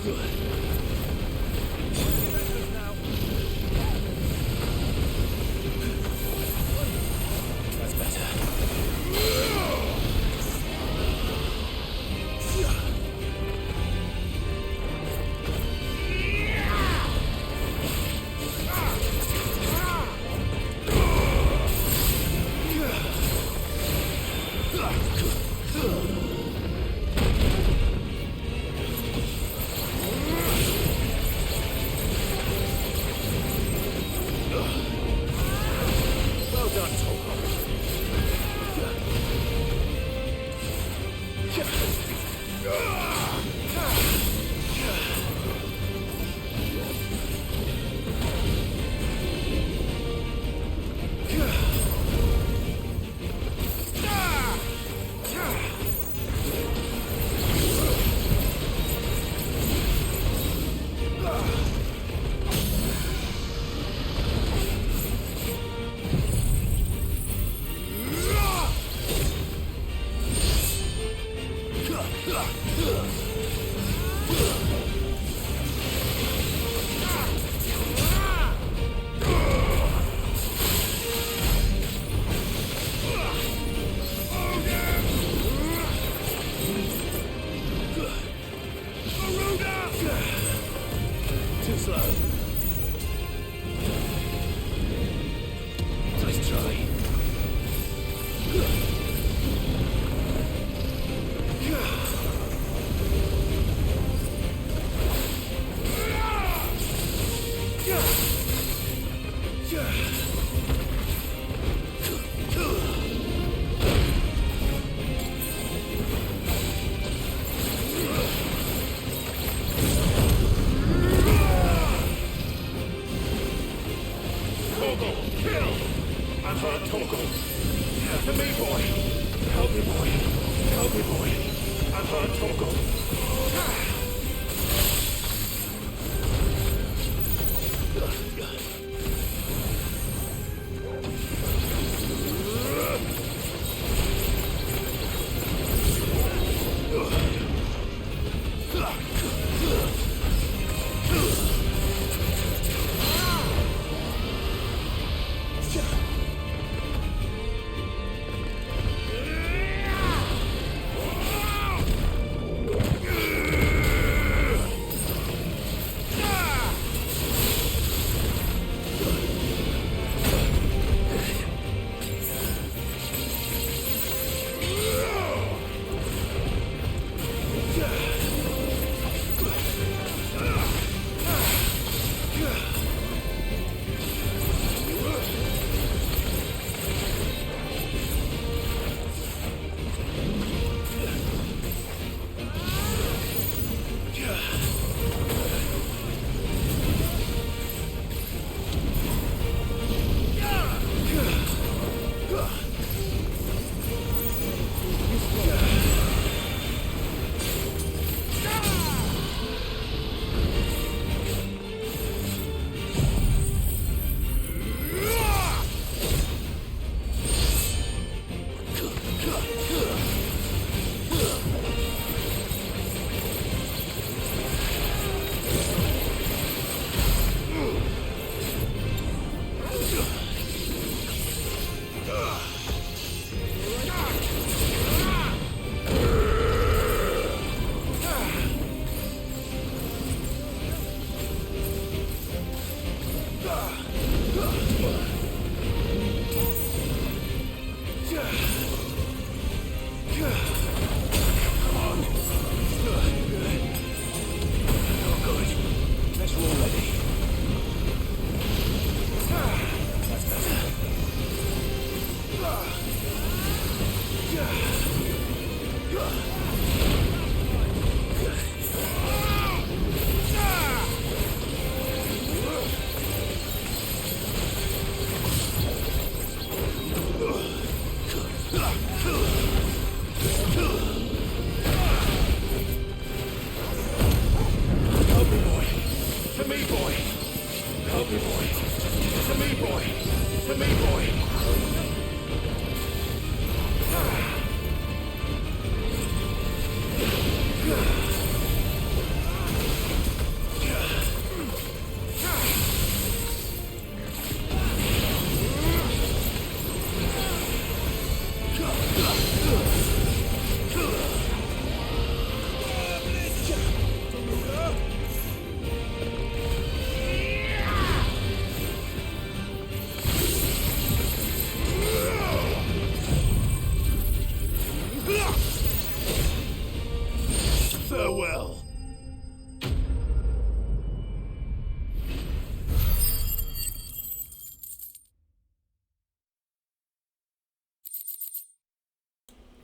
That's better. Well done, Tolkien. Too slow. Nice try. I've heard Toggle. To me, boy. Help me, boy. Help me, boy. I've heard Toggle.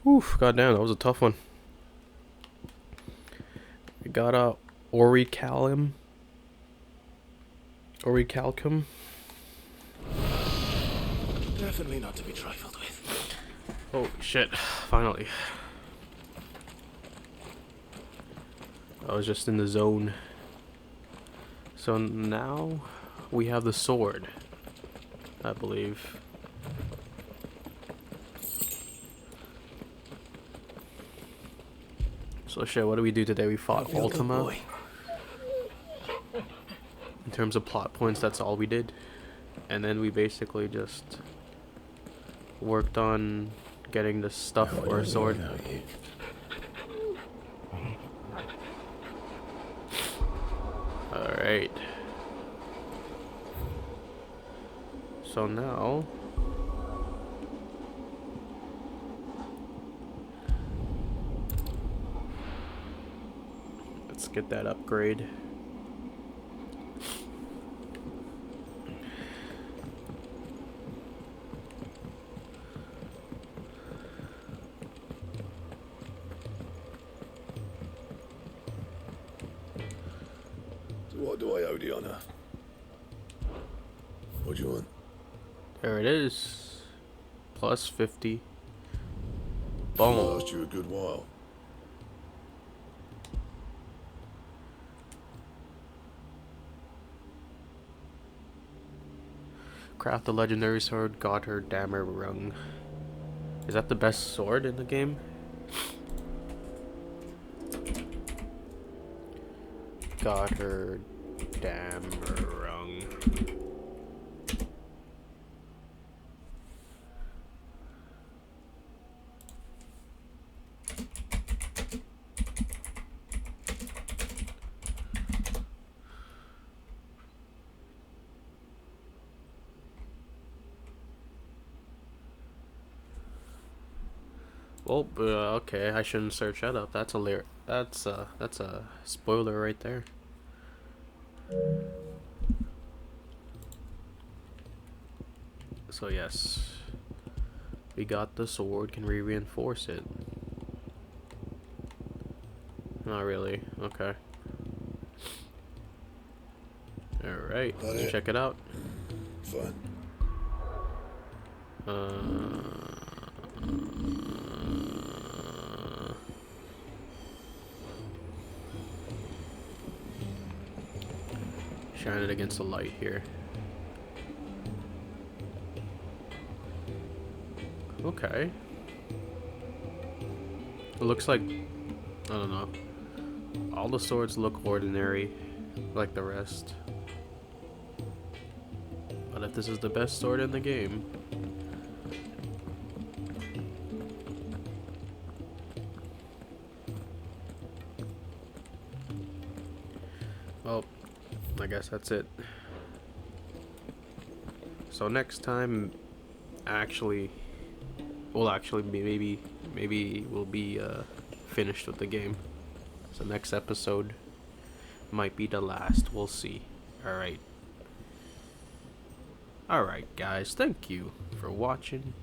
Oof, goddamn, that was a tough one. We got a Orichalcum. Orichalcum. Definitely not to be trifled with. Oh shit, finally. I was just in the zone. So now we have the sword, I believe. So shit, what do we do today? We fought Ultima. In terms of plot points, that's all we did. And then we basically just worked on getting the stuff for a sword. Alright. So now let's get that upgrade. What do I owe the honor? What do you want? There it is. Plus 50. I'll Boom. last you a good while. Craft the legendary sword, Gotthard Dammer Rung. Is that the best sword in the game? Gotthard Dammer Rung. Oh, okay. I shouldn't search that up. That's a that's a spoiler right there. So yes, we got the sword. Can we reinforce it? Not really. Okay. All right. Let's check it out. Fine. Shine it against the light here. Okay. It looks like, I don't know. All the swords look ordinary, like the rest. But if this is the best sword in the game, well, I guess that's it. So next time, maybe we'll be finished with the game. So next episode might be the last. We'll see. Alright. Alright guys, thank you for watching.